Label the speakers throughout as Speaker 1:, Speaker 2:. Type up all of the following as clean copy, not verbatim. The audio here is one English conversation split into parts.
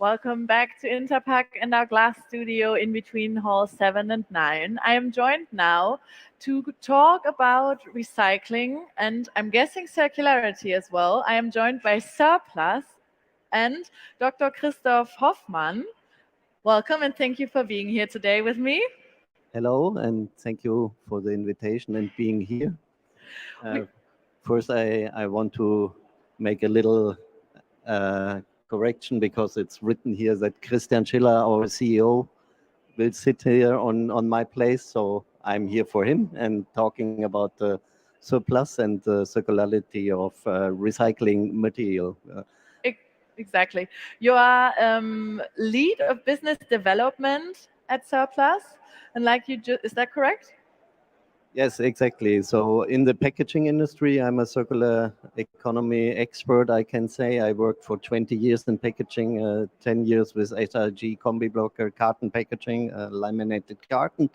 Speaker 1: Welcome back to Interpack and our glass studio in between halls 7 and 9. I am joined now to talk about recycling and I'm guessing circularity as well. I am joined by Surplus and Dr. Christoph Hoffmann. Welcome and thank you for being here today with me.
Speaker 2: Hello, and thank you for the invitation and being here. First, I want to make a little correction because it's written here that Christian Schiller, our CEO, will sit here on my place. So I'm here for him and talking about the surplus and the circularity of recycling material.
Speaker 1: Exactly. You are lead of business development at Surplus, and is that correct?
Speaker 2: Yes, exactly. So in the packaging industry, I'm a circular economy expert, I can say. I worked for 20 years in packaging, 10 years with HRG Combi Blocker, carton packaging, laminated carton,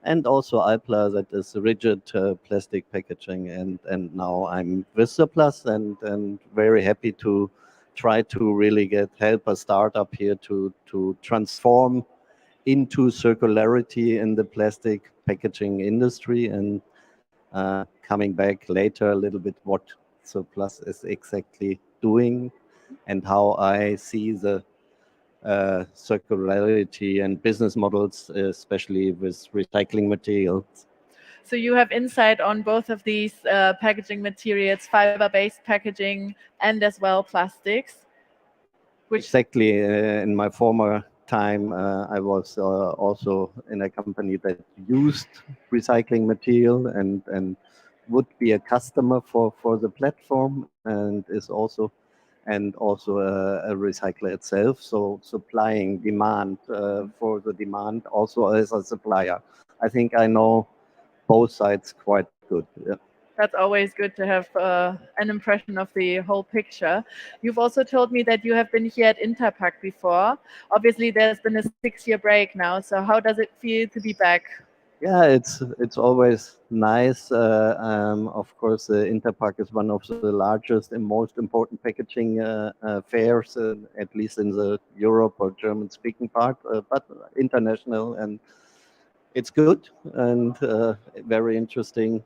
Speaker 2: and also Alpla, that is rigid plastic packaging. And now I'm with Surplus and very happy to try to really help a startup here to transform into circularity in the plastic packaging industry, and coming back later a little bit what Surplus is exactly doing and how I see the circularity and business models, especially with recycling materials.
Speaker 1: So you have insight on both of these packaging materials, fiber-based packaging and as well plastics.
Speaker 2: Exactly. In my former time, I was also in a company that used recycling material and would be a customer for the platform and also a recycler itself. So supplying demand for the demand also as a supplier. I think I know both sides quite good. Yeah.
Speaker 1: That's always good to have an impression of the whole picture. You've also told me that you have been here at Interpack before. Obviously, there's been a 6-year break now. So how does it feel to be back?
Speaker 2: Yeah, it's always nice. Of course, Interpack is one of the largest and most important packaging fairs, at least in the Europe or German-speaking part, but international, and it's good and very interesting.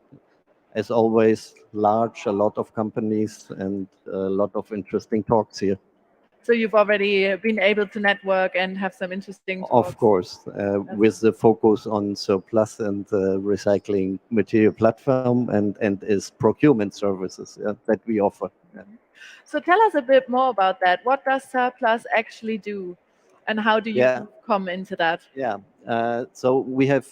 Speaker 2: As always, large, a lot of companies and a lot of interesting talks here.
Speaker 1: So you've already been able to network and have some interesting talks.
Speaker 2: Of course, with the focus on surplus and recycling material platform and its procurement services that we offer. Yeah.
Speaker 1: So tell us a bit more about that. What does Surplus actually do, and how do you come into that?
Speaker 2: Yeah. So we have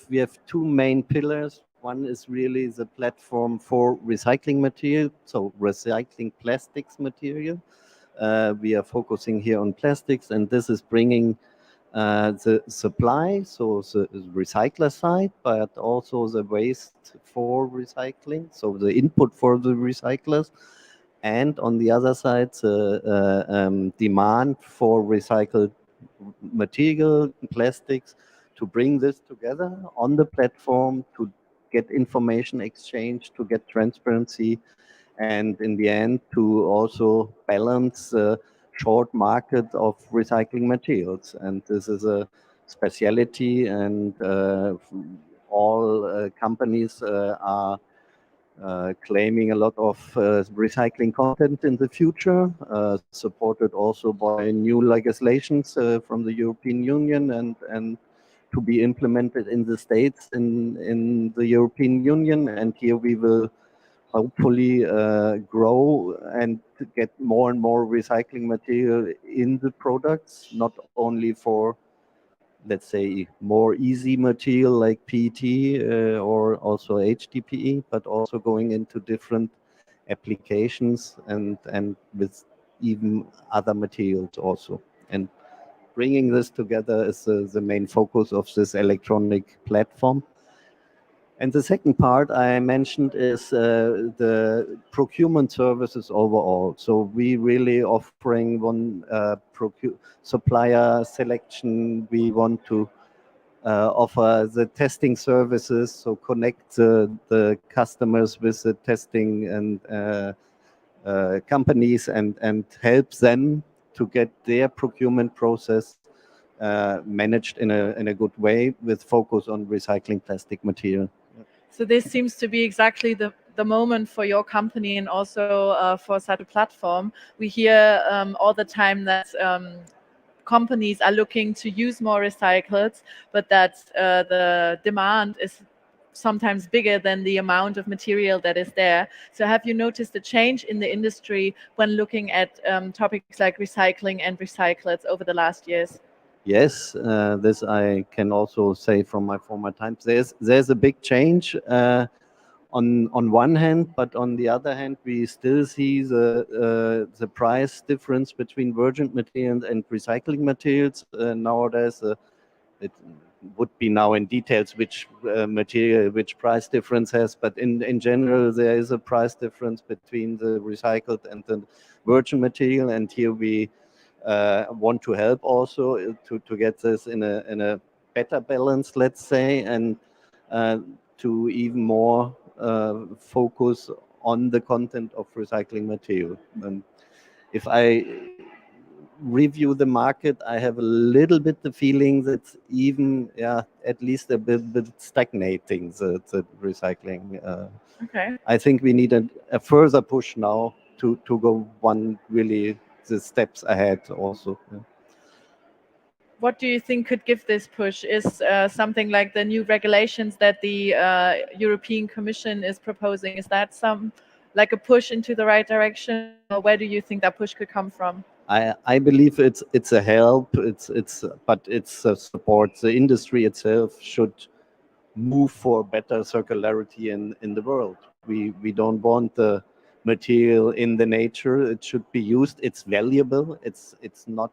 Speaker 2: two main pillars. One is really the platform for recycling material, so recycling plastics material. We are focusing here on plastics, and this is bringing the supply, so the recycler side, but also the waste for recycling, so the input for the recyclers, and on the other side, the demand for recycled material, plastics, to bring this together on the platform, to get information exchange, to get transparency, and in the end, to also balance short market of recycling materials. And this is a speciality, and all companies are claiming a lot of recycling content in the future, supported also by new legislations from the European Union and to be implemented in the States in the European Union. And here we will hopefully grow and get more and more recycling material in the products, not only for, let's say, more easy material like PET or also HDPE, but also going into different applications and with even other materials also. And bringing this together is the main focus of this electronic platform. And the second part I mentioned is the procurement services overall. So we really offering one supplier selection. We want to offer the testing services, so connect the customers with the testing and companies and help them to get their procurement process managed in a good way with focus on recycling plastic material.
Speaker 1: So this seems to be exactly the moment for your company and also for such a platform. We hear all the time that companies are looking to use more recyclates, but that the demand is sometimes bigger than the amount of material that is there. So have you noticed a change in the industry when looking at topics like recycling and recyclates over the last years?
Speaker 2: Yes, this I can also say from my former times. There's a big change on one hand, but on the other hand, we still see the price difference between virgin materials and recycling materials nowadays. It would be now in details which material, which price difference has, but in general, there is a price difference between the recycled and the virgin material, and here we want to help also to get this in a better balance, let's say, and to even more focus on the content of recycling material. And if I review the market, I have a little bit the feeling that even, at least a bit stagnating the recycling.
Speaker 1: Okay.
Speaker 2: I think we need a further push now to go one really the steps ahead also.
Speaker 1: What do you think could give this push? Is something like the new regulations that the European Commission is proposing, is that like a push into the right direction? Or where do you think that push could come from?
Speaker 2: I believe it's a help. But it's a support. The industry itself should move for better circularity in the world. We don't want the material in the nature. It should be used. It's valuable. It's not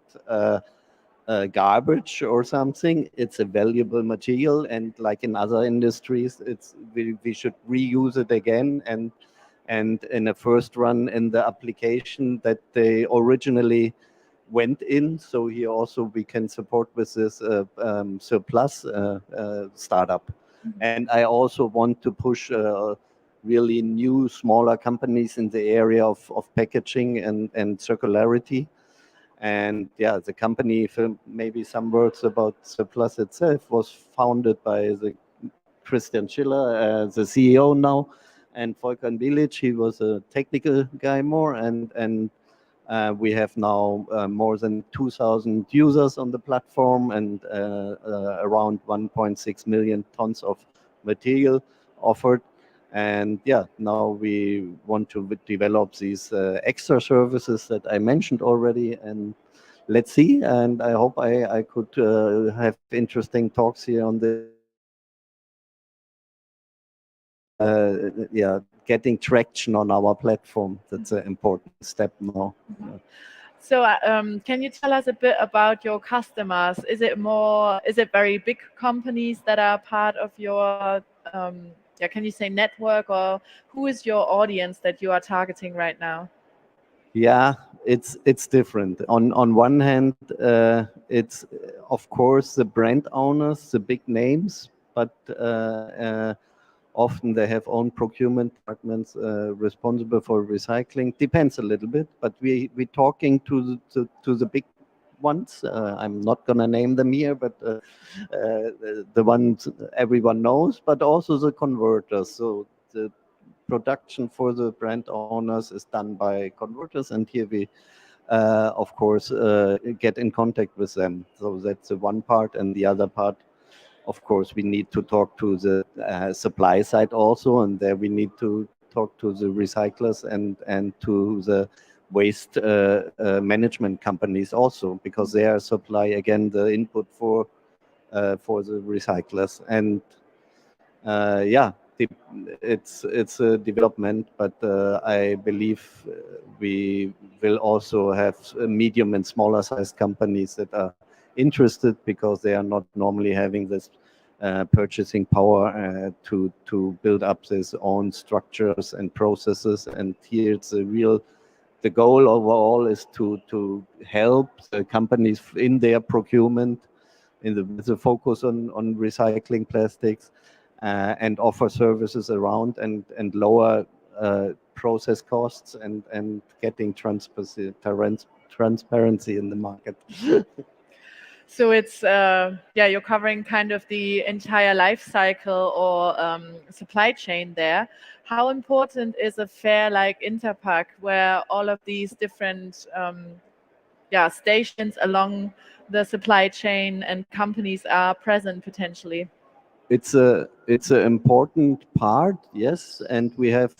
Speaker 2: garbage or something. It's a valuable material, and like in other industries, we should reuse it again and in a first run in the application that they originally went in. So here also we can support with this surplus startup. And I also want to push really new smaller companies in the area of packaging and circularity. And the company, maybe some words about surplus itself, was founded by the Christian Schiller, the CEO now, and Volker Bilic. He was a technical guy more, and we have now more than 2,000 users on the platform and around 1.6 million tons of material offered. And now we want to develop these extra services that I mentioned already, and let's see. And I hope I could have interesting talks here on the getting traction on our platform. That's an important step now.
Speaker 1: So can you tell us a bit about your customers? Is it very big companies that are part of your can you say network, or who is your audience that you are targeting right now?
Speaker 2: Yeah, it's different. On one hand, it's of course the brand owners, the big names, but often they have own procurement departments responsible for recycling. Depends a little bit, but we talking to the big ones. I'm not gonna name them here, but the ones everyone knows, but also the converters. So the production for the brand owners is done by converters, and here we of course get in contact with them. So that's the one part, and the other part, of course, we need to talk to the supply side also, and there we need to talk to the recyclers and to the waste management companies also, because they are supply again the input for the recyclers. And it's a development, but I believe we will also have medium and smaller sized companies that are interested, because they are not normally having this purchasing power to build up their own structures and processes. And here it's the goal overall is to help the companies in their procurement with the focus on recycling plastics and offer services around and lower process costs and getting transparency in the market.
Speaker 1: So it's you're covering kind of the entire life cycle or supply chain there. How important is a fair like Interpack, where all of these different stations along the supply chain and companies are present potentially?
Speaker 2: It's an important part, yes, and we have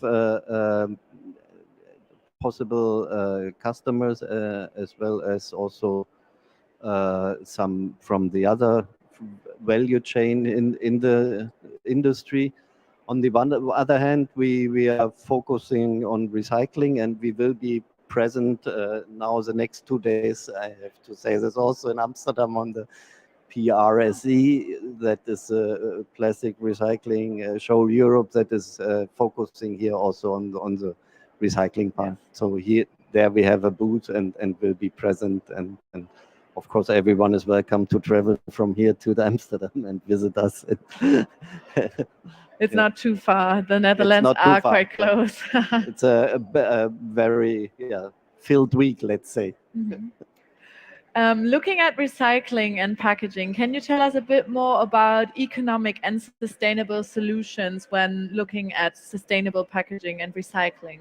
Speaker 2: possible customers as well as also some from the other value chain in the industry. On the other hand, we are focusing on recycling, and we will be present now the next 2 days. I have to say this also in Amsterdam on the PRSE, that is a plastic recycling show Europe, that is focusing here also on the recycling part. Yes. So there we have a booth and will be present, and of course everyone is welcome to travel from here to Amsterdam and visit us.
Speaker 1: It's not too far. The Netherlands are quite close.
Speaker 2: It's a very filled week, let's say.
Speaker 1: Mm-hmm. Looking at recycling and packaging, can you tell us a bit more about economic and sustainable solutions when looking at sustainable packaging and recycling?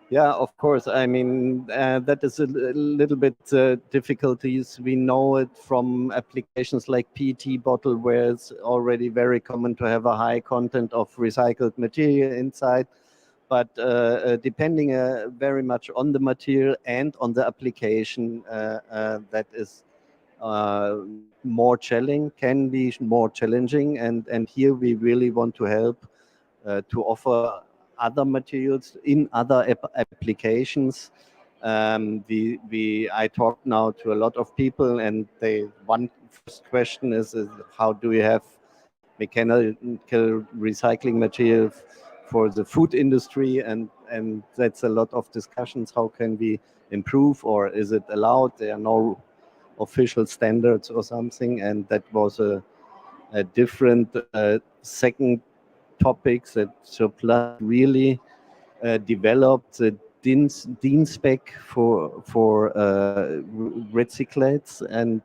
Speaker 2: Yeah, of course. I mean, that is a little bit difficulties. We know it from applications like PET bottle, where it's already very common to have a high content of recycled material inside. But depending very much on the material and on the application, that is more challenging, can be more challenging. And here we really want to help to offer other materials in other applications. I talked now to a lot of people, and one first question is how do you have mechanical recycling material for the food industry, and that's a lot of discussions. How can we improve, or is it allowed? There are no official standards or something, and that was a different second topics that surplus really developed the DIN spec for recyclates, and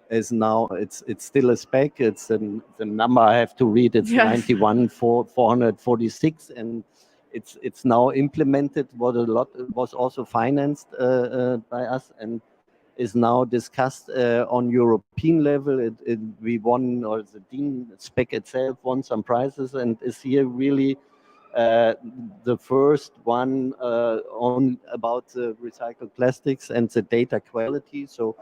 Speaker 2: is now it's still a spec. It's the number I have to read. It's 91,446, and it's now implemented. Was also financed by us and is now discussed on European level. We won, or the DIN spec itself won some prizes, and is here really the first one on about the recycled plastics and the data quality. So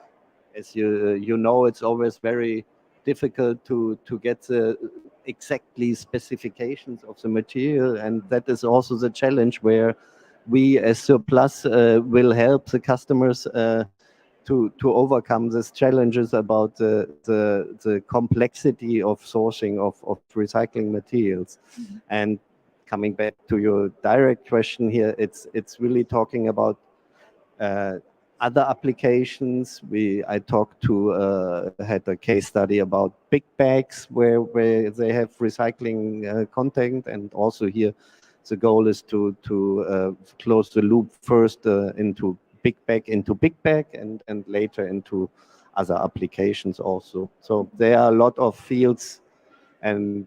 Speaker 2: as you know, it's always very difficult to get the exactly specifications of the material, and that is also the challenge where we as surplus will help the customers to overcome these challenges about the complexity of sourcing of recycling materials. Mm-hmm. And coming back to your direct question here, it's really talking about other applications. I talked to had a case study about big bags where they have recycling content, and also here the goal is to close the loop first into big bag and later into other applications also. So there are a lot of fields and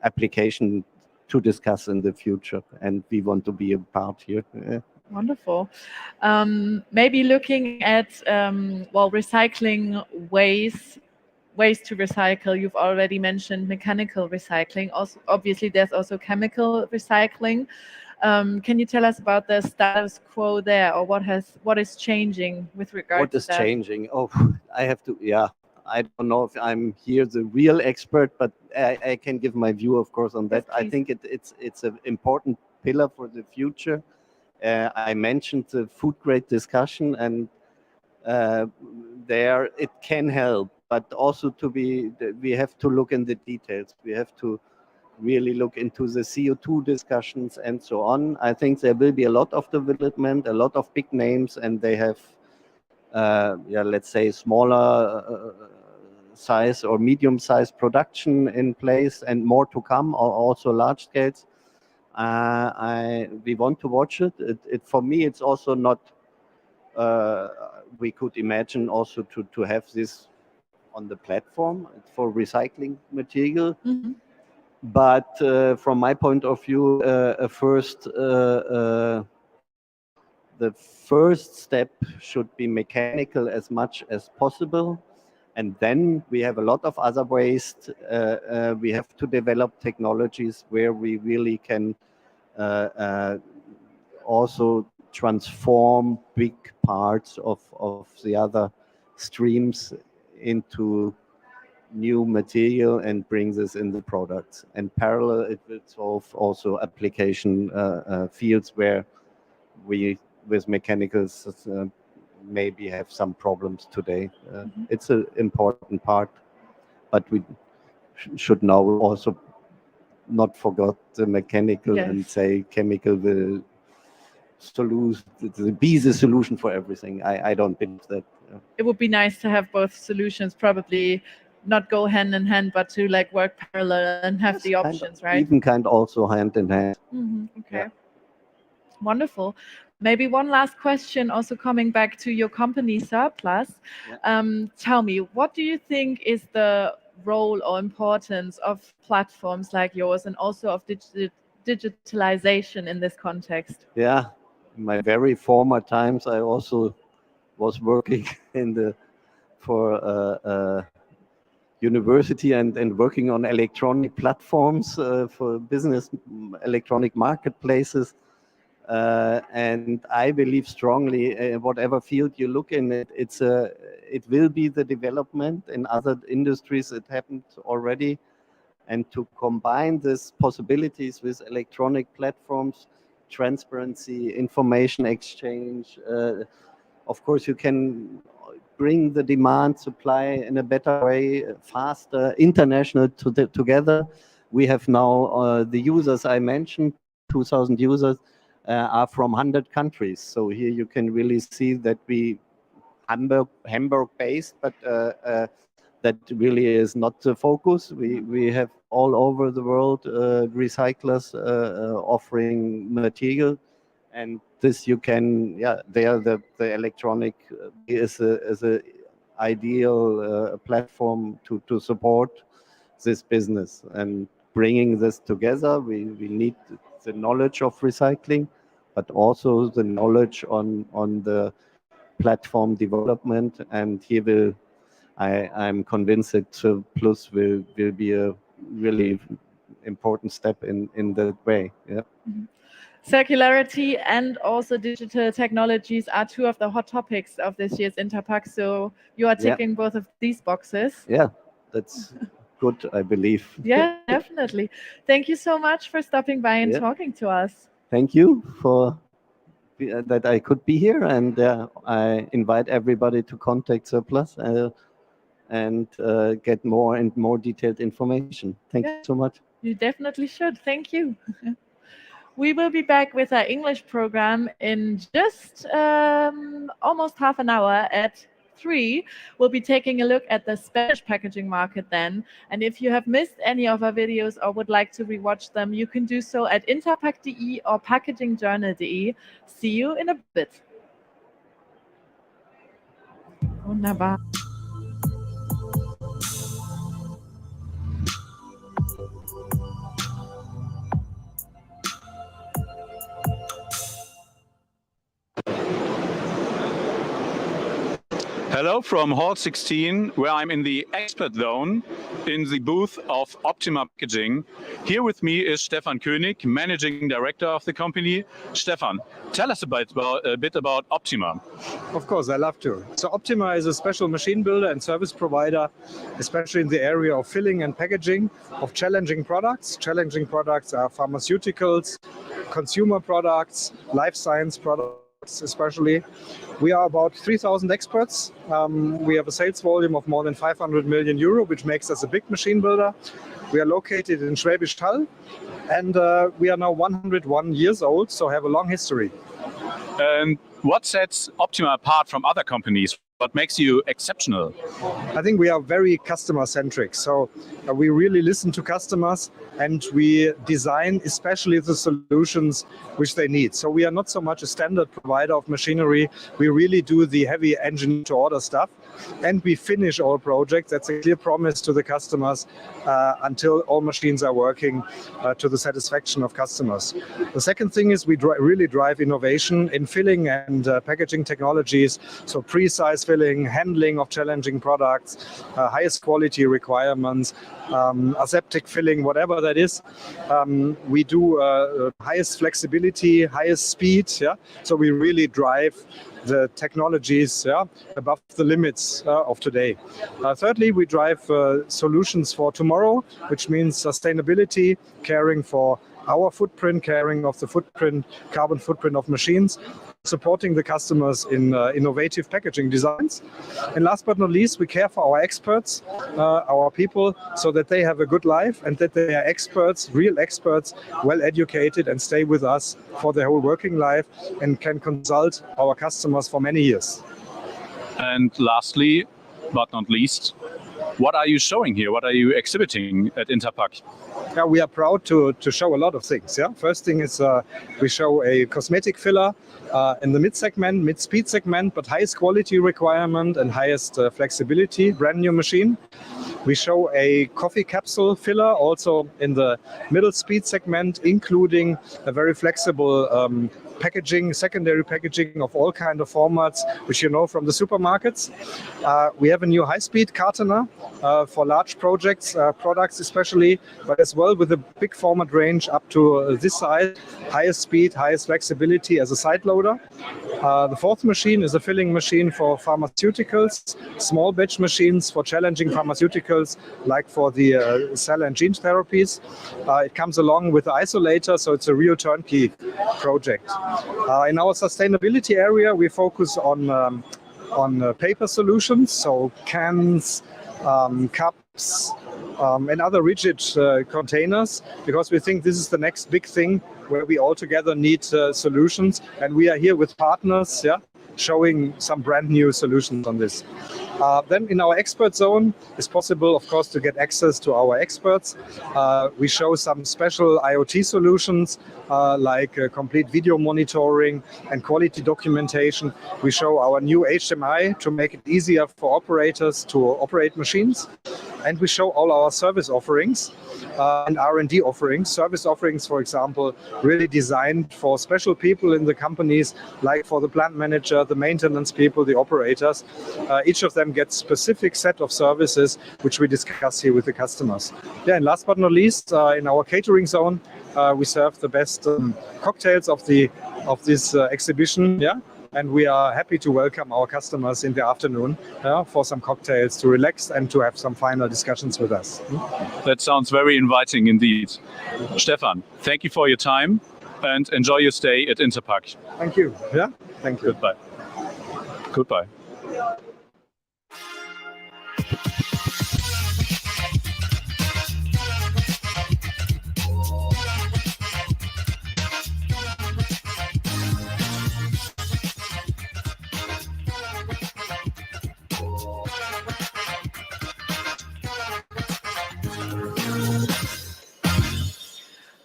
Speaker 2: application to discuss in the future, and we want to be a part here. Yeah.
Speaker 1: Wonderful. Maybe looking at recycling ways to recycle. You've already mentioned mechanical recycling. Also, obviously, there's also chemical recycling. Can you tell us about the status quo there, or what is changing with regard to that?
Speaker 2: What is changing? Oh, I have to. Yeah, I don't know if I'm here the real expert, but I can give my view, of course, on that. Yes, I think it's an important pillar for the future. I mentioned the food grade discussion, and there it can help, but also we have to look in the details. We have to really look into the CO2 discussions and so on. I think there will be a lot of development, a lot of big names, and they have, let's say, smaller size or medium-sized production in place, and more to come, or also large scales. We want to watch it. For me, it's also not we could imagine also to have this on the platform for recycling material.
Speaker 1: Mm-hmm.
Speaker 2: But from my point of view, the first step should be mechanical as much as possible. And then we have a lot of other waste. We have to develop technologies where we really can also transform big parts of the other streams into new material and bring this in the products. And parallel, it will solve also application fields where we, with mechanicals, maybe have some problems today. It's an important part, but we should now also not forget the mechanical and say chemical will be the solution for everything. I don't believe that.
Speaker 1: It would be nice to have both solutions, probably not go hand in hand, but to like work parallel and have the options, right?
Speaker 2: Even also hand in hand.
Speaker 1: Okay. Yeah. Wonderful. Maybe one last question, also coming back to your company, Surplus. Yeah. Tell me, what do you think is the role or importance of platforms like yours and also of digitalization in this context?
Speaker 2: Yeah, in my very former times, I also was working for university and working on electronic platforms for business, electronic marketplaces. And I believe strongly, whatever field you look in, it will be the development. In other industries, it happened already. And to combine these possibilities with electronic platforms, transparency, information exchange, of course, you can bring the demand, supply in a better way, faster, international together. We have now the users I mentioned, 2,000 users, are from 100 countries. So here you can really see that we Hamburg based, but that really is not the focus. We have all over the world recyclers offering material, and this you can, there the electronic is a ideal platform to support this business. And bringing this together, we need the knowledge of recycling, but also the knowledge on the platform development. And here I'm convinced that Plus will be a really important step in that way. Yeah.
Speaker 1: Mm-hmm. Circularity and also digital technologies are two of the hot topics of this year's Interpack. So you are ticking both of these boxes.
Speaker 2: Yeah, that's good, I believe.
Speaker 1: Yeah, definitely. Thank you so much for stopping by and talking to us.
Speaker 2: Thank you for that I could be here, and I invite everybody to contact Surplus and get more and more detailed information. Thank you so much.
Speaker 1: You definitely should. Thank you. We will be back with our English program in just almost half an hour at 3. We'll be taking a look at the Spanish packaging market then. And if you have missed any of our videos or would like to rewatch them, you can do so at interpack.de or packagingjournal.de. See you in a bit. Wunderbar.
Speaker 3: Hello from Hall 16, where I'm in the expert zone in the booth of Optima Packaging. Here with me is Stefan König, Managing Director of the company. Stefan, tell us a bit about Optima.
Speaker 4: Of course, I love to. So Optima is a special machine builder and service provider, especially in the area of filling and packaging of challenging products. Challenging products are pharmaceuticals, consumer products, life science products especially. We are about 3,000 experts. We have a sales volume of more than 500 million euro, which makes us a big machine builder. We are located in Schwäbisch Hall, and we are now 101 years old, so have a long history.
Speaker 3: And what sets Optima apart from other companies? What makes you exceptional?
Speaker 4: I think we are very customer-centric. So we really listen to customers and we design especially the solutions which they need. So we are not so much a standard provider of machinery. We really do the heavy engine-to-order stuff. And we finish all projects. That's a clear promise to the customers until all machines are working to the satisfaction of customers. The second thing is we really drive innovation in filling and packaging technologies. So precise filling, handling of challenging products, highest quality requirements, aseptic filling, whatever that is. We do highest flexibility, highest speed. Yeah? So we really drive the technologies above the limits of today. Thirdly, we drive solutions for tomorrow, which means sustainability, caring for our footprint, caring of the footprint, carbon footprint of machines, supporting the customers in innovative packaging designs. And last but not least, we care for our experts, our people, so that they have a good life and that they are experts, real experts, well educated and stay with us for their whole working life and can consult our customers for many years.
Speaker 3: And lastly, but not least, what are you showing here? What are you exhibiting at interpack?
Speaker 4: Yeah, we are proud to show a lot of things. Yeah, first thing is we show a cosmetic filler in the mid-speed segment, but highest quality requirement and highest flexibility, brand new machine. We show a coffee capsule filler also in the middle speed segment, including a very flexible packaging, secondary packaging of all kind of formats, which you know from the supermarkets. We have a new high-speed cartoner for large projects, products especially, but as well with a big format range up to this size, highest speed, highest flexibility as a side loader. The fourth machine is a filling machine for pharmaceuticals, small batch machines for challenging pharmaceuticals, like for the cell and gene therapies. It comes along with the isolator, so it's a real turnkey project. In our sustainability area, we focus on paper solutions, so cans, cups, and other rigid containers, because we think this is the next big thing where we all together need solutions, and we are here with partners, showing some brand new solutions on this. Then in our expert zone, it's possible, of course, to get access to our experts. We show some special IoT solutions like complete video monitoring and quality documentation. We show our new HMI to make it easier for operators to operate machines. And we show all our service offerings and R&D offerings. Service offerings, for example, really designed for special people in the companies, like for the plant manager, the maintenance people, the operators. Each of them gets specific set of services, which we discuss here with the customers. Yeah, and last but not least, in our catering zone, we serve the best cocktails of this exhibition. Yeah. And we are happy to welcome our customers in the afternoon for some cocktails to relax and to have some final discussions with us.
Speaker 3: That sounds very inviting indeed. Stefan, thank you for your time and enjoy your stay at interpack.
Speaker 4: Thank you. Yeah, thank you.
Speaker 3: Goodbye. Goodbye.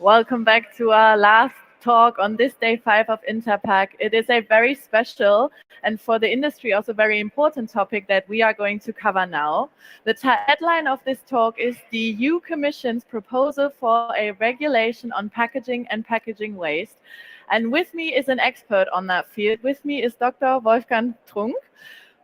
Speaker 1: Welcome back to our last talk on this day 5 of interpack. It is a very special and for the industry also very important topic that we are going to cover now. The headline of this talk is the EU Commission's proposal for a regulation on packaging and packaging waste. And with me is an expert on that field. With me is Dr. Wolfgang Trunk,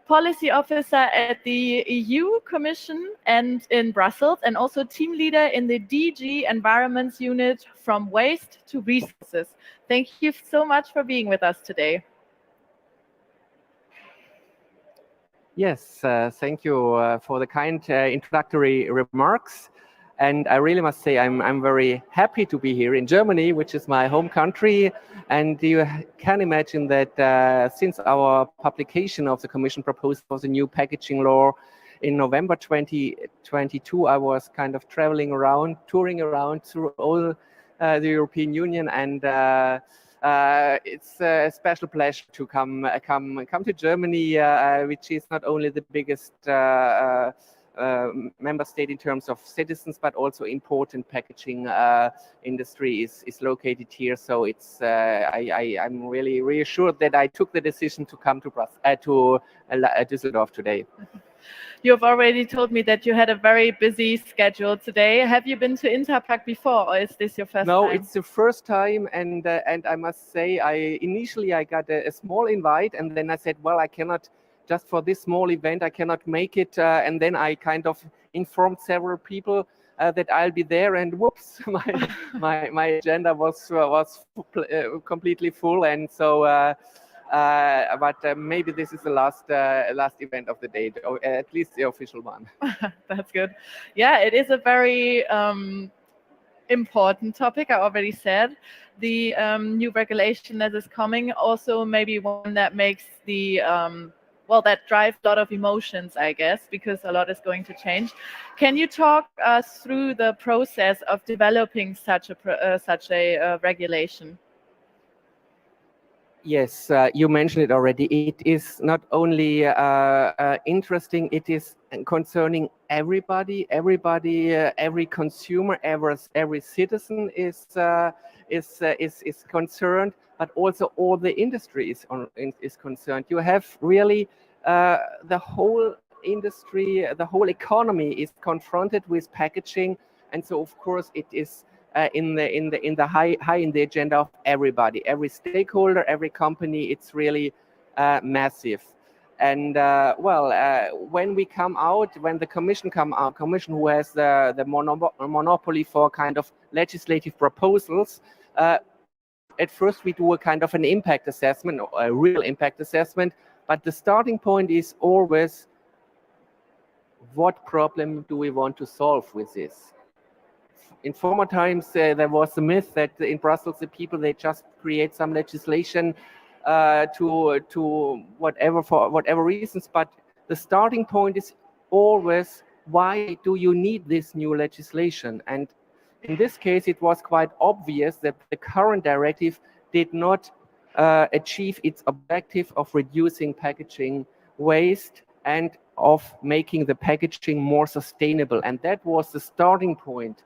Speaker 1: Policy Officer at the EU Commission and in Brussels, and also team leader in the DG Environments Unit from Waste to Resources. Thank you so much for being with us today.
Speaker 5: Yes, thank you for the kind introductory remarks. And I really must say I'm very happy to be here in Germany, which is my home country. And you can imagine that since our publication of the Commission proposal for the new packaging law in November 2022, I was kind of touring around through all the European Union and It's a special pleasure to come to Germany, which is not only the biggest member state in terms of citizens, but also important packaging industry is located here. So it's I'm really reassured that I took the decision to come to Düsseldorf today.
Speaker 1: You have already told me that you had a very busy schedule today. Have you been to Interpack before, or is this your first time?
Speaker 5: No, it's the first time, and I must say, initially I got a small invite, and then I said, well, I cannot, just for this small event, I cannot make it, and then I kind of informed several people that I'll be there, and whoops, my agenda was completely full, and so. But maybe this is the last event of the day, or at least the official one.
Speaker 1: That's good. Yeah, it is a very important topic. I already said the new regulation that is coming, also maybe one that makes the well, that drives a lot of emotions, I guess, because a lot is going to change. Can you talk us through the process of developing such a regulation?
Speaker 5: Yes, you mentioned it already. It is not only interesting, it is concerning everybody. Every consumer, every citizen is concerned, but also all the industry is concerned. You have really the whole industry, the whole economy is confronted with packaging, and so of course it is. In the high in the agenda of everybody, every stakeholder, every company. It's really massive. And when we come out, when the Commission Commission who has the monopoly for kind of legislative proposals, at first we do a kind of an impact assessment, or a real impact assessment. But the starting point is always, what problem do we want to solve with this? In former times, there was a myth that in Brussels, the people, they just create some legislation to whatever, for whatever reasons. But the starting point is always, why do you need this new legislation? And in this case, it was quite obvious that the current directive did not achieve its objective of reducing packaging waste and of making the packaging more sustainable. And that was the starting point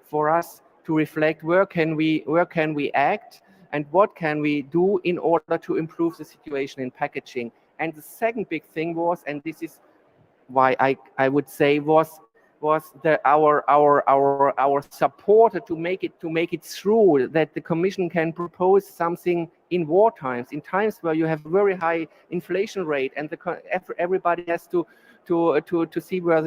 Speaker 5: for us to reflect, where can we act and what can we do in order to improve the situation in packaging. And the second big thing was, and this is why I would say was our supporter to make it through, that the Commission can propose something in war times, in times where you have very high inflation rate, and everybody has to see where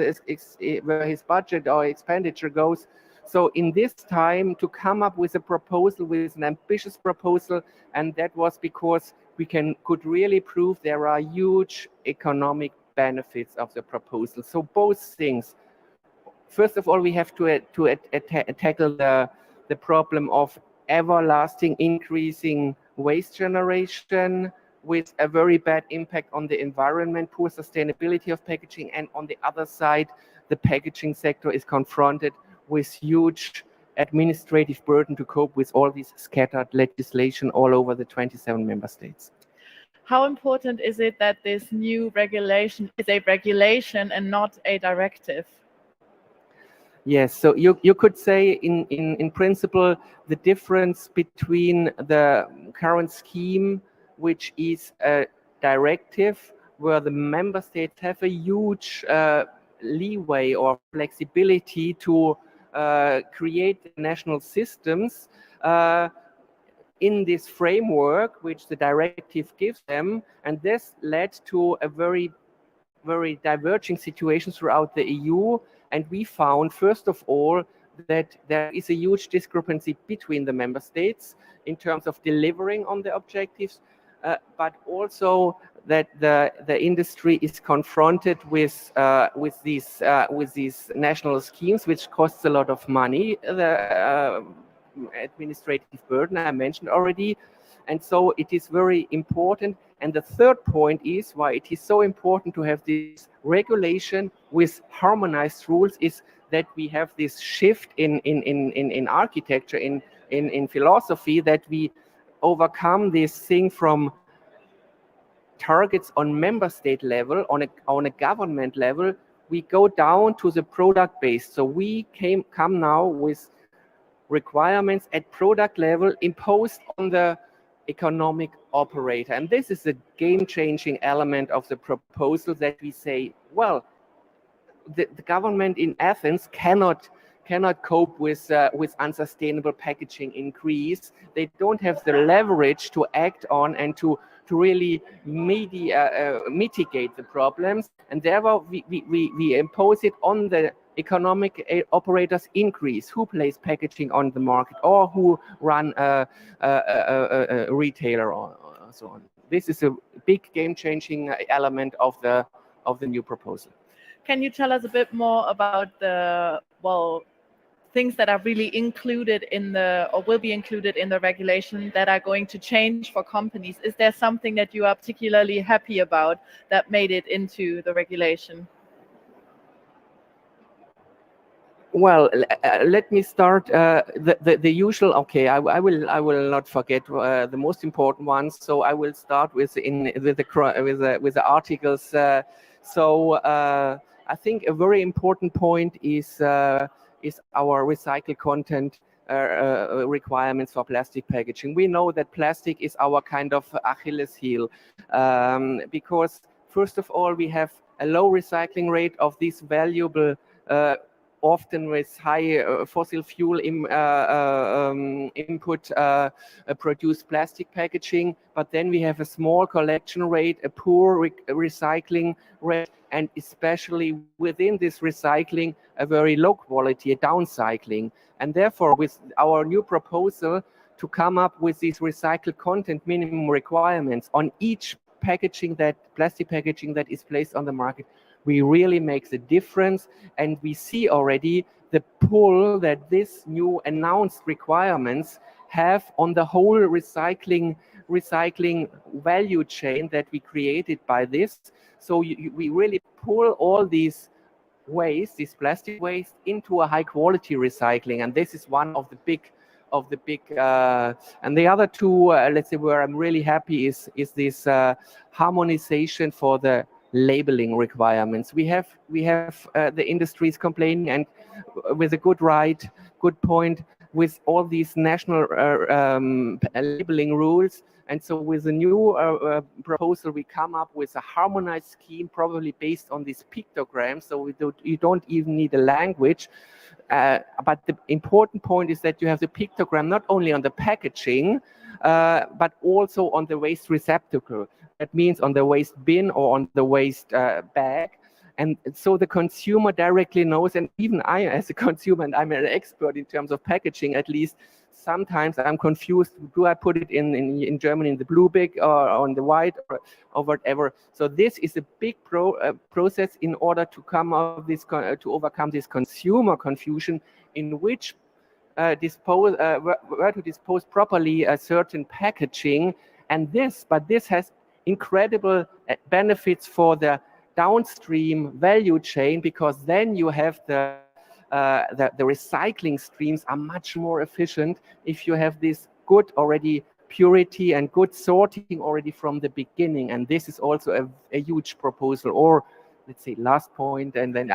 Speaker 5: his budget or expenditure goes. So in this time, to come up with a proposal, with an ambitious proposal, and that was because we could really prove there are huge economic benefits of the proposal. So both things. First of all, we have to tackle the problem of everlasting increasing waste generation, with a very bad impact on the environment, poor sustainability of packaging, and on the other side, the packaging sector is confronted with huge administrative burden to cope with all these scattered legislation all over the 27 member states.
Speaker 1: How important is it that this new regulation is a regulation and not a directive?
Speaker 5: Yes, so you could say in principle, the difference between the current scheme, which is a directive where the member states have a huge leeway or flexibility to create national systems in this framework which the directive gives them, and this led to a very diverging situation throughout the EU. And we found, first of all, that there is a huge discrepancy between the member states in terms of delivering on the objectives, but also that the industry is confronted with these national schemes, which costs a lot of money. The administrative burden I mentioned already, and so it is very important. And the third point is why it is so important to have this regulation with harmonized rules is that we have this shift in architecture, in philosophy, that we overcome this thing from targets on member state level, on a government level, we go down to the product base. So we come now with requirements at product level imposed on the economic operator. And this is a game-changing element of the proposal, that we say, well, the government in Athens cannot cope with unsustainable packaging increase. They don't have the leverage to act on and to really mitigate the problems, and therefore we impose it on the economic operators increase, who place packaging on the market or who run a retailer or so on. This is a big game-changing element of the new proposal.
Speaker 1: Can you tell us a bit more about the, well, things that are really included in the, or will be included in the regulation that are going to change for companies? Is there something that you are particularly happy about that made it into the regulation?
Speaker 5: Well, let me start the usual. Okay, I will not forget the most important ones. So I will start with the articles. I think a very important point is our recycled content requirements for plastic packaging. We know that plastic is our kind of Achilles heel, because first of all, we have a low recycling rate of these valuable, often with high fossil fuel input produced plastic packaging, but then we have a small collection rate, a poor recycling rate, and especially within this recycling, a very low quality, a downcycling. And therefore, with our new proposal to come up with these recycled content minimum requirements on each plastic packaging that is placed on the market, we really make the difference, and we see already the pull that this new announced requirements have on the whole recycling value chain that we created by this. So we really pull all these waste, this plastic waste, into a high quality recycling, and this is one of the big and the other two, let's say, where I'm really happy is this harmonization for the labeling requirements. We have the industries complaining, and with a good point, with all these national labeling rules. And so with the new proposal, we come up with a harmonized scheme, probably based on these pictograms. So you don't even need a language. But the important point is that you have the pictogram not only on the packaging, but also on the waste receptacle. That means on the waste bin or on the waste bag. And so the consumer directly knows, and even I, as a consumer, and I'm an expert in terms of packaging, at least, sometimes I'm confused. Do I put it in Germany in the blue bag or on the white or whatever? So this is a big process in order to come out this to overcome this consumer confusion, in which where to dispose properly a certain packaging. And this has incredible benefits for the downstream value chain, because then you have the recycling streams are much more efficient if you have this good already purity and good sorting already from the beginning. And this is also a huge proposal. Or let's say last point, and then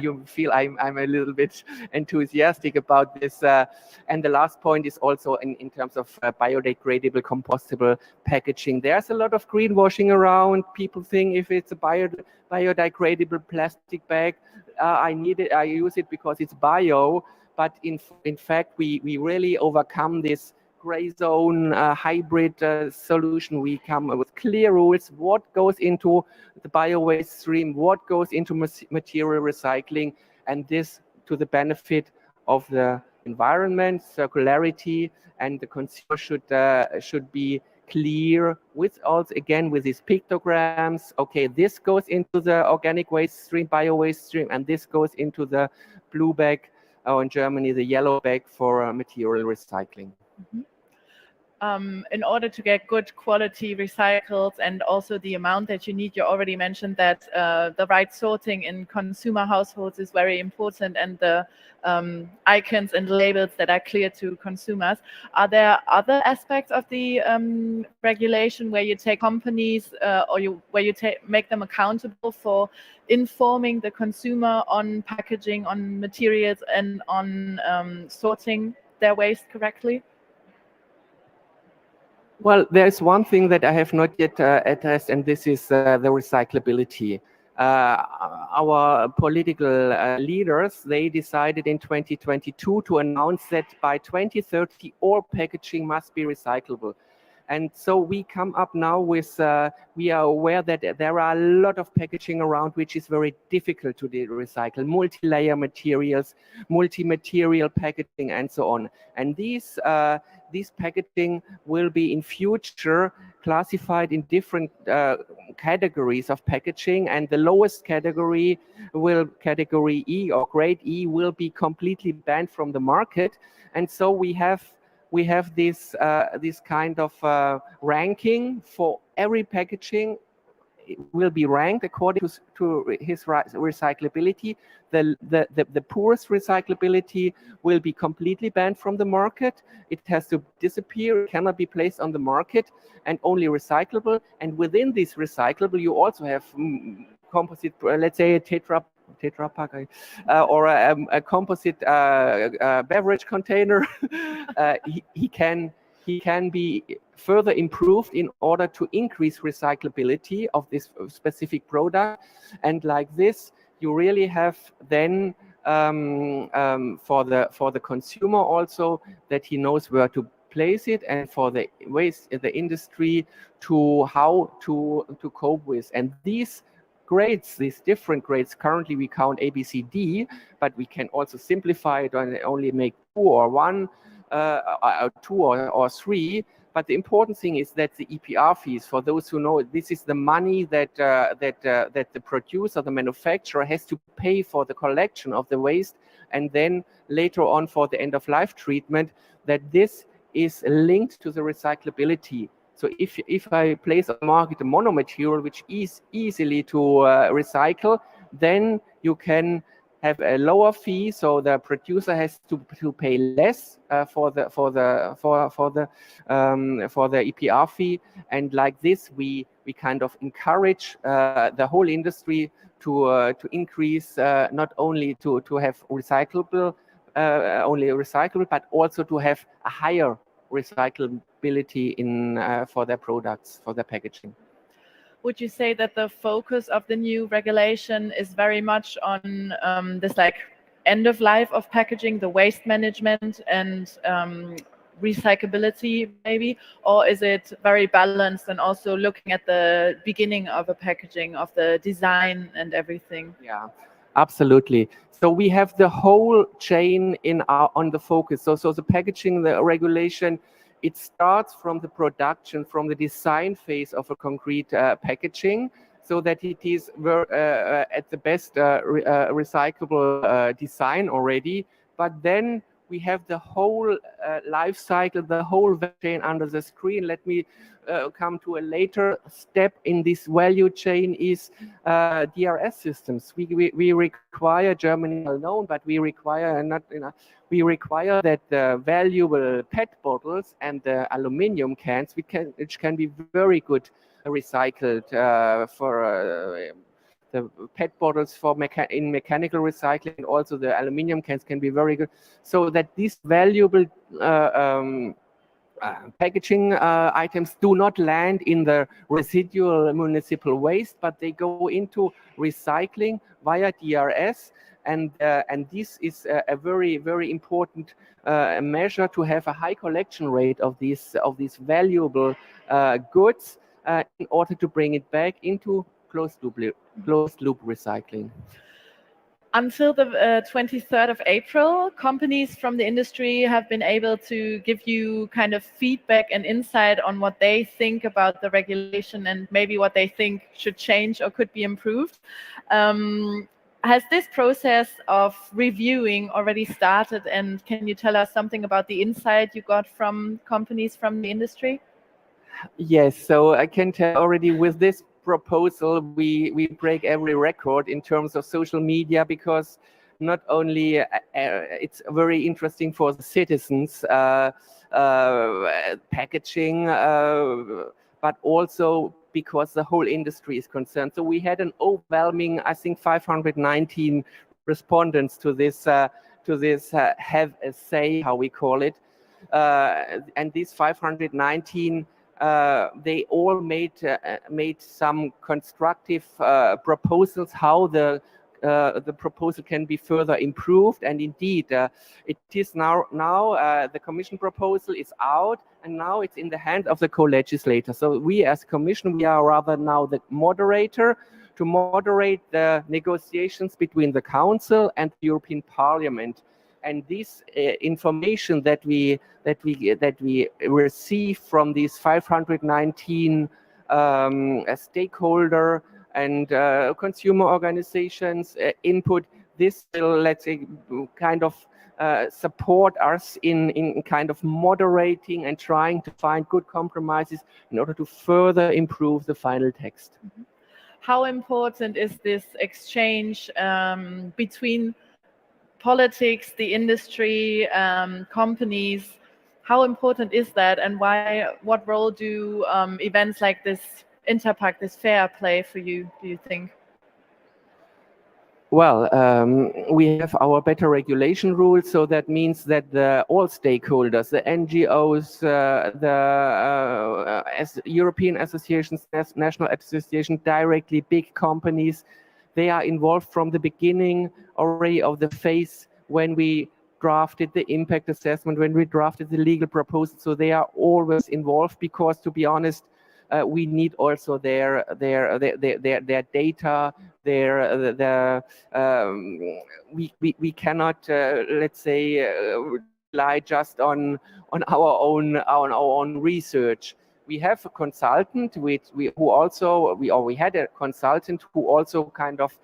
Speaker 5: you feel I'm a little bit enthusiastic about this. And the last point is also in terms of biodegradable, compostable packaging. There's a lot of greenwashing around. People think if it's a biodegradable plastic bag, I need it, I use it because it's bio. But in fact, we really overcome this gray zone hybrid solution. We come with clear rules, what goes into the bio waste stream, what goes into material recycling, and this to the benefit of the environment, circularity, and the consumer should be clear with also, again, with these pictograms. Okay, this goes into the organic waste stream, bio waste stream, and this goes into the blue bag, or in Germany, the yellow bag for material recycling.
Speaker 1: Mm-hmm. in order to get good quality recycles and also the amount that you need. You already mentioned that the right sorting in consumer households is very important, and the icons and labels that are clear to consumers. Are there other aspects of the regulation where you take companies where you make them accountable for informing the consumer on packaging, on materials, and on sorting their waste correctly?
Speaker 5: Well, there's one thing that I have not yet addressed, and this is the recyclability. Our political leaders, they decided in 2022 to announce that by 2030 all packaging must be recyclable. And so we come up now with, we are aware that there are a lot of packaging around which is very difficult to recycle, multi-layer materials, multi-material packaging, and so on. And these packaging will be in future classified in different categories of packaging, and the lowest category category E or grade E will be completely banned from the market. And so we have this kind of ranking for every packaging. It will be ranked according to his recyclability. The poorest recyclability will be completely banned from the market. It has to disappear, it cannot be placed on the market, and only recyclable. And within this recyclable, you also have composite, let's say a Tetra Pak, or a composite beverage container. He can be further improved in order to increase recyclability of this specific product. And like this, you really have then for the consumer also that he knows where to place it, and for the industry to how to cope with. And these grades, these different grades, currently we count A, B, C, D, but we can also simplify it and only make 2 or 1, 2 or 3. But the important thing is that the EPR fees, for those who know, this is the money that the producer, the manufacturer, has to pay for the collection of the waste, and then later on for the end-of-life treatment, that this is linked to the recyclability. So if I place on the market a monomaterial which is easily to recycle, then you can have a lower fee, so the producer has to pay less for the EPR fee, and like this we kind of encourage the whole industry to increase not only to have recyclable but also to have a higher recyclability in for their products, for their packaging.
Speaker 1: Would you say that the focus of the new regulation is very much on this like end of life of packaging, the waste management and recyclability maybe, or is it very balanced and also looking at the beginning of a packaging, of the design and everything?
Speaker 5: Yeah, absolutely. So we have the whole chain on the focus. So the packaging, the regulation, it starts from the production, from the design phase of a concrete packaging, so that it is at the best recyclable design already. But then we have the whole life cycle, the whole value chain under the screen. Let me come to a later step in this value chain is DRS systems. We require, Germany well known, but we require we require that the valuable PET bottles and the aluminum cans, which can be very good recycled for the PET bottles in mechanical recycling, and also the aluminum cans can be very good. So that these valuable packaging items do not land in the residual municipal waste, but they go into recycling via DRS. And this is a very, very important measure to have a high collection rate of these valuable goods in order to bring it back into closed loop recycling.
Speaker 1: Until the 23rd of April, companies from the industry have been able to give you kind of feedback and insight on what they think about the regulation and maybe what they think should change or could be improved. Has this process of reviewing already started, and can you tell us something about the insight you got from companies from the industry?
Speaker 5: Yes, so I can tell already with this proposal, we break every record in terms of social media, because not only it's very interesting for the citizens, packaging, but also because the whole industry is concerned. So we had an overwhelming, I think, 519 respondents to this have a say, how we call it, and these 519. They all made some constructive proposals how the proposal can be further improved, and indeed it is now the Commission proposal is out, and now it's in the hand of the co-legislator. So we as Commission, we are rather now the moderator to moderate the negotiations between the Council and the European Parliament. And this information that we receive from these 519 stakeholder and consumer organizations input, this will, let's say, kind of support us in kind of moderating and trying to find good compromises in order to further improve the final text.
Speaker 1: Mm-hmm. How important is this exchange between politics, the industry, companies? How important is that, and what role do events like this interpack, this fair, play for you, do you think?
Speaker 5: Well, we have our better regulation rules, so that means that all stakeholders, the NGOs, as European associations, national associations, directly big companies, they are involved from the beginning already of the phase when we drafted the impact assessment, when we drafted the legal proposal. So they are always involved, because, to be honest, we need also their data. We cannot let's say rely just on our own research. We have a consultant we had a consultant who also kind of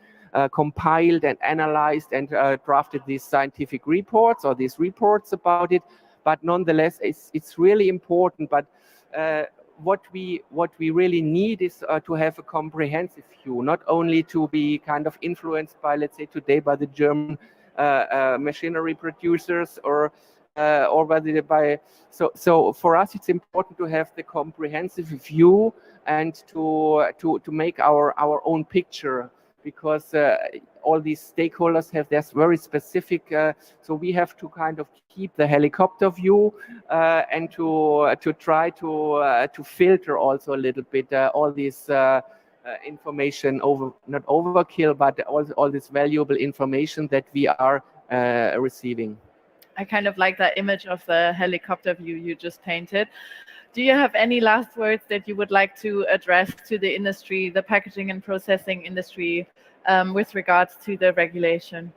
Speaker 5: compiled and analyzed and drafted these scientific reports, or these reports about it. But nonetheless, it's really important. But what we really need is to have a comprehensive view, not only to be kind of influenced by, let's say, today by the German machinery producers or by so for us it's important to have the comprehensive view and to make our own picture, because all these stakeholders have their very specific, so we have to kind of keep the helicopter view and to try to filter also a little bit all this information, not overkill, but all this valuable information that we are receiving.
Speaker 1: I kind of like that image of the helicopter view you just painted. Do you have any last words that you would like to address to the industry, the packaging and processing industry, with regards to the regulation?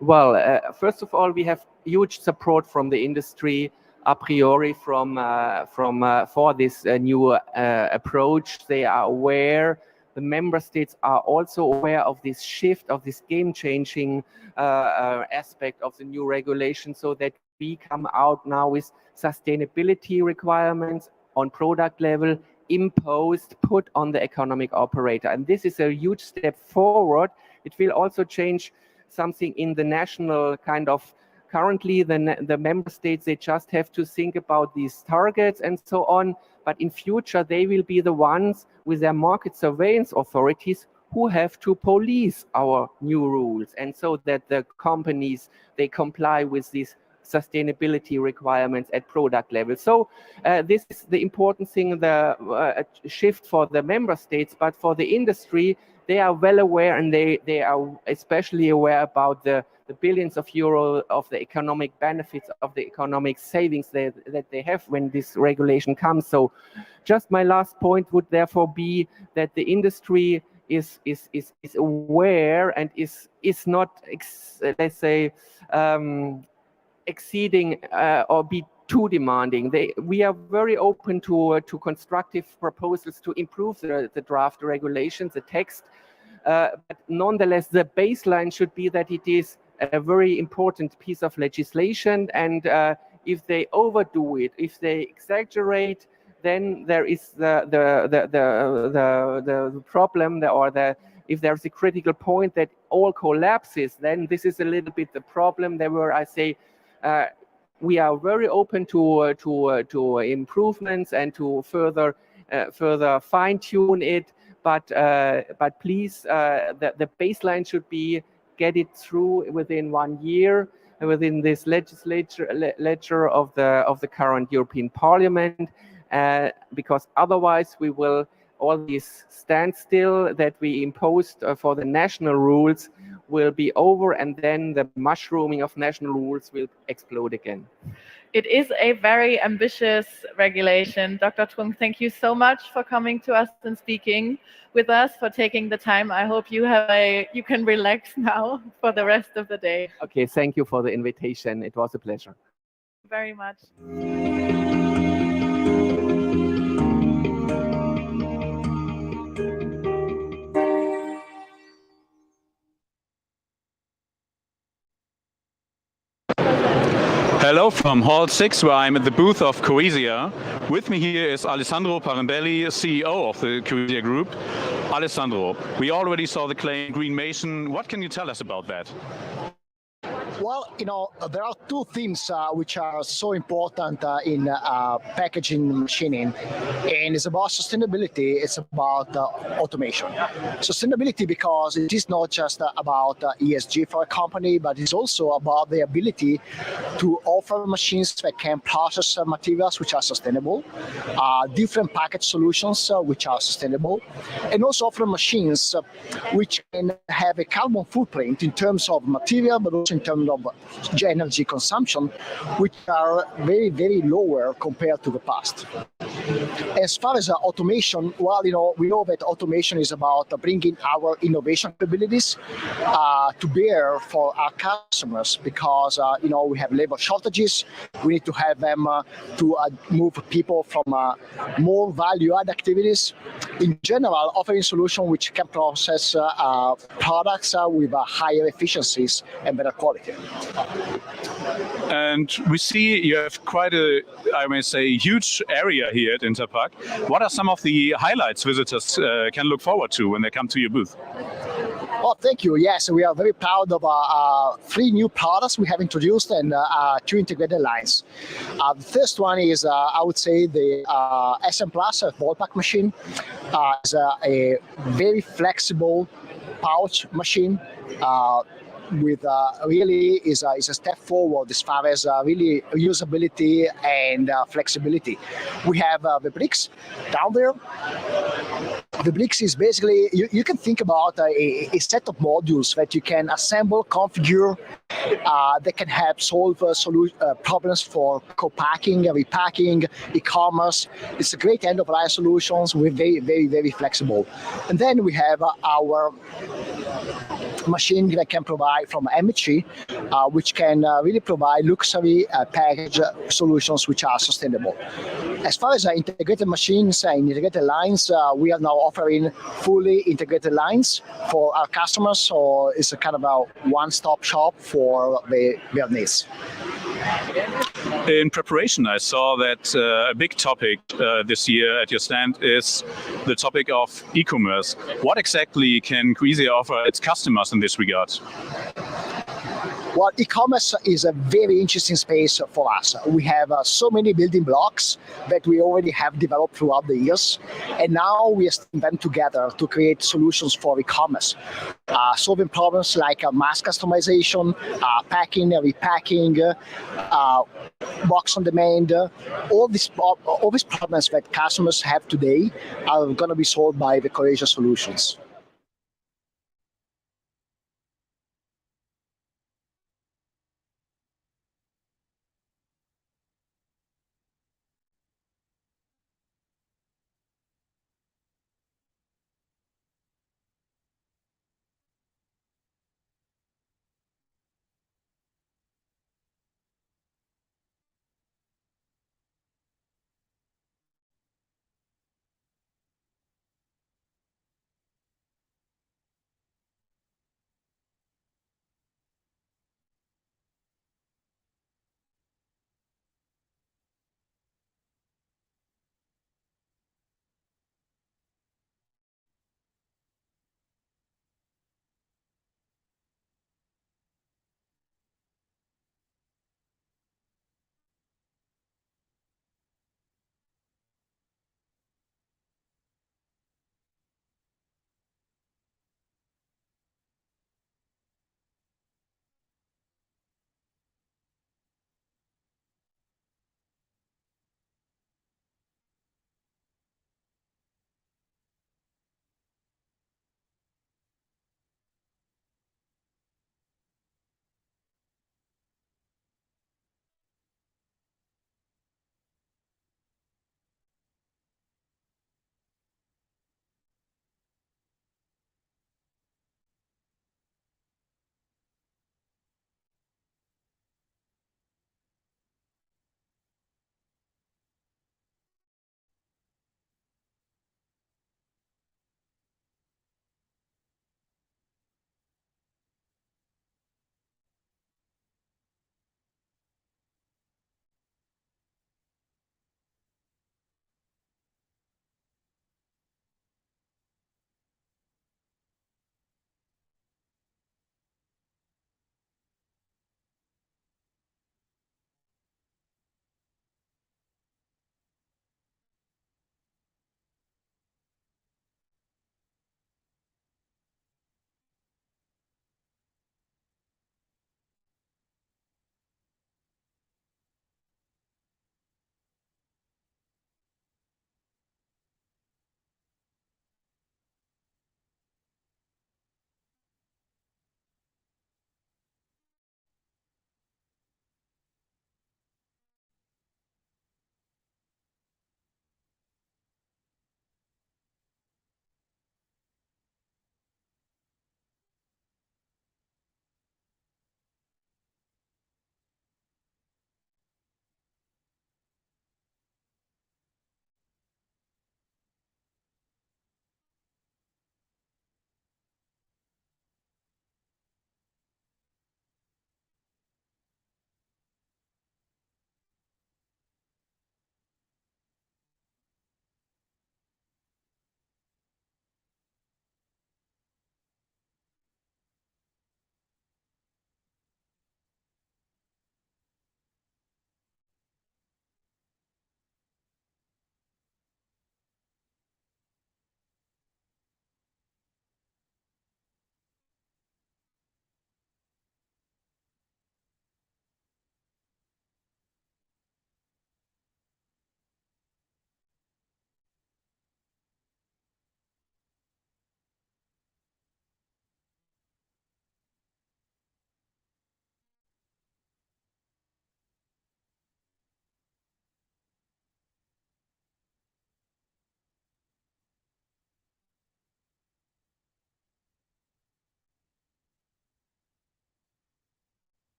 Speaker 5: Well, first of all, we have huge support from the industry a priori for this new approach. They are aware. The member states are also aware of this shift, of this game-changing aspect of the new regulation, so that we come out now with sustainability requirements on product level, imposed, put on the economic operator. And this is a huge step forward. It will also change something in the national kind of, currently the member states, they just have to think about these targets and so on. But in future, they will be the ones with their market surveillance authorities who have to police our new rules, and so that the companies, they comply with these sustainability requirements at product level. So this is the important thing, the shift for the member states, but for the industry, they are well aware, and they are especially aware about the billions of euros of the economic benefits, of the economic savings that they have when this regulation comes. So just my last point would therefore be that the industry is aware and is not, let's say, exceeding or be too demanding. We are very open to constructive proposals to improve the draft regulations, the text. But nonetheless, the baseline should be that it is a very important piece of legislation, and if they overdo it, if they exaggerate, then there is the problem, if there's a critical point that all collapses, then this is a little bit the problem there, where I say we are very open to improvements and to further fine-tune it, but please, the baseline should be get it through within 1 year, within this legislature of the current European Parliament, because otherwise we will, all these standstill that we imposed for the national rules will be over, and then the mushrooming of national rules will explode again.
Speaker 1: It is a very ambitious regulation. Dr. Trunk, thank you so much for coming to us and speaking with us, for taking the time. I hope you can relax now for the rest of the day.
Speaker 5: Okay, thank you for the invitation. It was a pleasure.
Speaker 1: Very much.
Speaker 3: Hello from Hall 6, where I'm at the booth of Coesia. With me here is Alessandro Parembelli, CEO of the Coesia Group. Alessandro, we already saw the claim Green Mason. What can you tell us about that?
Speaker 6: Well, there are two themes which are so important in packaging machining, and it's about sustainability, it's about automation. Sustainability because it is not just about ESG for a company, but it's also about the ability to offer machines that can process materials which are sustainable, different package solutions which are sustainable, and also offer machines which can have a carbon footprint in terms of material, but also in terms of energy consumption, which are very, very lower compared to the past. As far as automation, well, we know that automation is about bringing our innovation capabilities to bear for our customers, because we have labor shortages. We need to have them to move people from more value-add activities. In general, offering solutions which can process products with higher efficiencies and better quality.
Speaker 3: And we see you have quite a, I may say, huge area here at Interpack. What are some of the highlights visitors can look forward to when they come to your booth?
Speaker 6: Oh, thank you. Yes, we are very proud of 3 new products we have introduced and 2 integrated lines. The first one is, I would say, the SM Plus Volpack machine. It's a very flexible pouch machine. With really is a step forward as far as really usability and flexibility. We have the bricks down there. The bricks is basically, you can think about a set of modules that you can assemble, configure, that can help solve problems for co-packing, repacking, e-commerce. It's a great end-of-life solutions. We're very, very, very flexible. And then we have our machine that can provide from AMEC, which can really provide luxury package solutions which are sustainable. As far as integrated machines and integrated lines, we are now offering fully integrated lines for our customers, so it's a kind of a one-stop shop for their needs.
Speaker 3: In preparation, I saw that a big topic this year at your stand is the topic of e-commerce. What exactly can Coesia offer its customers in this regard?
Speaker 6: Well, e-commerce is a very interesting space for us. We have so many building blocks that we already have developed throughout the years, and now we are stitching them together to create solutions for e-commerce, solving problems like mass customization, packing, repacking, box on demand. All these problems that customers have today are going to be solved by the Coesia solutions.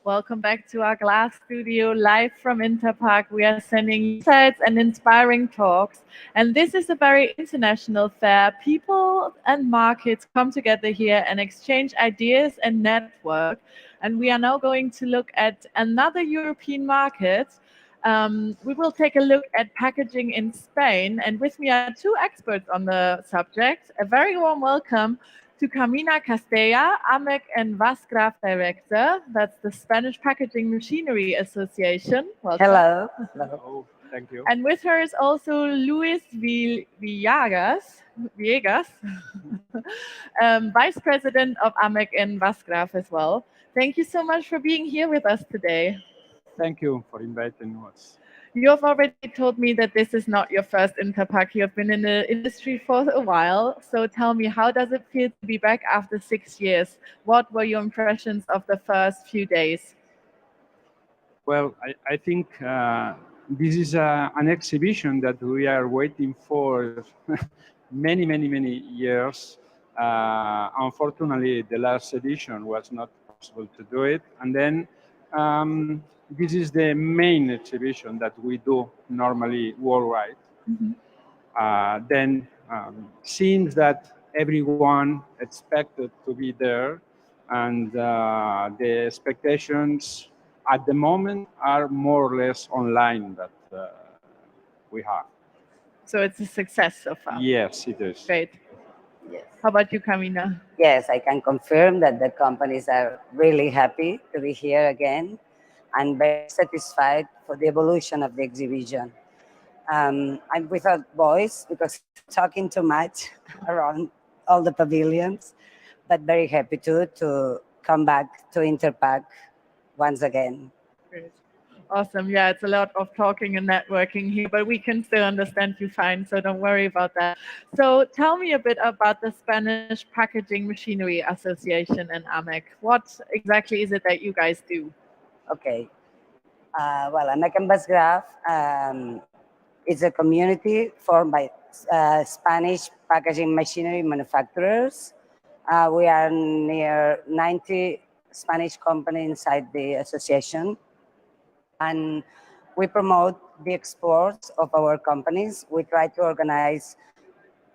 Speaker 1: Welcome back to our glass studio, live from Interpack. We are sending insights and inspiring talks. And this is a very international fair. People and markets come together here and exchange ideas and network. And we are now going to look at another European market. We will take a look at packaging in Spain. And with me are two experts on the subject. A very warm welcome to Carmina Castellà, AMEC ENVASGRAF Director. That's the Spanish Packaging Machinery Association. Welcome.
Speaker 7: Hello.
Speaker 4: Oh, thank you.
Speaker 1: And with her is also Luis Villegas, Vice President of AMEC ENVASGRAF as well. Thank you so much for being here with us today.
Speaker 4: Thank you for inviting us.
Speaker 1: You have already told me that this is not your first Interpack. You have been in the industry for a while. So tell me, how does it feel to be back after 6 years? What were your impressions of the first few days?
Speaker 8: Well, I think this is an exhibition that we are waiting for many years. Unfortunately, the last edition was not possible to do it. And then this is the main exhibition that we do normally worldwide. Then seems that everyone expected to be there, and the expectations at the moment are more or less online that we have.
Speaker 1: So it's a success so far.
Speaker 8: Yes, it is.
Speaker 1: Great.
Speaker 7: Yes.
Speaker 1: How about you, Carmina?
Speaker 7: Yes, I can confirm that the companies are really happy to be here again and very satisfied for the evolution of the exhibition. I'm without voice because talking too much around all the pavilions, but very happy to come back to Interpack once again.
Speaker 1: Great. Awesome. Yeah, it's a lot of talking and networking here, but we can still understand you fine, so don't worry about that. So tell me a bit about the Spanish Packaging Machinery Association and AMEC. What exactly is it that you guys do?
Speaker 7: Okay. Well, AMEC ENVASGRAF is a community formed by Spanish packaging machinery manufacturers. We are near 90 Spanish companies inside the association, and we promote the exports of our companies. We try to organize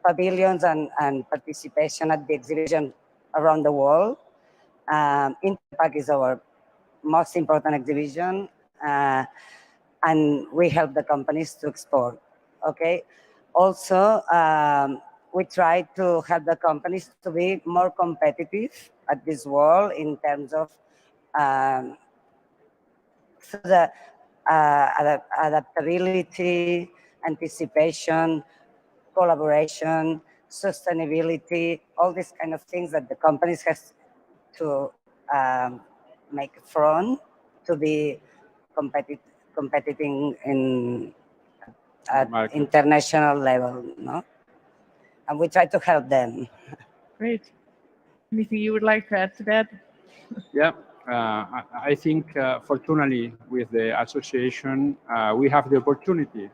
Speaker 7: pavilions and participation at the exhibition around the world. Interpack is our most important exhibition, and we help the companies to export. Okay. Also, we try to help the companies to be more competitive at this world in terms of the adaptability, anticipation, collaboration, sustainability, all these kind of things that the companies has to make front to be competing in at international level, no? And we try to help them.
Speaker 1: Great. Anything you would like to add to that?
Speaker 8: Yeah, I think fortunately with the association, we have the opportunity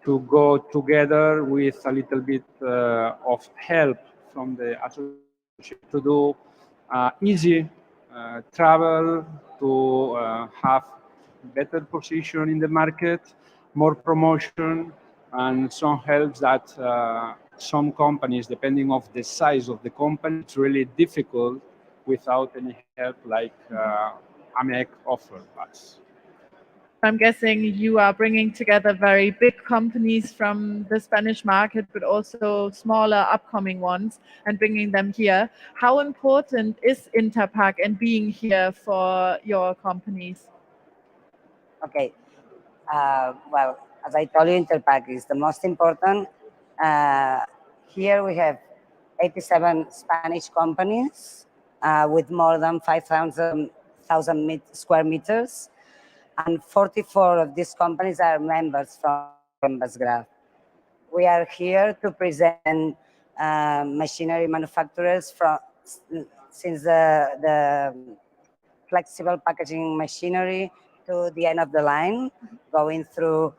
Speaker 8: to go together with a little bit of help from the association to do easy travel, to have better position in the market, more promotion, and some helps that some companies, depending on the size of the company, it's really difficult without any help like AMEC offer us.
Speaker 1: I'm guessing you are bringing together very big companies from the Spanish market, but also smaller upcoming ones, and bringing them here. How important is Interpack and being here for your companies?
Speaker 7: Okay. Well, as I told you, interpack is the most important. Here we have 87 Spanish companies with more than 5,000 square meters, and 44 of these companies are members from ENVASGRAF. We are here to present machinery manufacturers since the flexible packaging machinery to the end of the line, going through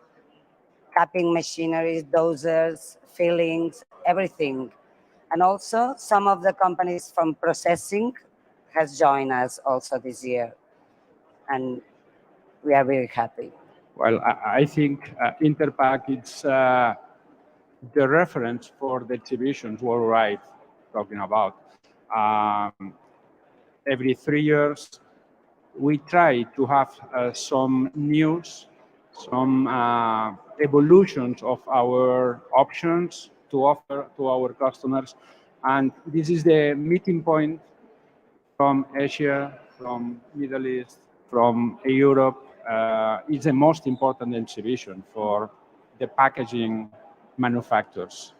Speaker 7: capping machineries, dosers, fillings, everything. And also some of the companies from processing has joined us also this year. And we are very happy.
Speaker 8: Well, I think Interpack is the reference for the exhibitions worldwide, talking about. Every 3 years, we try to have some news, some evolutions of our options to offer to our customers. And this is the meeting point from Asia, from Middle East, from Europe. It's the most important exhibition for the packaging manufacturers.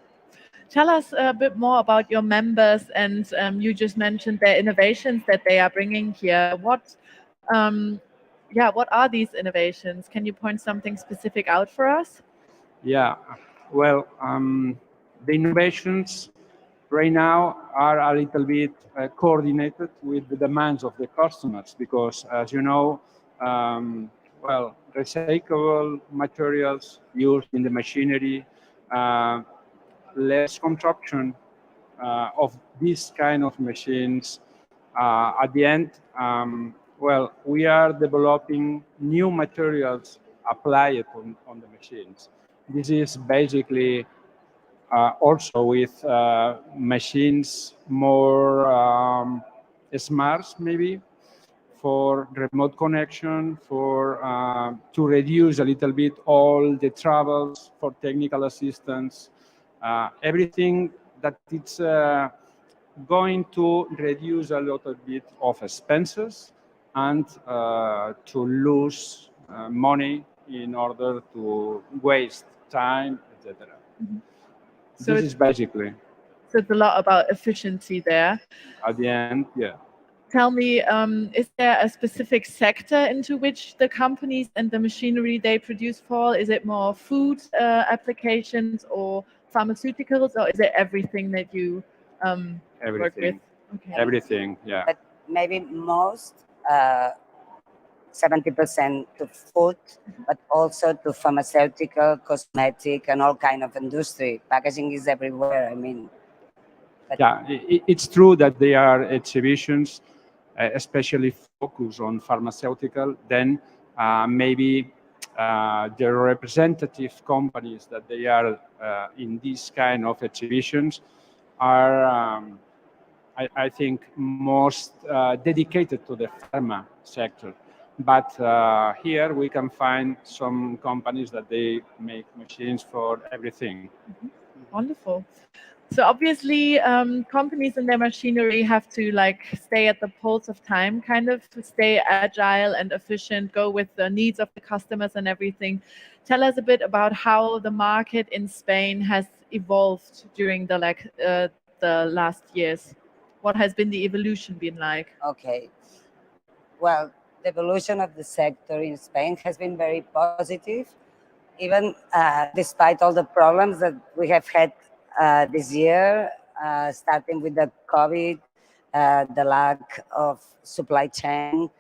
Speaker 1: Tell us a bit more about your members, and you just mentioned their innovations that they are bringing here. What are these innovations? Can you point something specific out for us?
Speaker 8: Yeah, well, the innovations right now are a little bit coordinated with the demands of the customers, because as you know, well, recyclable materials used in the machinery, less consumption of these kind of machines. At the end, well, we are developing new materials applied on the machines. This is basically also with machines more smart, maybe, for remote connection, for to reduce a little bit all the travels for technical assistance, everything that it's going to reduce a little bit of expenses and to lose money in order to waste time, etc.
Speaker 1: Mm-hmm.
Speaker 8: So this is basically.
Speaker 1: So it's a lot about efficiency there.
Speaker 8: At the end, yeah.
Speaker 1: Tell me, is there a specific sector into which the companies and the machinery they produce fall? Is it more food applications or pharmaceuticals, or is it everything that you work with?
Speaker 8: Okay. Everything, yeah.
Speaker 7: But maybe most, 70% to food, but also to pharmaceutical, cosmetic, and all kind of industry. Packaging is everywhere, I mean.
Speaker 8: Yeah, it's true that there are exhibitions, especially focused on pharmaceutical. Then maybe the representative companies that they are in this kind of exhibitions are, I think, most dedicated to the pharma sector. But here we can find some companies that they make machines for everything.
Speaker 1: Mm-hmm. Wonderful. So obviously, companies and their machinery have to stay at the pulse of time, kind of stay agile and efficient, go with the needs of the customers and everything. Tell us a bit about how the market in Spain has evolved during the last years. What has been the evolution been like?
Speaker 7: Okay. Well, the evolution of the sector in Spain has been very positive, even despite all the problems that we have had this year, starting with the COVID, the lack of supply chain,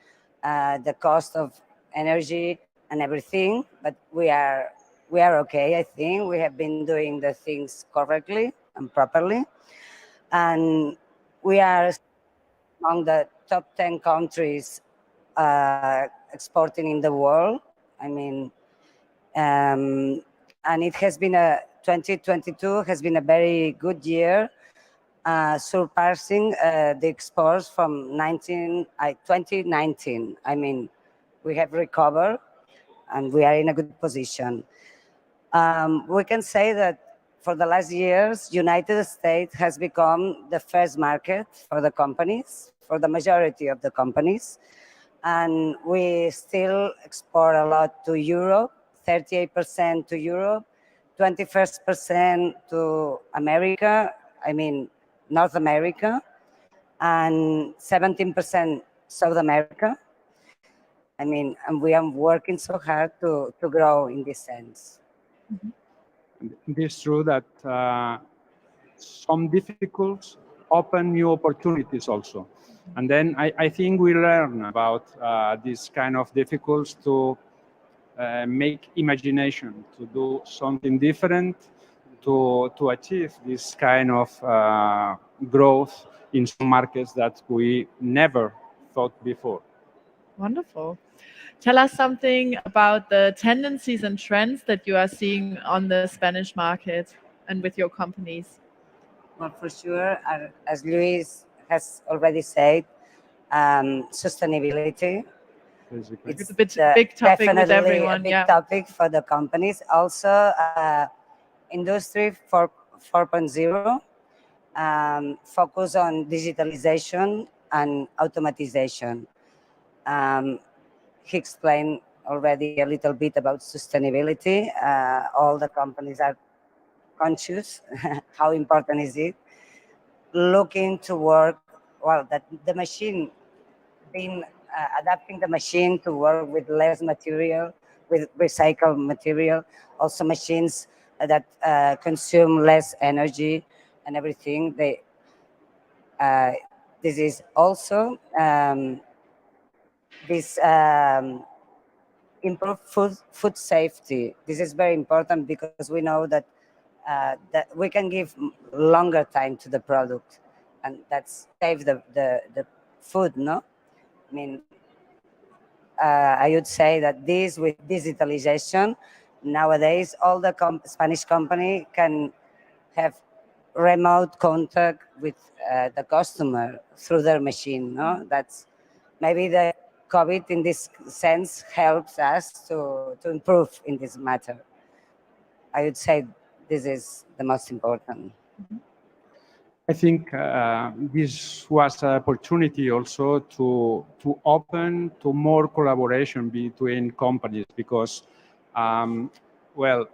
Speaker 7: the cost of energy and everything. But we are okay, I think. We have been doing the things correctly and properly. And we are among the top 10 countries exporting in the world. I mean, and it has been 2022 has been a very good year, surpassing the exports from 2019. I mean, we have recovered and we are in a good position. We can say that for the last years, United States has become the first market for the companies, for the majority of the companies. And we still export a lot to Europe 38% to Europe, 21% to America, I mean North America, and 17% South America. I mean, and we are working so hard to grow in this sense.
Speaker 8: It is true that some difficulties open new opportunities also. And then I think we learn about this kind of difficulties to make imagination, to do something different, to achieve this kind of growth in some markets that we never thought before.
Speaker 1: Wonderful. Tell us something about the tendencies and trends that you are seeing on the Spanish market and with your companies.
Speaker 7: Well, for sure, as Luis has already said, sustainability.
Speaker 1: It's a big topic with
Speaker 7: definitely
Speaker 1: everyone.
Speaker 7: a big topic for the companies. Also, Industry 4.0, focus on digitalization and automatization. He explained already a little bit about sustainability. All the companies are conscious how important is it. Looking to work, well, that the machine being adapting the machine to work with less material, with recycled material, also machines that consume less energy and everything. This is also this improve food safety. This is very important because we know that that we can give longer time to the product, and that's save the food. No, I mean, I would say that this with digitalization nowadays, all the Spanish company can have remote contact with the customer through their machine. No, that's maybe the COVID in this sense helps us to improve in this matter. I would say this is the most important.
Speaker 8: I think this was an opportunity also to open to more collaboration between companies because, well,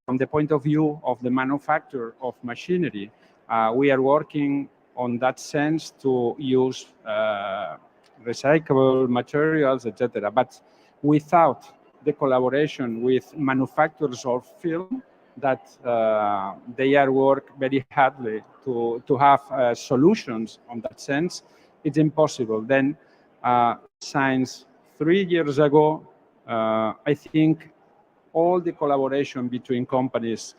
Speaker 8: from the point of view of the manufacturer of machinery, we are working on that sense to use recyclable materials, etc. But without the collaboration with manufacturers of film, that they are work very hardly to have solutions on that sense, it's impossible. Then since 3 years ago, I think all the collaboration between companies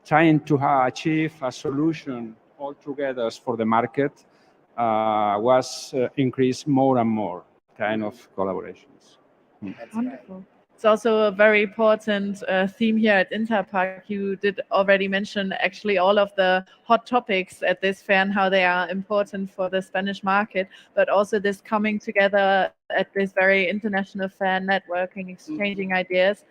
Speaker 8: trying to achieve a solution all together for the market was increased more and more kind of collaborations.
Speaker 1: Wonderful. It's also a very important theme here at Interpack. You did already mention actually all of the hot topics at this fair and how they are important for the Spanish market, but also this coming together at this very international fair, networking, exchanging ideas.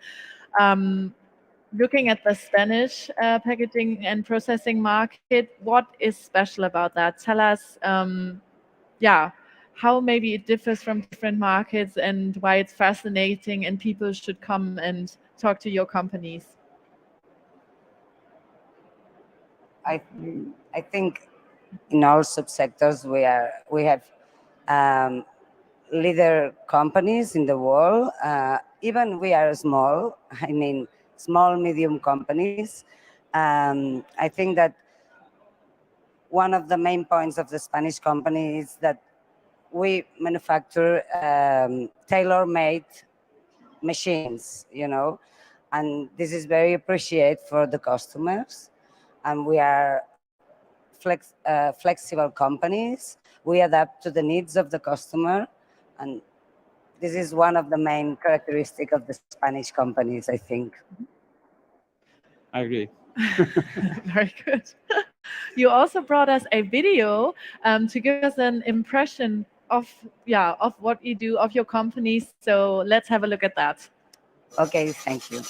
Speaker 1: Looking at the Spanish packaging and processing market, what is special about that? Tell us, how maybe it differs from different markets and why it's fascinating and people should come and talk to your companies.
Speaker 7: I think in all subsectors we have leader companies in the world. Even we are small. I mean, small medium companies. I think that one of the main points of the Spanish company is that we manufacture tailor-made machines, you know, and this is very appreciated for the customers. And we are flexible companies. We adapt to the needs of the customer, and this is one of the main characteristics of the Spanish companies, I think.
Speaker 8: I agree.
Speaker 1: Very good. You also brought us a video to give us an impression of what you do, of your company. So let's have a look at that.
Speaker 7: Okay, thank you.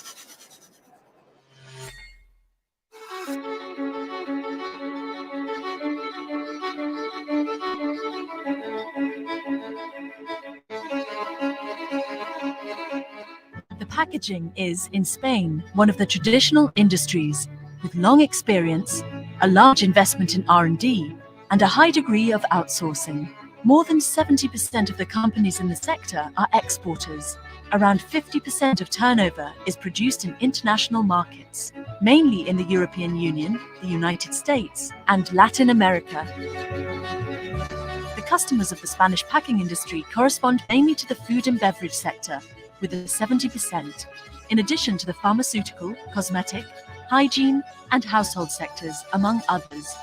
Speaker 9: The packaging is, in Spain, one of the traditional industries, with long experience, a large investment in R&D, and a high degree of outsourcing. More than 70% of the companies in the sector are exporters. Around 50% of turnover is produced in international markets, mainly in the European Union, the United States, and Latin America. The customers of the Spanish packing industry correspond mainly to the food and beverage sector, with 70%, in addition to the pharmaceutical, cosmetic, hygiene, and household sectors, among others.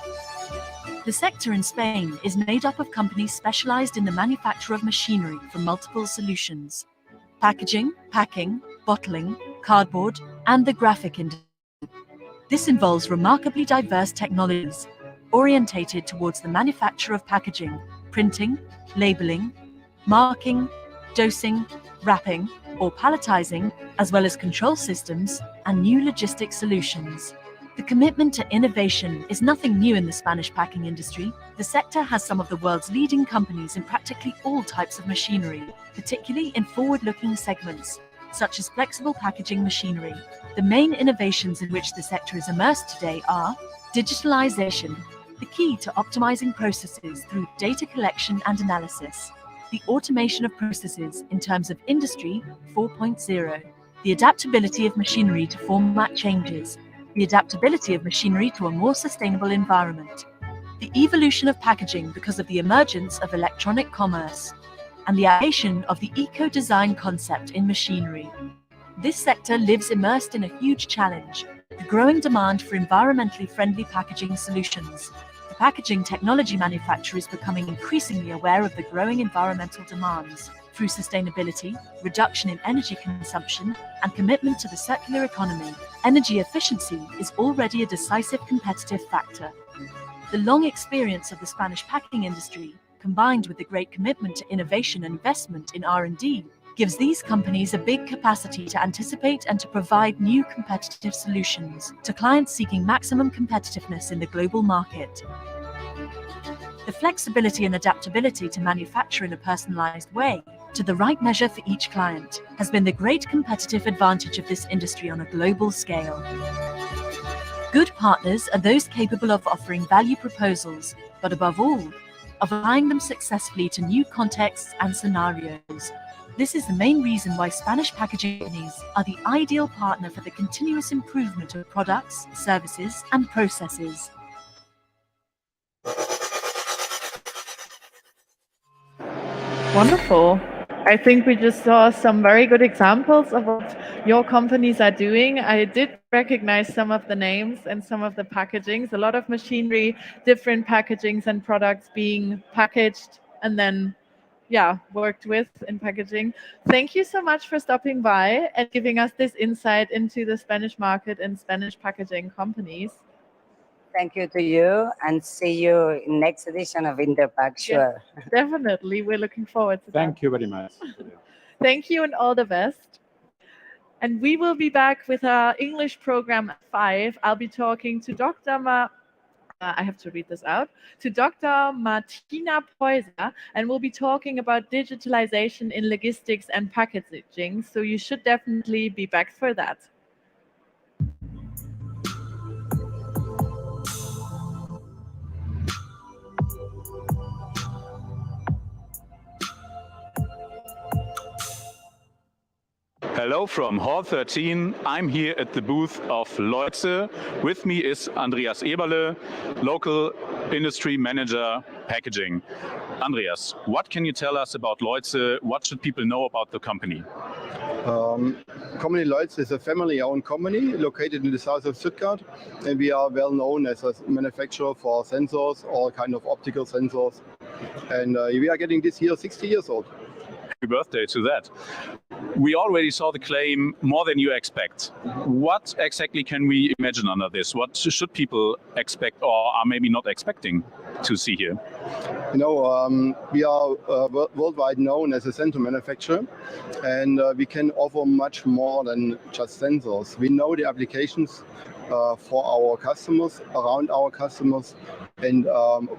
Speaker 9: The sector in Spain is made up of companies specialized in the manufacture of machinery for multiple solutions: packaging, packing, bottling, cardboard, and the graphic industry. This involves remarkably diverse technologies orientated towards the manufacture of packaging, printing, labeling, marking, dosing, wrapping, or palletizing, as well as control systems and new logistic solutions. The commitment to innovation is nothing new in the Spanish packing industry. The sector has some of the world's leading companies in practically all types of machinery, particularly in forward-looking segments, such as flexible packaging machinery. The main innovations in which the sector is immersed today are digitalization, the key to optimizing processes through data collection and analysis, the automation of processes in terms of Industry 4.0, the adaptability of machinery to format changes, the adaptability of machinery to a more sustainable environment, the evolution of packaging because of the emergence of electronic commerce, and the application of the eco-design concept in machinery. This sector lives immersed in a huge challenge, the growing demand for environmentally friendly packaging solutions. The packaging technology manufacturer is becoming increasingly aware of the growing environmental demands. Through sustainability, reduction in energy consumption, and commitment to the circular economy, energy efficiency is already a decisive competitive factor. The long experience of the Spanish packing industry, combined with the great commitment to innovation and investment in R&D, gives these companies a big capacity to anticipate and to provide new competitive solutions to clients seeking maximum competitiveness in the global market. The flexibility and adaptability to manufacture in a personalized way, to the right measure for each client, has been the great competitive advantage of this industry on a global scale. Good partners are those capable of offering value proposals, but above all, of applying them successfully to new contexts and scenarios. This is the main reason why Spanish packaging companies are the ideal partner for the continuous improvement of products, services, and processes.
Speaker 1: Wonderful. I think we just saw some very good examples of what your companies are doing. I did recognize some of the names and some of the packagings, a lot of machinery, different packagings and products being packaged and then worked with in packaging. Thank you so much for stopping by and giving us this insight into the Spanish market and Spanish packaging companies.
Speaker 7: Thank you to you, and see you in next edition of Interpack, sure.
Speaker 1: Yes, definitely. We're looking forward to that.
Speaker 8: Thank you very much.
Speaker 1: Thank you and all the best. And we will be back with our English program at 5. I'll be talking to I have to read this out, to Dr. Martina Peuser, and we'll be talking about digitalization in logistics and packaging. So you should definitely be back for that.
Speaker 3: Hello from Hall 13. I'm here at the booth of Leutze. With me is Andreas Eberle, local industry manager packaging. Andreas, what can you tell us about Leutze? What should people know about the company?
Speaker 10: Company Leutze is a family-owned company located in the south of Stuttgart, and we are well known as a manufacturer for sensors, all kind of optical sensors. And we are getting this year 60 years old.
Speaker 3: Happy birthday to that. We already saw the claim more than you expect. What exactly can we imagine under this? What should people expect or are maybe not expecting to see here?
Speaker 10: You know, we are worldwide known as a sensor manufacturer, and we can offer much more than just sensors. We know the applications for our customers, around our customers, and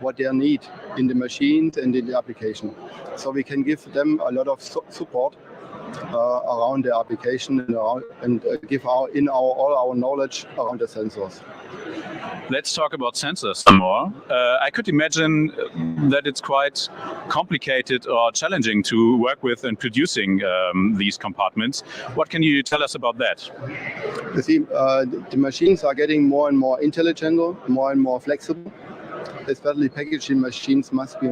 Speaker 10: what they need in the machines and in the application. So we can give them a lot of support around the application and give all our knowledge around the sensors.
Speaker 3: Let's talk about sensors some more. I could imagine that it's quite complicated or challenging to work with in producing these compartments. What can you tell us about that?
Speaker 10: You see, the machines are getting more and more intelligent, more and more flexible. Especially packaging machines must be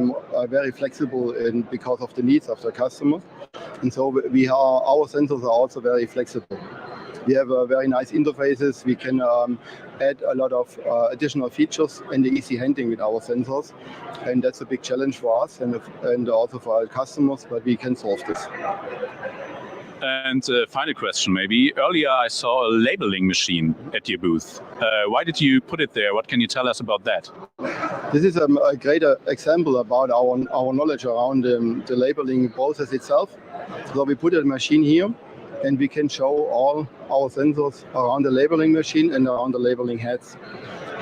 Speaker 10: very flexible because of the needs of the customer. And so our sensors are also very flexible. We have very nice interfaces. We can add a lot of additional features and the easy handling with our sensors. And that's a big challenge for us and also for our customers, but we can solve this.
Speaker 3: And final question maybe. Earlier I saw a labeling machine at your booth. Why did you put it there? What can you tell us about that?
Speaker 10: This is a great example about our knowledge around the labeling process itself. So we put a machine here and we can show all our sensors around the labeling machine and around the labeling heads.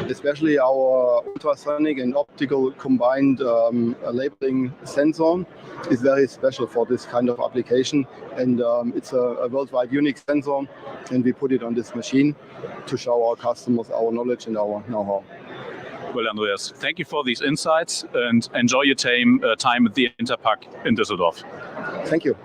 Speaker 10: Especially our ultrasonic and optical combined labeling sensor is very special for this kind of application, and it's a worldwide unique sensor, and we put it on this machine to show our customers our knowledge and our know-how.
Speaker 3: Well, Andreas, thank you for these insights and enjoy your time at the Interpack in Düsseldorf.
Speaker 10: Thank you.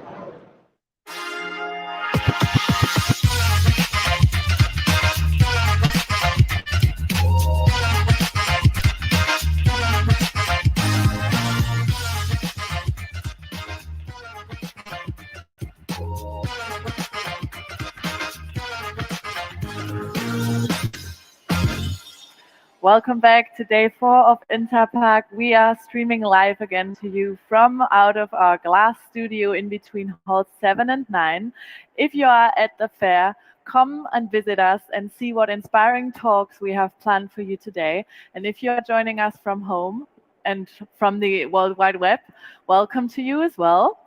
Speaker 1: Welcome back to day 4 of Interpack. We are streaming live again to you from out of our glass studio in between halls 7 and 9. If you are at the fair, come and visit us and see what inspiring talks we have planned for you today. And if you are joining us from home and from the World Wide Web, welcome to you as well.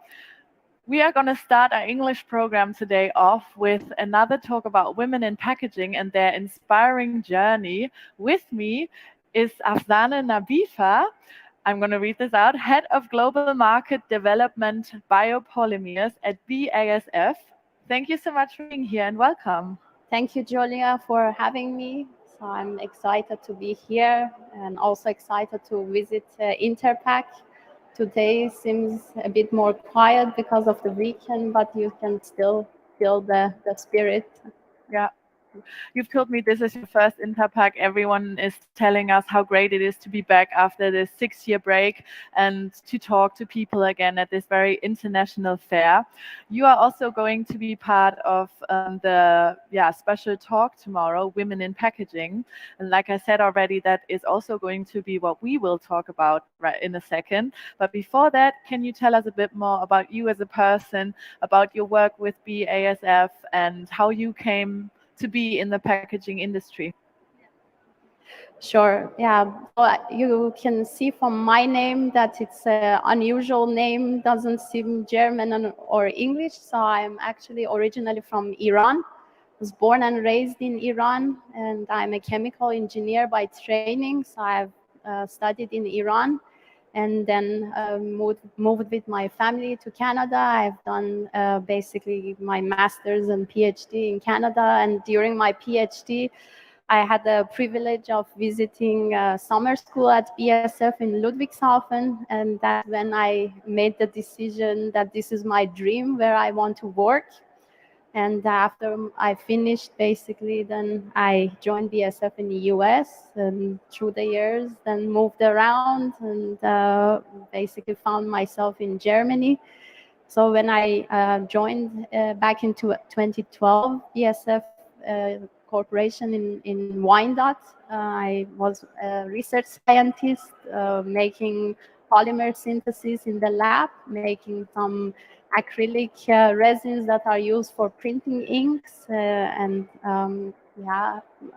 Speaker 1: We are going to start our English program today off with another talk about women in packaging and their inspiring journey. With me is Afzane Nabifa. I'm going to read this out. Head of Global Market Development Biopolymers at BASF. Thank you so much for being here and welcome.
Speaker 11: Thank you, Julia, for having me. So I'm excited to be here and also excited to visit Interpack. Today seems a bit more quiet because of the weekend, but you can still feel the spirit.
Speaker 1: Yeah. You've told me this is your first Interpack. Everyone is telling us how great it is to be back after this 6-year break and to talk to people again at this very international fair. You are also going to be part of the special talk tomorrow, Women in Packaging. And like I said already, that is also going to be what we will talk about right in a second. But before that, can you tell us a bit more about you as a person, about your work with BASF and how you came to be in the packaging industry?
Speaker 11: Sure. Yeah. Well, you can see from my name that it's an unusual name, doesn't seem German or English. So I'm actually originally from Iran. I was born and raised in Iran, and I'm a chemical engineer by training. So I've studied in Iran and then moved with my family to Canada. I've done basically my master's and PhD in Canada. And during my PhD, I had the privilege of visiting summer school at BASF in Ludwigshafen. And that's when I made the decision that this is my dream where I want to work. And after I finished, basically, then I joined BASF in the US and through the years, then moved around and basically found myself in Germany. So when I joined back in 2012, BASF Corporation in Wyandotte, I was a research scientist making polymer synthesis in the lab, making some acrylic resins that are used for printing inks, and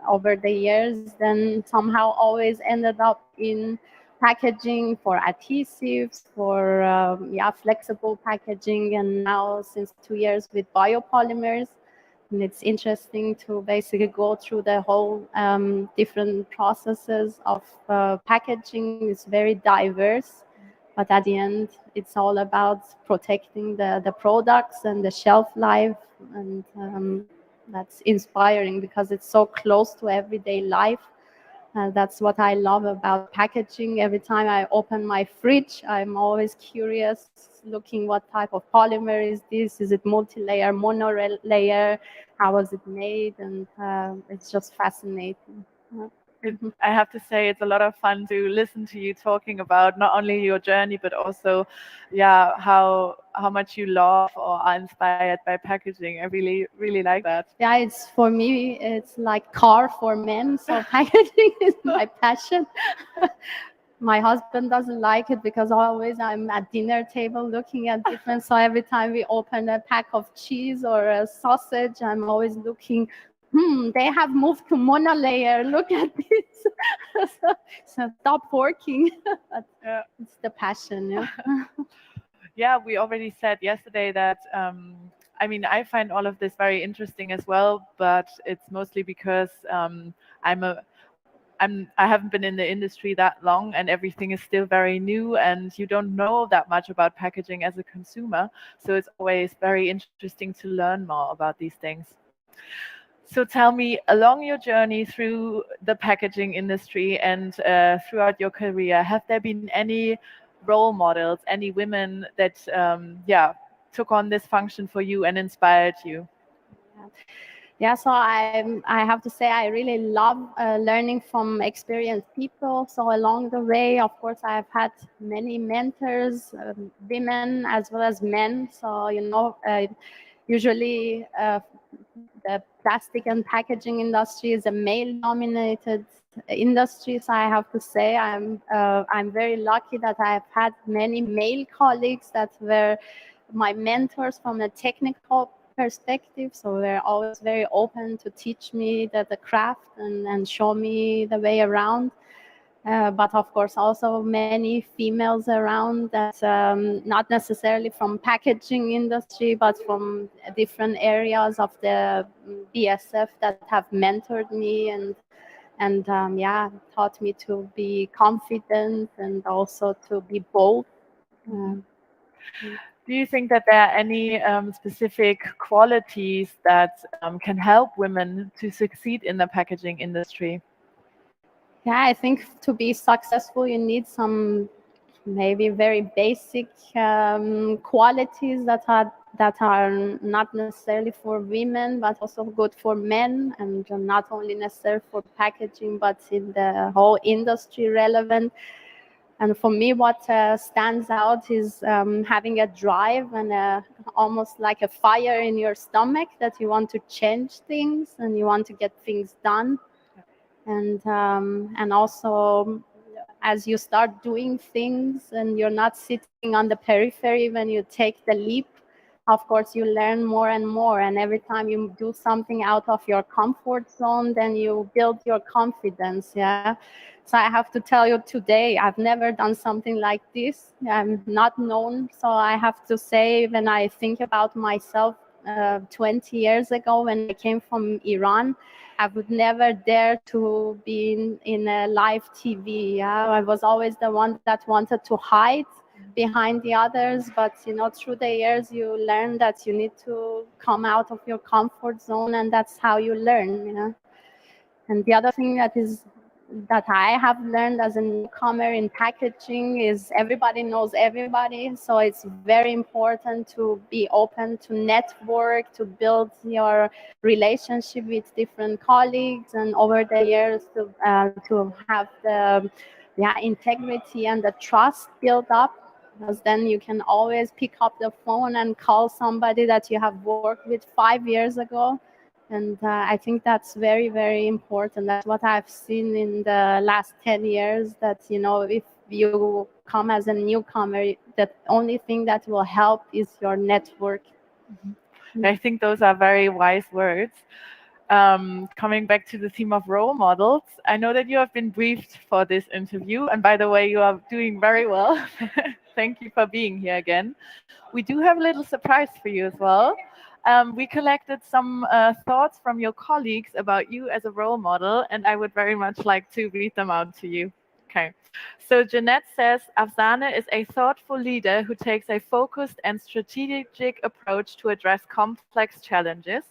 Speaker 11: over the years then somehow always ended up in packaging for adhesives, for flexible packaging, and now since 2 years with biopolymers. And it's interesting to basically go through the whole different processes of packaging. It's very diverse. But at the end, it's all about protecting the products and the shelf life. And that's inspiring because it's so close to everyday life. That's what I love about packaging. Every time I open my fridge, I'm always curious, looking what type of polymer is this? Is it multi-layer, mono-layer? How was it made? And it's just fascinating.
Speaker 1: I have to say it's a lot of fun to listen to you talking about not only your journey, but also, yeah, how much you love or are inspired by packaging. I really like that.
Speaker 11: Yeah, it's for me, it's like car for men. So packaging is my passion. My husband doesn't like it because always I'm at dinner table looking at different. So every time we open a pack of cheese or a sausage, I'm always looking. They have moved to monolayer. Look at this. So stop working. But it's the passion. Yeah.
Speaker 1: Yeah, we already said yesterday that I mean, I find all of this very interesting as well, but it's mostly because I haven't been in the industry that long, and everything is still very new, and you don't know that much about packaging as a consumer. So it's always very interesting to learn more about these things. So tell me, along your journey through the packaging industry and throughout your career, have there been any role models, any women that took on this function for you and inspired you?
Speaker 11: Yeah, so I have to say I really love learning from experienced people. So along the way, of course, I've had many mentors, women as well as men. So, you know, usually the plastic and packaging industry is a male-dominated industry. So I have to say I'm very lucky that I've had many male colleagues that were my mentors from a technical perspective. So they're always very open to teach me the craft and show me the way around. But of course, also many females around that not necessarily from packaging industry, but from different areas of the BSF that have mentored me and taught me to be confident and also to be bold.
Speaker 1: Do you think that there are any specific qualities that can help women to succeed in the packaging industry?
Speaker 11: Yeah, I think to be successful, you need some maybe very basic qualities that are not necessarily for women, but also good for men, and not only necessary for packaging, but in the whole industry relevant. And for me, what stands out is having a drive and almost like a fire in your stomach that you want to change things and you want to get things done. And also, as you start doing things and you're not sitting on the periphery when you take the leap, of course, you learn more and more. And every time you do something out of your comfort zone, then you build your confidence. Yeah. So I have to tell you today, I've never done something like this. I'm not known. So I have to say, when I think about myself 20 years ago, when I came from Iran, I would never dare to be in a live TV. Yeah? I was always the one that wanted to hide behind the others. But, you know, through the years, you learn that you need to come out of your comfort zone, and that's how you learn, you know. And the other thing that I have learned as a newcomer in packaging is everybody knows everybody. So it's very important to be open to network, to build your relationship with different colleagues, and over the years to have the integrity and the trust built up, because then you can always pick up the phone and call somebody that you have worked with 5 years ago. And I think that's very, very important. That's what I've seen in the last 10 years, that, you know, if you come as a newcomer, the only thing that will help is your network.
Speaker 1: Mm-hmm. I think those are very wise words. Coming back to the theme of role models, I know that you have been briefed for this interview. And by the way, you are doing very well. Thank you for being here again. We do have a little surprise for you as well. We collected some thoughts from your colleagues about you as a role model, and I would very much like to read them out to you. Okay. So Jeanette says, Afsane is a thoughtful leader who takes a focused and strategic approach to address complex challenges.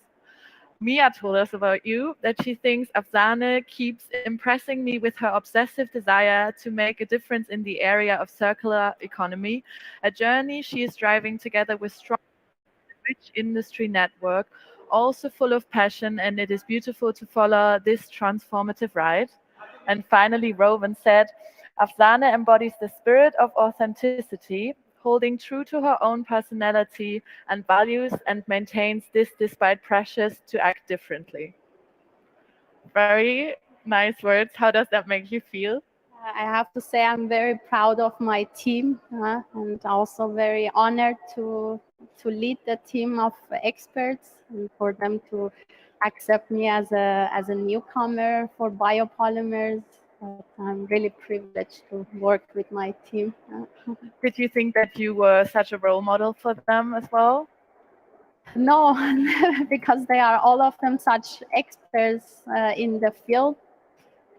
Speaker 1: Mia told us about you that she thinks Afsane keeps impressing me with her obsessive desire to make a difference in the area of circular economy, a journey she is driving together with strong, rich industry network, also full of passion, and it is beautiful to follow this transformative ride. And finally, Rowan said, Afsane embodies the spirit of authenticity, holding true to her own personality and values, and maintains this despite pressures to act differently. Very nice words. How does that make you feel?
Speaker 11: I have to say I'm very proud of my team and also very honored to lead the team of experts and for them to accept me as a newcomer for biopolymers. I'm really privileged to work with my team.
Speaker 1: Did you think that you were such a role model for them as well?
Speaker 11: No, because they are all of them such experts in the field.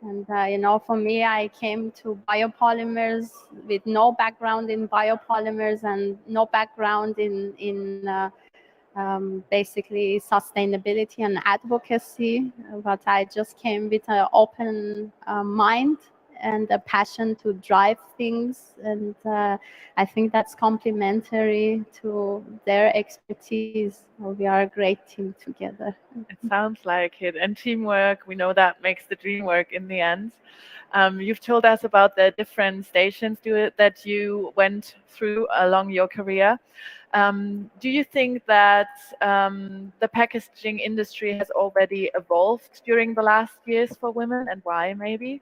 Speaker 11: And you know, for me, I came to biopolymers with no background in biopolymers and no background in basically sustainability and advocacy, but I just came with an open mind and a passion to drive things, and I think that's complementary to their expertise. We are a great team together.
Speaker 1: It sounds like it. And teamwork, we know that makes the dream work in the end. You've told us about the different stations that you went through along your career. Do you think that the packaging industry has already evolved during the last years for women, and why maybe?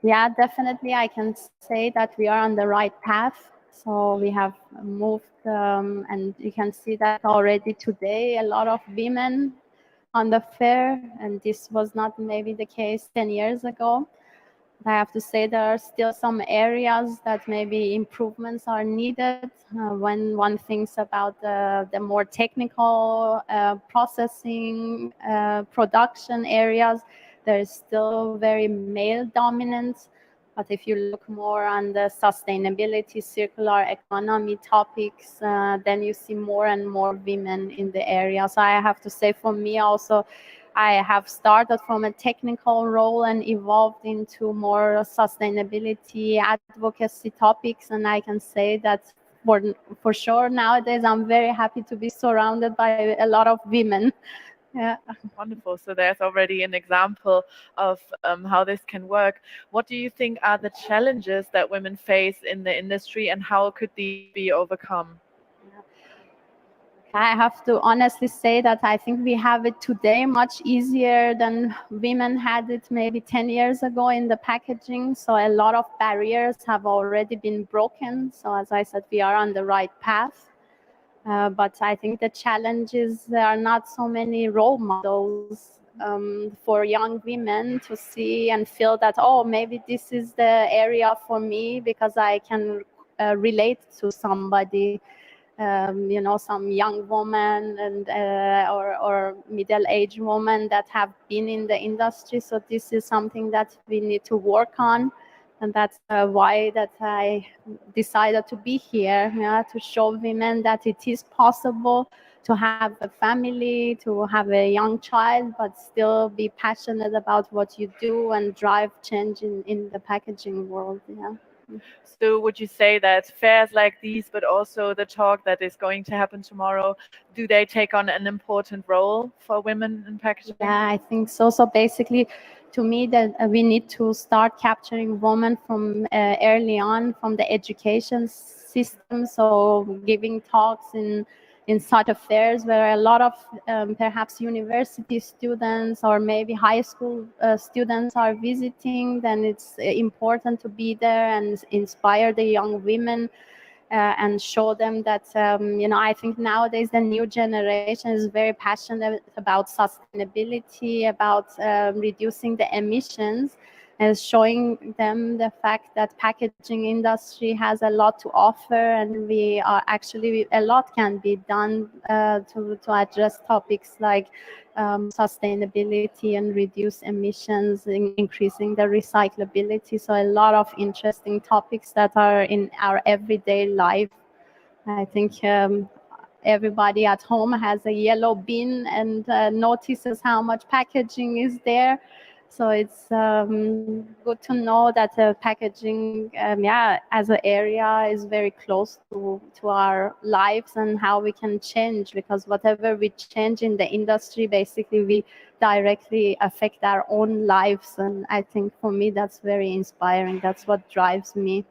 Speaker 11: Yeah, definitely. I can say that we are on the right path. So we have moved, and you can see that already today, a lot of women on the fair, and this was not maybe the case 10 years ago. I have to say there are still some areas that maybe improvements are needed. When one thinks about the more technical processing, production areas, there is still very male dominant. But if you look more on the sustainability, circular economy topics, then you see more and more women in the area. So I have to say, for me also, I have started from a technical role and evolved into more sustainability advocacy topics. And I can say that for sure nowadays, I'm very happy to be surrounded by a lot of women. Yeah.
Speaker 1: Wonderful. So there's already an example of how this can work. What do you think are the challenges that women face in the industry, and how could these be overcome?
Speaker 11: I have to honestly say that I think we have it today much easier than women had it maybe 10 years ago in the packaging. So a lot of barriers have already been broken. So as I said, we are on the right path. But I think the challenge is there are not so many role models for young women to see and feel that, oh, maybe this is the area for me because I can relate to somebody. You know, some young woman and or middle-aged woman that have been in the industry. So this is something that we need to work on, and that's why that I decided to be here, to show women that it is possible to have a family, to have a young child, but still be passionate about what you do and drive change in the packaging world. Yeah.
Speaker 1: So would you say that fairs like these, but also the talk that is going to happen tomorrow, do they take on an important role for women in packaging?
Speaker 11: Yeah, I think so. So basically, to me, that we need to start capturing women from early on, from the education system. So giving talks in such affairs where a lot of perhaps university students or maybe high school students are visiting, then it's important to be there and inspire the young women and show them that, you know, I think nowadays the new generation is very passionate about sustainability, about reducing the emissions. is showing them the fact that packaging industry has a lot to offer, and we are actually, a lot can be done to address topics like sustainability and reduce emissions, increasing the recyclability. So a lot of interesting topics that are in our everyday life. I think everybody at home has a yellow bin and notices how much packaging is there. So it's good to know that packaging, as an area is very close to our lives and how we can change, because whatever we change in the industry, basically we directly affect our own lives. And I think for me, that's very inspiring. That's what drives me.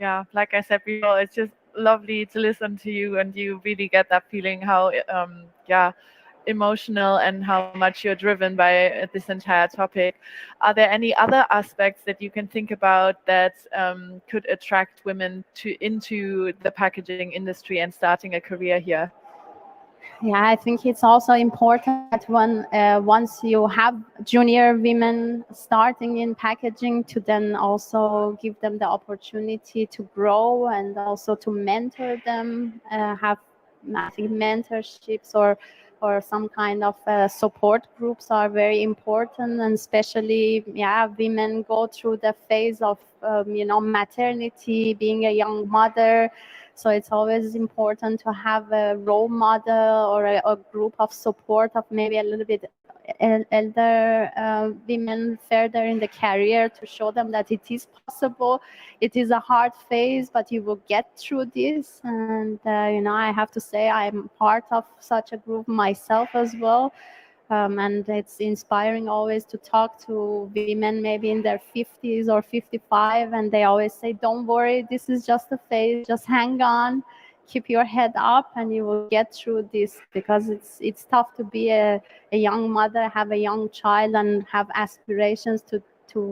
Speaker 1: Yeah, like I said before, it's just lovely to listen to you, and you really get that feeling how emotional and how much you're driven by this entire topic. Are there any other aspects that you can think about that could attract women into the packaging industry and starting a career here?
Speaker 11: Yeah, I think it's also important that once you have junior women starting in packaging, to then also give them the opportunity to grow and also to mentor them, have, I think, mentorships or some kind of support groups are very important. And especially, women go through the phase of maternity, being a young mother. So it's always important to have a role model or a group of support of maybe a little bit elder women further in the career, to show them that it is possible. It is a hard phase, but you will get through this. And I have to say I'm part of such a group myself as well. And it's inspiring always to talk to women maybe in their 50s or 55, and they always say, don't worry, this is just a phase, just hang on, keep your head up, and you will get through this. Because it's tough to be a young mother, have a young child, and have aspirations to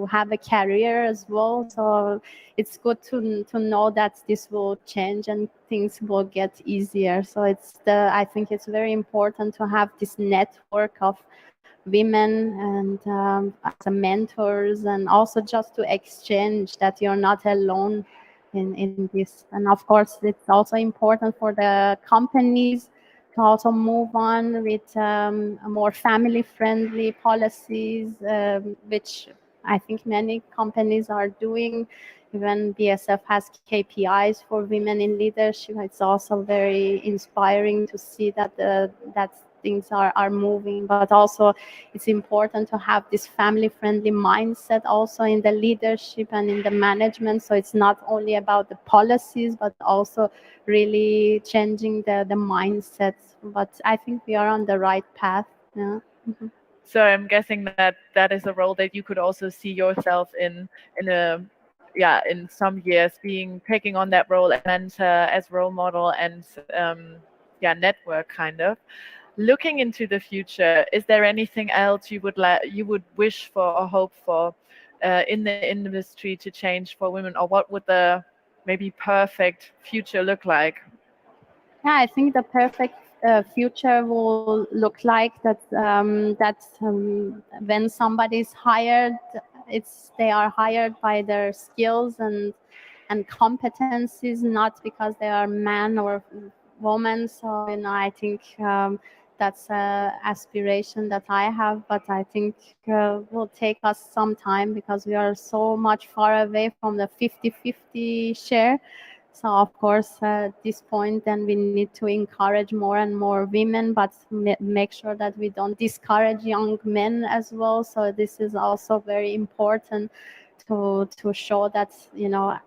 Speaker 11: have a career as well. So it's good to know that this will change and things will get easier. So I think it's very important to have this network of women and as mentors, and also just to exchange, that you're not alone in this. And of course, it's also important for the companies to also move on with more family-friendly policies, which I think many companies are doing. Even BASF has KPIs for women in leadership. It's also very inspiring to see that that things are moving. But also, it's important to have this family-friendly mindset also in the leadership and in the management. So it's not only about the policies, but also really changing the mindset. But I think we are on the right path. Yeah. Mm-hmm.
Speaker 1: So I'm guessing that is a role that you could also see yourself in some years, taking on that role, and as role model and network kind of. Looking into the future, is there anything else you would wish for or hope for in the industry to change for women, or what would the maybe perfect future look like?
Speaker 11: Yeah, I think the perfect future will look like that when somebody is hired, they are hired by their skills and competencies, not because they are man or woman. So I think that's an aspiration that I have, but I think will take us some time, because we are so much far away from the 50-50 share. So of course, at this point, then we need to encourage more and more women, but make sure that we don't discourage young men as well. So this is also very important to show that,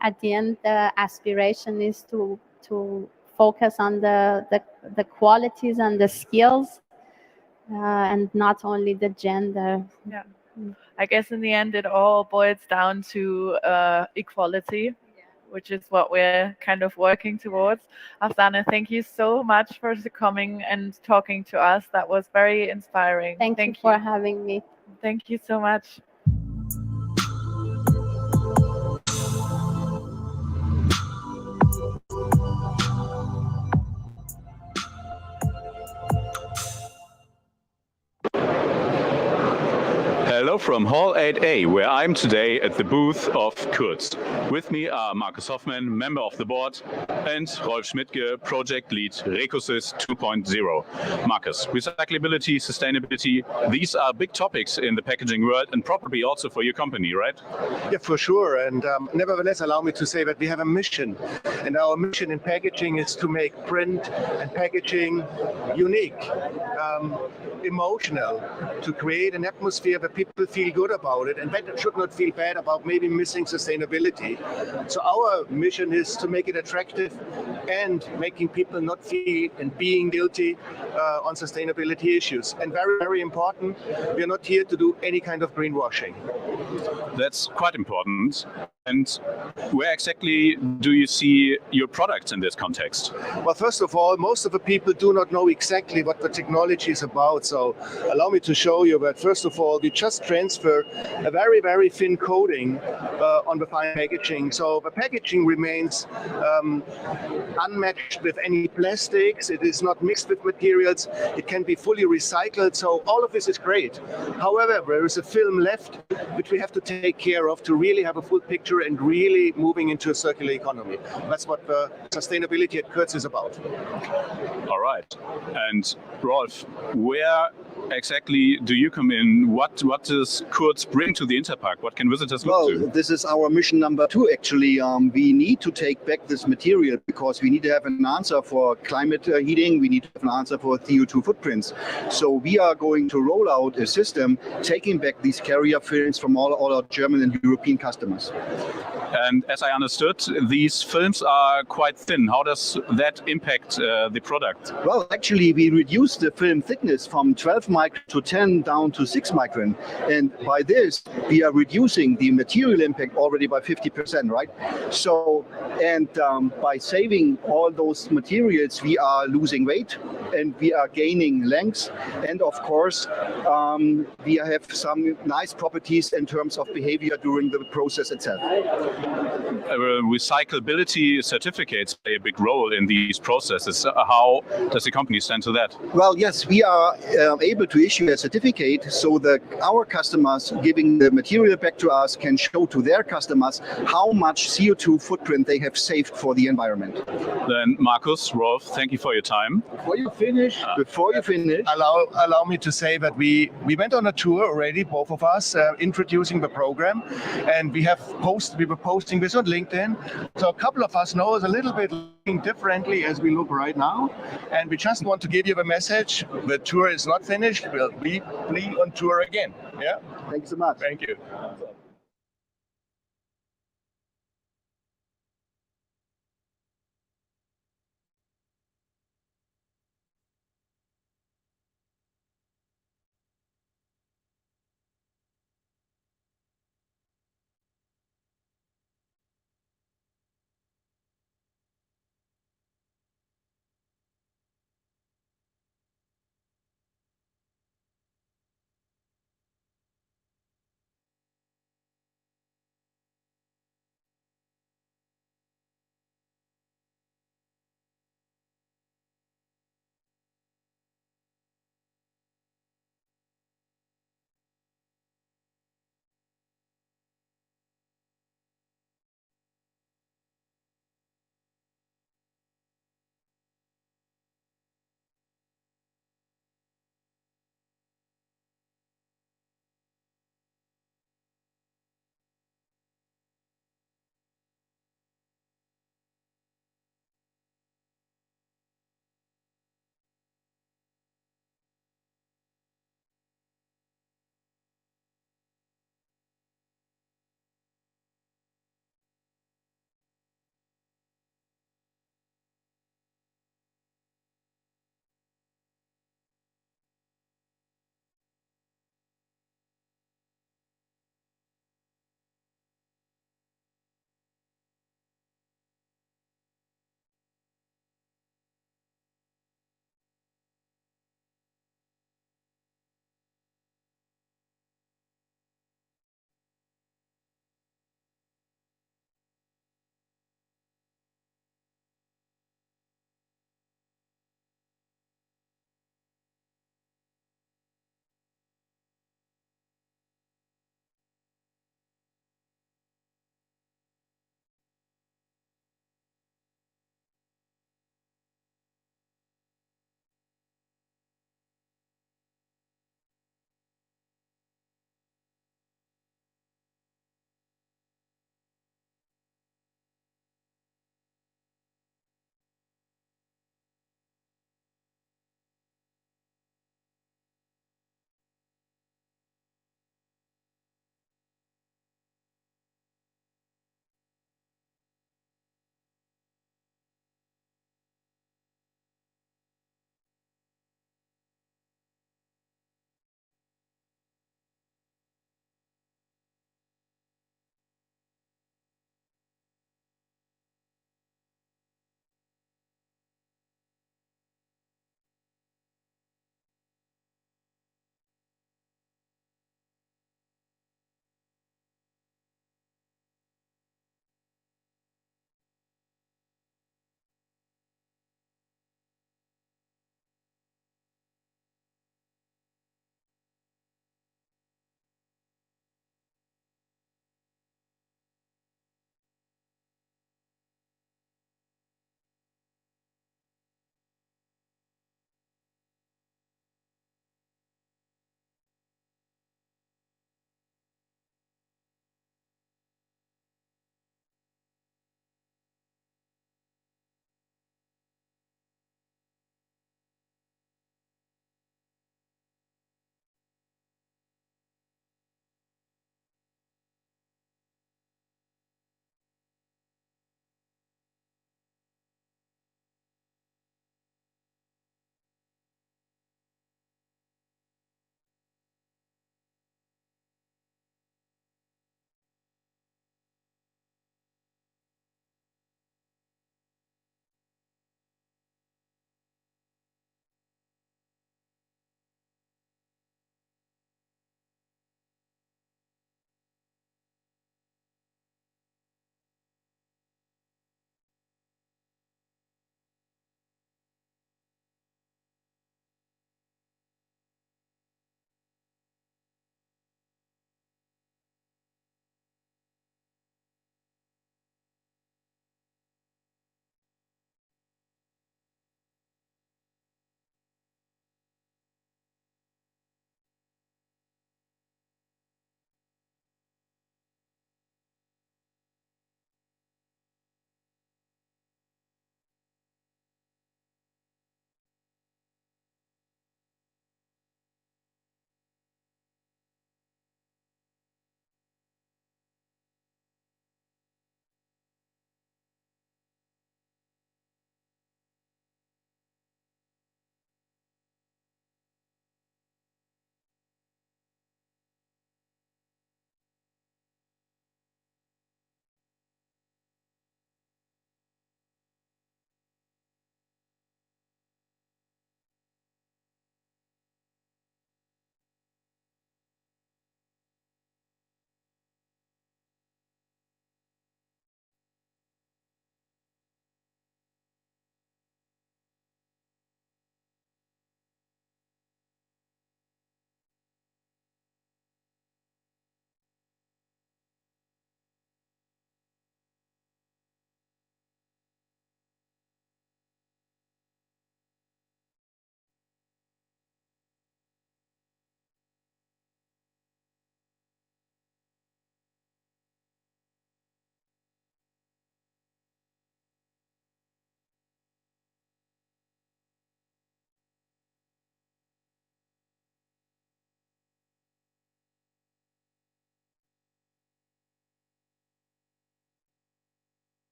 Speaker 11: at the end, the aspiration is to focus on the qualities and the skills, and not only the gender.
Speaker 1: Yeah, I guess in the end, it all boils down to equality, which is what we're kind of working towards. Afsane, thank you so much for coming and talking to us. That was very inspiring.
Speaker 11: Thank you for having me.
Speaker 1: Thank you so much.
Speaker 3: Hello Hello from Hall 8A, where I'm today at the booth of Kurz. With me are Markus Hoffmann, member of the board, and Rolf Schmidtke, project lead RECOSYS 2.0. Markus, recyclability, sustainability, these are big topics in the packaging world and probably also for your company, right?
Speaker 12: Yeah, for sure. And nevertheless, allow me to say that we have a mission. And our mission in packaging is to make print and packaging unique, emotional, to create an atmosphere where people feel good about it and that should not feel bad about maybe missing sustainability. So our mission is to make it attractive and making people not feel and being guilty on sustainability issues. And very, very important, we are not here to do any kind of greenwashing.
Speaker 3: That's quite important. And where exactly do you see your products in this context?
Speaker 12: Well, first of all, most of the people do not know exactly what the technology is about. So allow me to show you that, first of all, we just transfer a very, very thin coating on the fine packaging. So the packaging remains unmatched with any plastics. It is not mixed with materials. It can be fully recycled. So all of this is great. However, there is a film left which we have to take care of to really have a full picture and really moving into a circular economy. That's what the sustainability at Kurz is about.
Speaker 3: All right. And Rolf, where exactly do you come in? What does Kurz bring to the Interpack? What can visitors look to?
Speaker 13: Well, this is our mission number 2, actually. We need to take back this material because we need to have an answer for climate heating. We need to have an answer for CO2 footprints. So we are going to roll out a system taking back these carrier films from all our German and European customers.
Speaker 3: And as I understood, these films are quite thin. How does that impact the product?
Speaker 13: Well, actually, we reduced the film thickness from 12 micron to 10 down to 6 micron. And by this, we are reducing the material impact already by 50%, right? So, and by saving all those materials, we are losing weight and we are gaining length. And of course, we have some nice properties in terms of behavior during the process itself.
Speaker 3: Recyclability certificates play a big role in these processes. How does the company stand to that?
Speaker 13: Well, yes, we are able to issue a certificate so that our customers giving the material back to us can show to their customers how much CO2 footprint they have saved for the environment.
Speaker 3: Then Markus, Rolf, thank you for your time.
Speaker 13: Before you finish,
Speaker 12: allow me to say that we went on a tour already, both of us, introducing the program, and we were posting this on LinkedIn. So a couple of us know us a little bit differently as we look right now, and we just want to give you the message: the tour is not finished. We'll be on tour again. Yeah.
Speaker 13: Thank you so much.
Speaker 12: Thank you.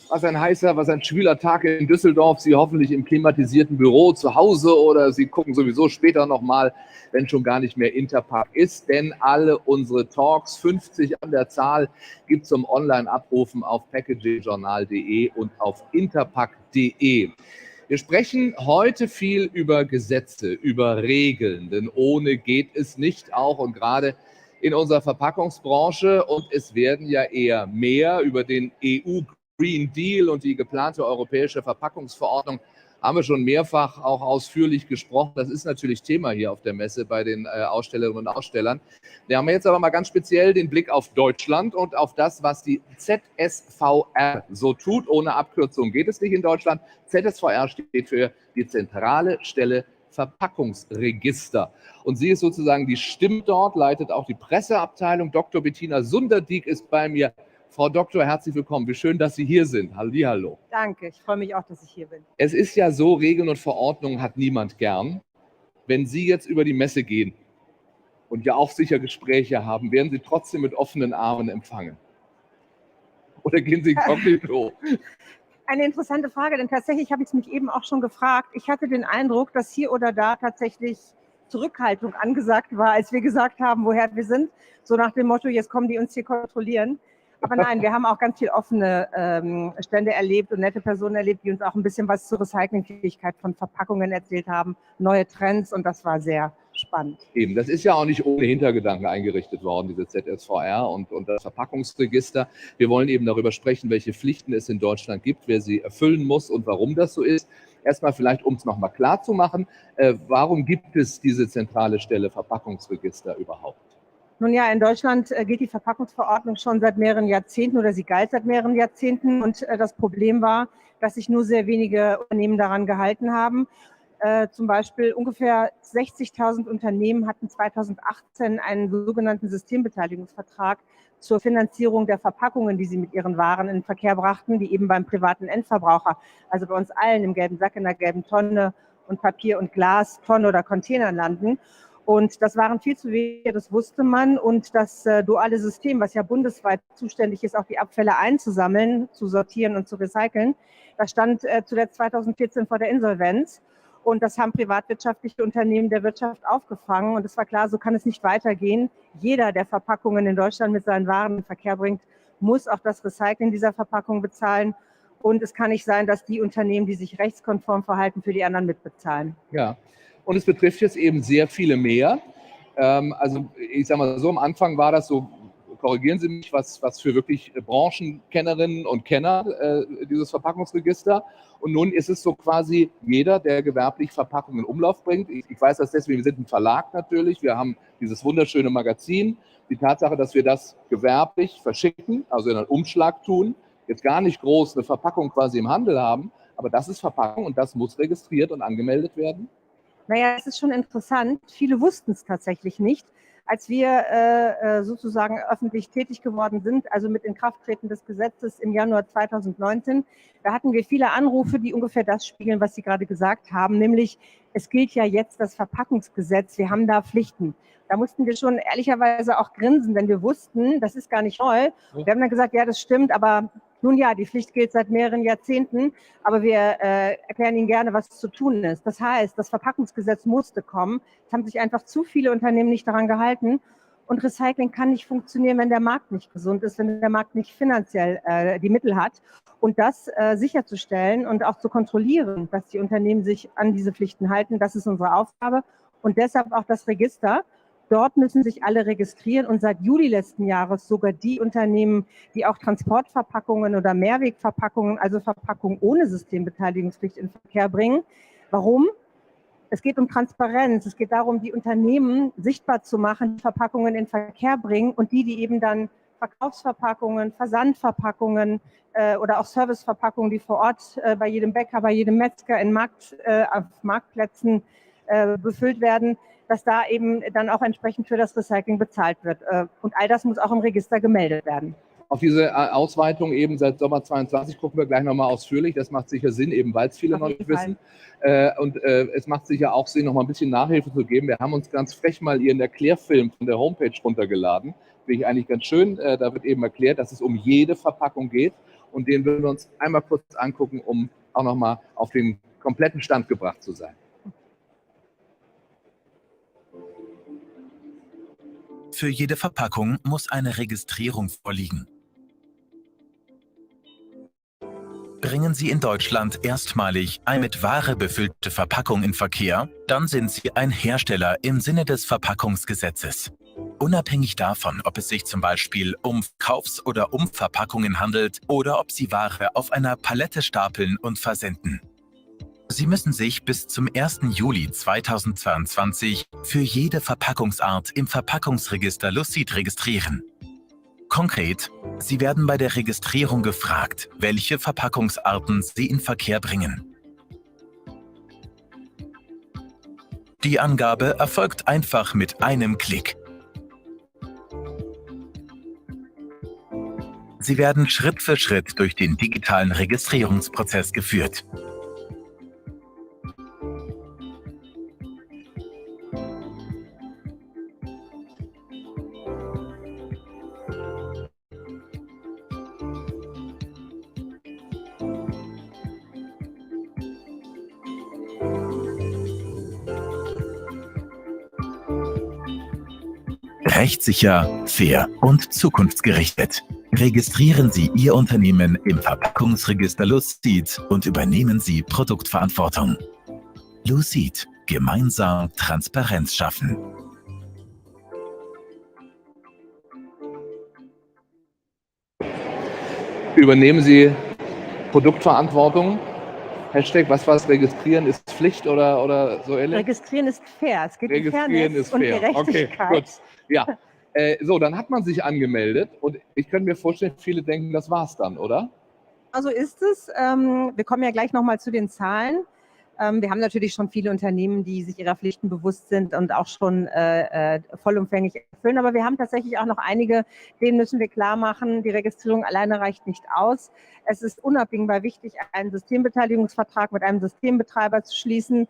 Speaker 14: Was ein heißer, was ein schwüler Tag in Düsseldorf. Sie hoffentlich im klimatisierten Büro zu Hause oder Sie gucken sowieso später nochmal, wenn schon gar nicht mehr Interpack ist. Denn alle unsere Talks, 50 an der Zahl, gibt es zum Online-Abrufen auf packagingjournal.de und auf interpack.de. Wir sprechen heute viel über Gesetze, über Regeln, denn ohne geht es nicht, auch und gerade in unserer Verpackungsbranche. Und es werden ja eher mehr. Über den EU-Green Deal und die geplante europäische Verpackungsverordnung haben wir schon mehrfach auch ausführlich gesprochen. Das ist natürlich Thema hier auf der Messe bei den Ausstellerinnen und Ausstellern. Wir haben jetzt aber mal ganz speziell den Blick auf Deutschland und auf das, was die ZSVR so tut. Ohne Abkürzung geht es nicht in Deutschland. ZSVR steht für die zentrale Stelle Verpackungsregister. Und sie ist sozusagen die Stimme dort, leitet auch die Presseabteilung. Dr. Bettina Sunderdiek ist bei mir. Frau Doktor, herzlich willkommen. Wie schön, dass Sie hier sind. Hallihallo.
Speaker 15: Danke, ich freue mich auch, dass ich hier bin.
Speaker 14: Es ist ja so, Regeln und Verordnungen hat niemand gern. Wenn Sie jetzt über die Messe gehen und ja auch sicher Gespräche haben, werden Sie trotzdem mit offenen Armen empfangen? Oder gehen Sie inkognito?
Speaker 15: Eine interessante Frage, denn tatsächlich habe ich es mich eben auch schon gefragt. Ich hatte den Eindruck, dass hier oder da tatsächlich Zurückhaltung angesagt war, als wir gesagt haben, woher wir sind. So nach dem Motto, jetzt kommen die uns hier kontrollieren. Aber nein, wir haben auch ganz viel offene Stände erlebt und nette Personen erlebt, die uns auch ein bisschen was zur Recyclingfähigkeit von Verpackungen erzählt haben, neue Trends, und das war sehr spannend.
Speaker 14: Eben, das ist ja auch nicht ohne Hintergedanken eingerichtet worden, diese ZSVR und das Verpackungsregister. Wir wollen eben darüber sprechen, welche Pflichten es in Deutschland gibt, wer sie erfüllen muss und warum das so ist. Erstmal vielleicht, um es nochmal klar zu machen, warum gibt es diese zentrale Stelle Verpackungsregister überhaupt?
Speaker 15: Nun ja, in Deutschland gilt die Verpackungsverordnung schon seit mehreren Jahrzehnten oder sie galt seit mehreren Jahrzehnten. Und das Problem war, dass sich nur sehr wenige Unternehmen daran gehalten haben. Zum Beispiel ungefähr 60.000 Unternehmen hatten 2018 einen sogenannten Systembeteiligungsvertrag zur Finanzierung der Verpackungen, die sie mit ihren Waren in den Verkehr brachten, die eben beim privaten Endverbraucher, also bei uns allen im gelben Sack, in der gelben Tonne und Papier und Glas, Tonne oder Container landen. Und das waren viel zu wenige, das wusste man. Und das duale System, was ja bundesweit zuständig ist, auch die Abfälle einzusammeln, zu sortieren und zu recyceln, das stand zuletzt 2014 vor der Insolvenz. Und das haben privatwirtschaftliche Unternehmen der Wirtschaft aufgefangen. Und es war klar, so kann es nicht weitergehen. Jeder, der Verpackungen in Deutschland mit seinen Waren in den Verkehr bringt, muss auch das Recyceln dieser Verpackung bezahlen. Und es kann nicht sein, dass die Unternehmen, die sich rechtskonform verhalten, für die anderen mitbezahlen.
Speaker 14: Ja. Und es betrifft jetzt eben sehr viele mehr. Also ich sage mal so, am Anfang war das so, korrigieren Sie mich, was für wirklich Branchenkennerinnen und Kenner dieses Verpackungsregister. Und nun ist es so quasi jeder, der gewerblich Verpackungen in Umlauf bringt. Ich weiß das deswegen, wir sind ein Verlag natürlich, wir haben dieses wunderschöne Magazin. Die Tatsache, dass wir das gewerblich verschicken, also in einen Umschlag tun, jetzt gar nicht groß eine Verpackung quasi im Handel haben, aber das ist Verpackung und das muss registriert und angemeldet werden.
Speaker 15: Naja, es ist schon interessant. Viele wussten es tatsächlich nicht. Als wir sozusagen öffentlich tätig geworden sind, also mit Inkrafttreten des Gesetzes im Januar 2019, da hatten wir viele Anrufe, die ungefähr das spiegeln, was Sie gerade gesagt haben, nämlich es gilt ja jetzt das Verpackungsgesetz, wir haben da Pflichten. Da mussten wir schon ehrlicherweise auch grinsen, denn wir wussten, das ist gar nicht neu. Wir haben dann gesagt, ja, das stimmt, aber nun ja, die Pflicht gilt seit mehreren Jahrzehnten, aber wir erklären Ihnen gerne, was zu tun ist. Das heißt, das Verpackungsgesetz musste kommen. Es haben sich einfach zu viele Unternehmen nicht daran gehalten. Und Recycling kann nicht funktionieren, wenn der Markt nicht gesund ist, wenn der Markt nicht finanziell die Mittel hat. Und das sicherzustellen und auch zu kontrollieren, dass die Unternehmen sich an diese Pflichten halten, das ist unsere Aufgabe. Und deshalb auch das Register. Dort müssen sich alle registrieren und seit Juli letzten Jahres sogar die Unternehmen, die auch Transportverpackungen oder Mehrwegverpackungen, also Verpackungen ohne Systembeteiligungspflicht in den Verkehr bringen. Warum? Es geht um Transparenz. Es geht darum, die Unternehmen sichtbar zu machen, die Verpackungen in den Verkehr bringen und die eben dann Verkaufsverpackungen, Versandverpackungen oder auch Serviceverpackungen, die vor Ort bei jedem Bäcker, bei jedem Metzger auf Marktplätzen befüllt werden, dass da eben dann auch entsprechend für das Recycling bezahlt wird. Und all das muss auch im Register gemeldet werden.
Speaker 14: Auf diese Ausweitung eben seit Sommer 22 gucken wir gleich nochmal ausführlich. Das macht sicher Sinn, eben weil es viele noch nicht wissen. Und es macht sicher auch Sinn, nochmal ein bisschen Nachhilfe zu geben. Wir haben uns ganz frech mal Ihren Erklärfilm von der Homepage runtergeladen. Finde ich eigentlich ganz schön. Da wird eben erklärt, dass es um jede Verpackung geht. Und den würden wir uns einmal kurz angucken, um auch nochmal auf den kompletten Stand gebracht zu sein.
Speaker 16: Für jede Verpackung muss eine Registrierung vorliegen. Bringen Sie in Deutschland erstmalig eine mit Ware befüllte Verpackung in Verkehr, dann sind Sie ein Hersteller im Sinne des Verpackungsgesetzes. Unabhängig davon, ob es sich zum Beispiel um Kaufs- oder Umverpackungen handelt oder ob Sie Ware auf einer Palette stapeln und versenden. Sie müssen sich bis zum 1. Juli 2022 für jede Verpackungsart im Verpackungsregister Lucid registrieren. Konkret, Sie werden bei der Registrierung gefragt, welche Verpackungsarten Sie in Verkehr bringen. Die Angabe erfolgt einfach mit einem Klick. Sie werden Schritt für Schritt durch den digitalen Registrierungsprozess geführt. Rechtssicher, fair und zukunftsgerichtet. Registrieren Sie Ihr Unternehmen im Verpackungsregister Lucid und übernehmen Sie Produktverantwortung. Lucid. Gemeinsam Transparenz schaffen.
Speaker 14: Übernehmen Sie Produktverantwortung. Hashtag, was war's? Registrieren ist Pflicht oder so ähnlich?
Speaker 15: Registrieren ist fair. Es geht um
Speaker 14: Registrieren
Speaker 15: Fairness
Speaker 14: ist
Speaker 15: und
Speaker 14: fair.
Speaker 15: Gerechtigkeit.
Speaker 14: Okay, gut. Ja. So, dann hat man sich angemeldet und ich könnte mir vorstellen, viele denken, das war's dann, oder?
Speaker 15: Also ist es. Wir kommen ja gleich nochmal zu den Zahlen. Wir haben natürlich schon viele Unternehmen, die sich ihrer Pflichten bewusst sind und auch schon vollumfänglich erfüllen. Aber wir haben tatsächlich auch noch einige, denen müssen wir klar machen, die Registrierung alleine reicht nicht aus. Es ist unabdingbar wichtig, einen Systembeteiligungsvertrag mit einem Systembetreiber zu schließen,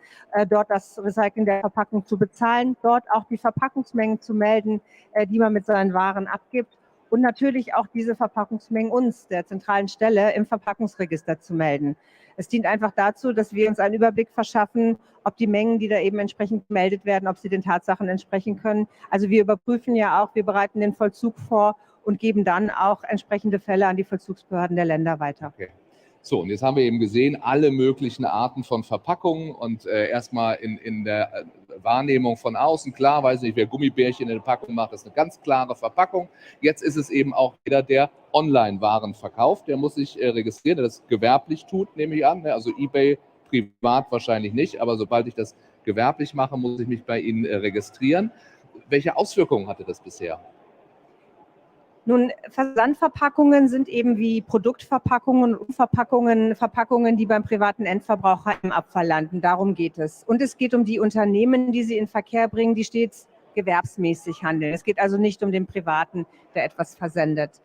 Speaker 15: dort das Recycling der Verpackung zu bezahlen, dort auch die Verpackungsmengen zu melden, die man mit seinen Waren abgibt. Und natürlich auch diese Verpackungsmengen uns, der zentralen Stelle, im Verpackungsregister zu melden. Es dient einfach dazu, dass wir uns einen Überblick verschaffen, ob die Mengen, die da eben entsprechend gemeldet werden, ob sie den Tatsachen entsprechen können. Also wir überprüfen ja auch, wir bereiten den Vollzug vor und geben dann auch entsprechende Fälle an die Vollzugsbehörden der Länder weiter.
Speaker 14: Okay. So, und jetzt haben wir eben gesehen, alle möglichen Arten von Verpackungen und erstmal in der Wahrnehmung von außen, klar, weiß nicht, wer Gummibärchen in eine Packung macht, das ist eine ganz klare Verpackung. Jetzt ist es eben auch jeder, der Online-Waren verkauft, der muss sich registrieren, der das gewerblich tut, nehme ich an, also eBay privat wahrscheinlich nicht, aber sobald ich das gewerblich mache, muss ich mich bei Ihnen registrieren. Welche Auswirkungen hatte das bisher?
Speaker 15: Nun, Versandverpackungen sind eben wie Produktverpackungen und Verpackungen, die beim privaten Endverbraucher im Abfall landen. Darum geht es. Und es geht um die Unternehmen, die sie in Verkehr bringen, die stets gewerbsmäßig handeln. Es geht also nicht um den Privaten, der etwas versendet.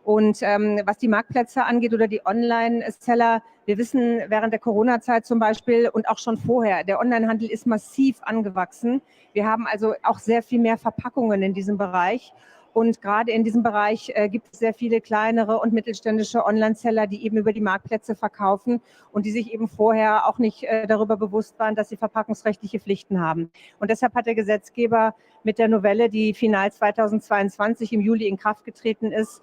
Speaker 15: Und was die Marktplätze angeht oder die Online-Seller, wir wissen während der Corona-Zeit zum Beispiel und auch schon vorher, der Onlinehandel ist massiv angewachsen. Wir haben also auch sehr viel mehr Verpackungen in diesem Bereich. Und gerade in diesem Bereich gibt es sehr viele kleinere und mittelständische Online-Seller, die eben über die Marktplätze verkaufen und die sich eben vorher auch nicht darüber bewusst waren, dass sie verpackungsrechtliche Pflichten haben. Und deshalb hat der Gesetzgeber mit der Novelle, die final 2022 im Juli in Kraft getreten ist,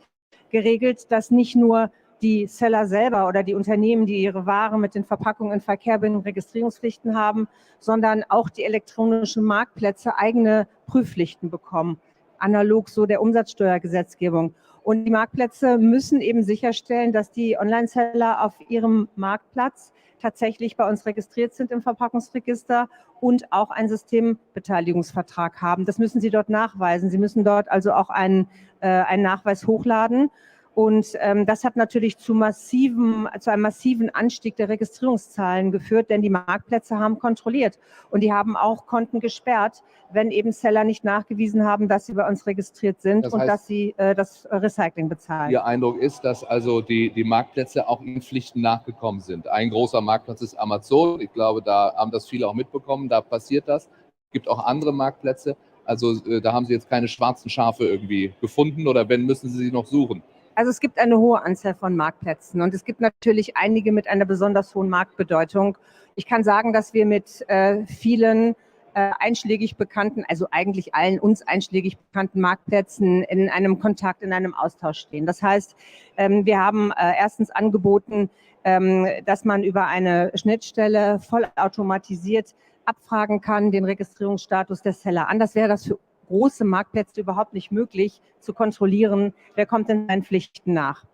Speaker 15: geregelt, dass nicht nur die Seller selber oder die Unternehmen, die ihre Ware mit den Verpackungen in Verkehr bringen, Registrierungspflichten haben, sondern auch die elektronischen Marktplätze eigene Prüfpflichten bekommen. Analog so der Umsatzsteuergesetzgebung. Und die Marktplätze müssen eben sicherstellen, dass die Online-Seller auf ihrem Marktplatz tatsächlich bei uns registriert sind im Verpackungsregister und auch einen Systembeteiligungsvertrag haben. Das müssen sie dort nachweisen. Sie müssen dort also auch einen Nachweis hochladen. Und das hat natürlich zu einem massiven Anstieg der Registrierungszahlen geführt, denn die Marktplätze haben kontrolliert und die haben auch Konten gesperrt, wenn eben Seller nicht nachgewiesen haben, dass sie bei uns registriert sind und dass sie das Recycling bezahlen.
Speaker 14: Ihr Eindruck ist, dass also die Marktplätze auch ihren Pflichten nachgekommen sind. Ein großer Marktplatz ist Amazon. Ich glaube, da haben das viele auch mitbekommen. Da passiert das. Es gibt auch andere Marktplätze. Also da haben Sie jetzt keine schwarzen Schafe irgendwie gefunden oder wenn, müssen Sie sie noch suchen?
Speaker 15: Also es gibt eine hohe Anzahl von Marktplätzen und es gibt natürlich einige mit einer besonders hohen Marktbedeutung. Ich kann sagen, dass wir mit vielen einschlägig bekannten, also eigentlich allen uns einschlägig bekannten Marktplätzen in einem Kontakt, in einem Austausch stehen. Das heißt, wir haben erstens angeboten, dass man über eine Schnittstelle vollautomatisiert abfragen kann, den Registrierungsstatus der Seller. Anders wäre das für große Marktplätze überhaupt nicht möglich zu kontrollieren, wer kommt denn seinen Pflichten nach.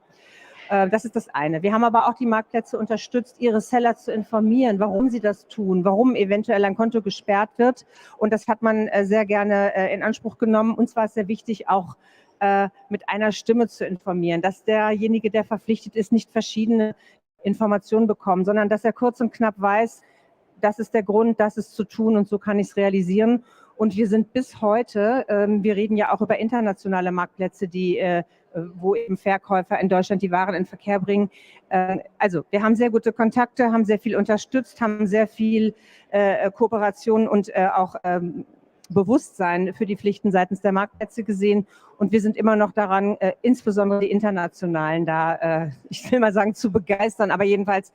Speaker 15: Das ist das eine. Wir haben aber auch die Marktplätze unterstützt, ihre Seller zu informieren, warum sie das tun, warum eventuell ein Konto gesperrt wird. Und das hat man sehr gerne in Anspruch genommen. Uns war es sehr wichtig, auch mit einer Stimme zu informieren, dass derjenige, der verpflichtet ist, nicht verschiedene Informationen bekommt, sondern dass er kurz und knapp weiß, das ist der Grund, das ist zu tun und so kann ich es realisieren. Und wir sind bis heute, wir reden ja auch über internationale Marktplätze, wo eben Verkäufer in Deutschland die Waren in Verkehr bringen. Also wir haben sehr gute Kontakte, haben sehr viel unterstützt, haben sehr viel Kooperation und auch Bewusstsein für die Pflichten seitens der Marktplätze gesehen. Und wir sind immer noch daran, insbesondere die internationalen da, ich will mal sagen, zu begeistern, aber jedenfalls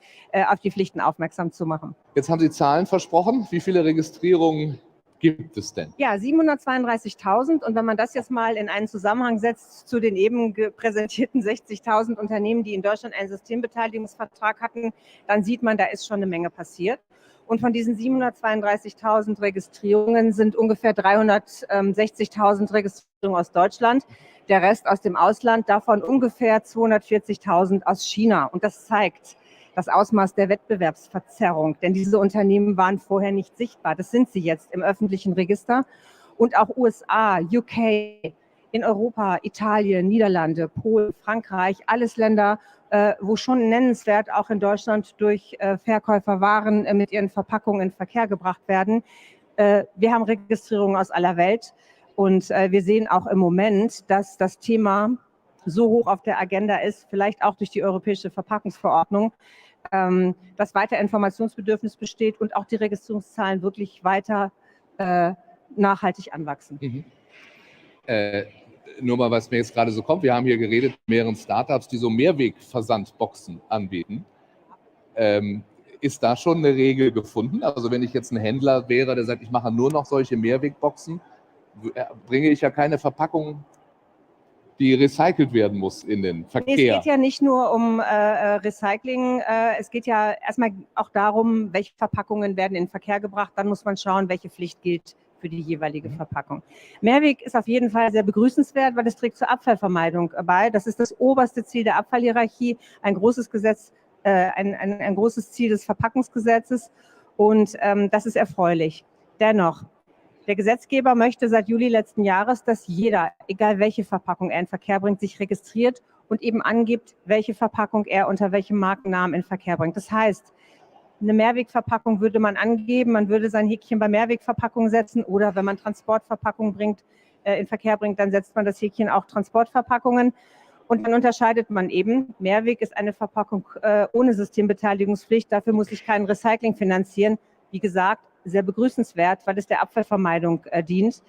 Speaker 15: auf die Pflichten aufmerksam zu machen.
Speaker 14: Jetzt haben Sie Zahlen versprochen. Wie viele Registrierungen gibt es denn?
Speaker 15: Ja, 732.000. Und wenn man das jetzt mal in einen Zusammenhang setzt zu den eben präsentierten 60.000 Unternehmen, die in Deutschland einen Systembeteiligungsvertrag hatten, dann sieht man, da ist schon eine Menge passiert. Und von diesen 732.000 Registrierungen sind ungefähr 360.000 Registrierungen aus Deutschland, der Rest aus dem Ausland, davon ungefähr 240.000 aus China. Und das zeigt das Ausmaß der Wettbewerbsverzerrung, denn diese Unternehmen waren vorher nicht sichtbar. Das sind sie jetzt im öffentlichen Register. Und auch USA, UK, in Europa, Italien, Niederlande, Polen, Frankreich, alles Länder, wo schon nennenswert auch in Deutschland durch Verkäufer Waren mit ihren Verpackungen in Verkehr gebracht werden. Wir haben Registrierungen aus aller Welt und wir sehen auch im Moment, dass das Thema so hoch auf der Agenda ist, vielleicht auch durch die Europäische Verpackungsverordnung, dass weiter Informationsbedürfnis besteht und auch die Registrierungszahlen wirklich weiter nachhaltig anwachsen.
Speaker 14: Mhm. Nur mal, was mir jetzt gerade so kommt, wir haben hier geredet mit mehreren Startups, die so Mehrwegversandboxen anbieten. Ist da schon eine Regel gefunden? Also wenn ich jetzt ein Händler wäre, der sagt, ich mache nur noch solche Mehrwegboxen, bringe ich ja keine Verpackung, die recycelt werden muss in den Verkehr.
Speaker 15: Nee, es geht ja nicht nur um Recycling, es geht ja erstmal auch darum, welche Verpackungen werden in den Verkehr gebracht, dann muss man schauen, welche Pflicht gilt für die jeweilige Verpackung. Mehrweg ist auf jeden Fall sehr begrüßenswert, weil es trägt zur Abfallvermeidung bei. Das ist das oberste Ziel der Abfallhierarchie, ein großes Gesetz, ein großes Ziel des Verpackungsgesetzes und das ist erfreulich. Dennoch, der Gesetzgeber möchte seit Juli letzten Jahres, dass jeder, egal welche Verpackung er in Verkehr bringt, sich registriert und eben angibt, welche Verpackung er unter welchem Markennamen in Verkehr bringt. Das heißt, eine Mehrwegverpackung würde man angeben, man würde sein Häkchen bei Mehrwegverpackung setzen oder wenn man Transportverpackungen in Verkehr bringt, dann setzt man das Häkchen auch Transportverpackungen und dann unterscheidet man eben, Mehrweg ist eine Verpackung ohne Systembeteiligungspflicht, dafür muss ich kein Recycling finanzieren. Wie gesagt, sehr begrüßenswert, weil es der Abfallvermeidung dient.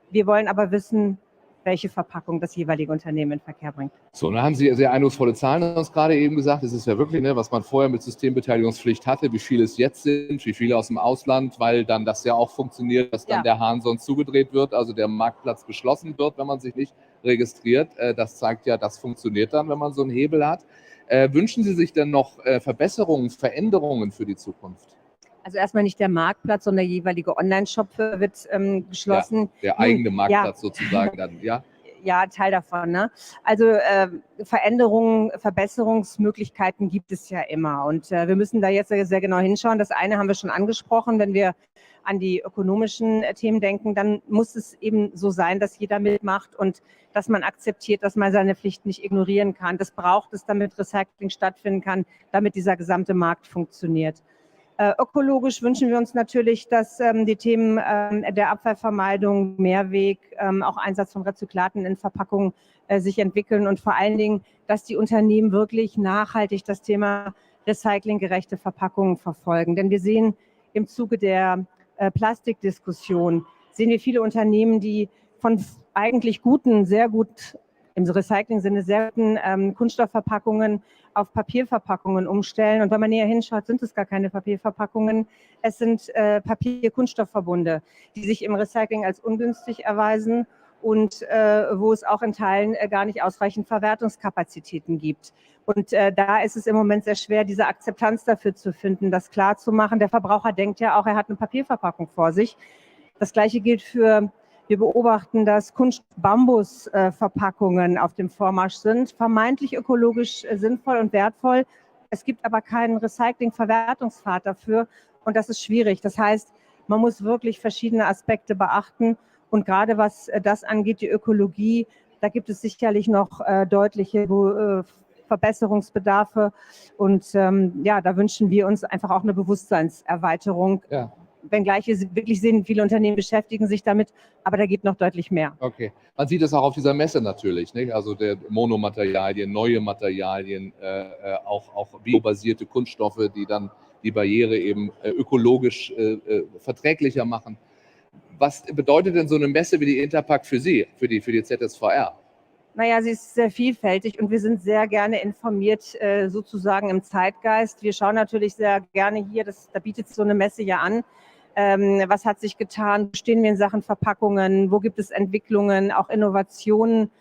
Speaker 15: Wir wollen aber wissen, welche Verpackung das jeweilige Unternehmen in Verkehr bringt.
Speaker 14: So, dann haben Sie sehr eindrucksvolle Zahlen uns gerade eben gesagt. Es ist ja wirklich, was man vorher mit Systembeteiligungspflicht hatte, wie viele es jetzt sind, wie viele aus dem Ausland, weil dann das ja auch funktioniert, dass dann der Hahn sonst zugedreht wird, also der Marktplatz geschlossen wird, wenn man sich nicht registriert. Das zeigt ja, das funktioniert dann, wenn man so einen Hebel hat. Wünschen Sie sich denn noch Verbesserungen, Veränderungen für die Zukunft?
Speaker 15: Also erstmal nicht der Marktplatz, sondern der jeweilige Online-Shop wird geschlossen.
Speaker 14: Ja, der eigene Marktplatz sozusagen dann, ja?
Speaker 15: ja, Teil davon. Ne? Also Veränderungen, Verbesserungsmöglichkeiten gibt es ja immer. Und wir müssen da jetzt sehr genau hinschauen. Das eine haben wir schon angesprochen, wenn wir an die ökonomischen Themen denken, dann muss es eben so sein, dass jeder mitmacht und dass man akzeptiert, dass man seine Pflichten nicht ignorieren kann. Das braucht es, damit Recycling stattfinden kann, damit dieser gesamte Markt funktioniert. Ökologisch wünschen wir uns natürlich, dass die Themen der Abfallvermeidung, Mehrweg, auch Einsatz von Rezyklaten in Verpackungen sich entwickeln und vor allen Dingen, dass die Unternehmen wirklich nachhaltig das Thema recyclinggerechte Verpackungen verfolgen. Denn wir sehen im Zuge der Plastikdiskussion, sehen wir viele Unternehmen, die von eigentlich guten, sehr gut im Recycling-Sinne sehr guten Kunststoffverpackungen auf Papierverpackungen umstellen. Und wenn man näher hinschaut, sind es gar keine Papierverpackungen. Es sind Papier-Kunststoffverbunde, die sich im Recycling als ungünstig erweisen und wo es auch in Teilen gar nicht ausreichend Verwertungskapazitäten gibt. Und da ist es im Moment sehr schwer, diese Akzeptanz dafür zu finden, das klar zu machen. Der Verbraucher denkt ja auch, er hat eine Papierverpackung vor sich. Das Gleiche gilt für, wir beobachten, dass Bambusverpackungen auf dem Vormarsch sind, vermeintlich ökologisch sinnvoll und wertvoll. Es gibt aber keinen Recycling-Verwertungspfad dafür und das ist schwierig. Das heißt, man muss wirklich verschiedene Aspekte beachten und gerade was das angeht, die Ökologie, da gibt es sicherlich noch deutliche Verbesserungsbedarfe und ja, da wünschen wir uns einfach auch eine Bewusstseinserweiterung. Ja. Wenngleich wir wirklich sehen, viele Unternehmen beschäftigen sich damit, aber da geht noch deutlich mehr.
Speaker 14: Okay, man sieht es auch auf dieser Messe natürlich, nicht? Also der Monomaterialien, neue Materialien, auch biobasierte Kunststoffe, die dann die Barriere eben ökologisch verträglicher machen. Was bedeutet denn so eine Messe wie die Interpack für Sie, für die ZSVR?
Speaker 15: Naja, sie ist sehr vielfältig und wir sind sehr gerne informiert, sozusagen im Zeitgeist. Wir schauen natürlich sehr gerne hier, da bietet so eine Messe ja an. Was hat sich getan? Wo stehen wir in Sachen Verpackungen? Wo gibt es Entwicklungen, auch Innovationen?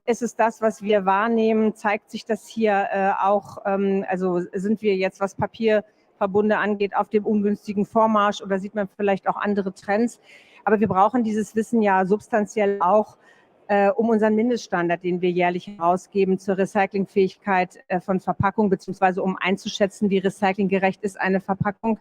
Speaker 15: Ist es das, was wir wahrnehmen? Zeigt sich das hier auch? Also sind wir jetzt, was Papierverbunde angeht, auf dem ungünstigen Vormarsch oder sieht man vielleicht auch andere Trends? Aber wir brauchen dieses Wissen ja substanziell auch, um unseren Mindeststandard, den wir jährlich herausgeben zur Recyclingfähigkeit von Verpackung, beziehungsweise um einzuschätzen, wie recyclinggerecht ist eine Verpackung.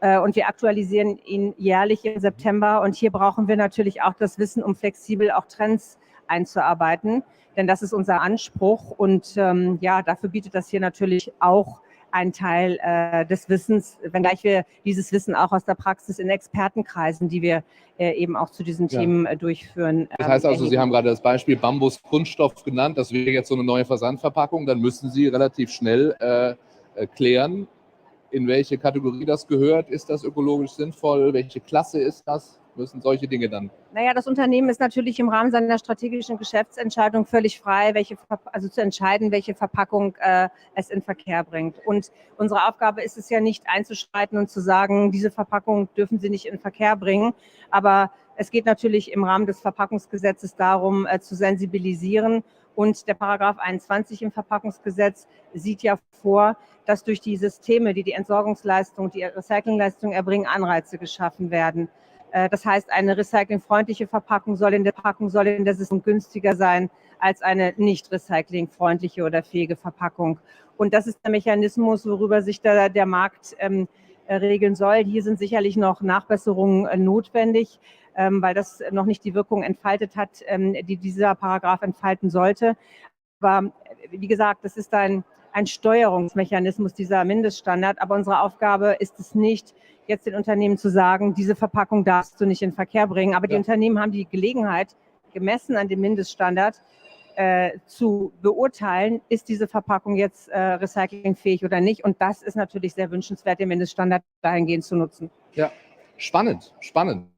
Speaker 15: Und wir aktualisieren ihn jährlich im September. Und hier brauchen wir natürlich auch das Wissen, um flexibel auch Trends einzuarbeiten. Denn das ist unser Anspruch. Und ja, dafür bietet das hier natürlich auch einen Teil des Wissens, wenngleich wir dieses Wissen auch aus der Praxis in Expertenkreisen, die wir eben auch zu diesen Themen durchführen.
Speaker 14: Das heißt also, Sie haben gerade das Beispiel Bambus-Kunststoff genannt. Das wäre jetzt so eine neue Versandverpackung. Dann müssen Sie relativ schnell klären, in welche Kategorie das gehört. Ist das ökologisch sinnvoll? Welche Klasse ist das? Müssen solche Dinge dann?
Speaker 15: Naja, das Unternehmen ist natürlich im Rahmen seiner strategischen Geschäftsentscheidung völlig frei, also zu entscheiden, welche Verpackung es in Verkehr bringt. Und unsere Aufgabe ist es ja nicht einzuschreiten und zu sagen, diese Verpackung dürfen Sie nicht in Verkehr bringen. Aber es geht natürlich im Rahmen des Verpackungsgesetzes darum, zu sensibilisieren. Und der Paragraph 21 im Verpackungsgesetz sieht ja vor, dass durch die Systeme, die die Entsorgungsleistung, die Recyclingleistung erbringen, Anreize geschaffen werden. Das heißt, eine recyclingfreundliche Verpackung soll in der System günstiger sein als eine nicht recyclingfreundliche oder fähige Verpackung. Und das ist der Mechanismus, worüber sich der Markt regeln soll. Hier sind sicherlich noch Nachbesserungen notwendig, weil das noch nicht die Wirkung entfaltet hat, die dieser Paragraph entfalten sollte. Aber wie gesagt, das ist ein Steuerungsmechanismus, dieser Mindeststandard. Aber unsere Aufgabe ist es nicht, jetzt den Unternehmen zu sagen, diese Verpackung darfst du nicht in Verkehr bringen. Aber die Unternehmen haben die Gelegenheit, gemessen an dem Mindeststandard, zu beurteilen, ist diese Verpackung jetzt recyclingfähig oder nicht. Und das ist natürlich sehr wünschenswert, den Mindeststandard dahingehend zu nutzen.
Speaker 14: Ja, spannend.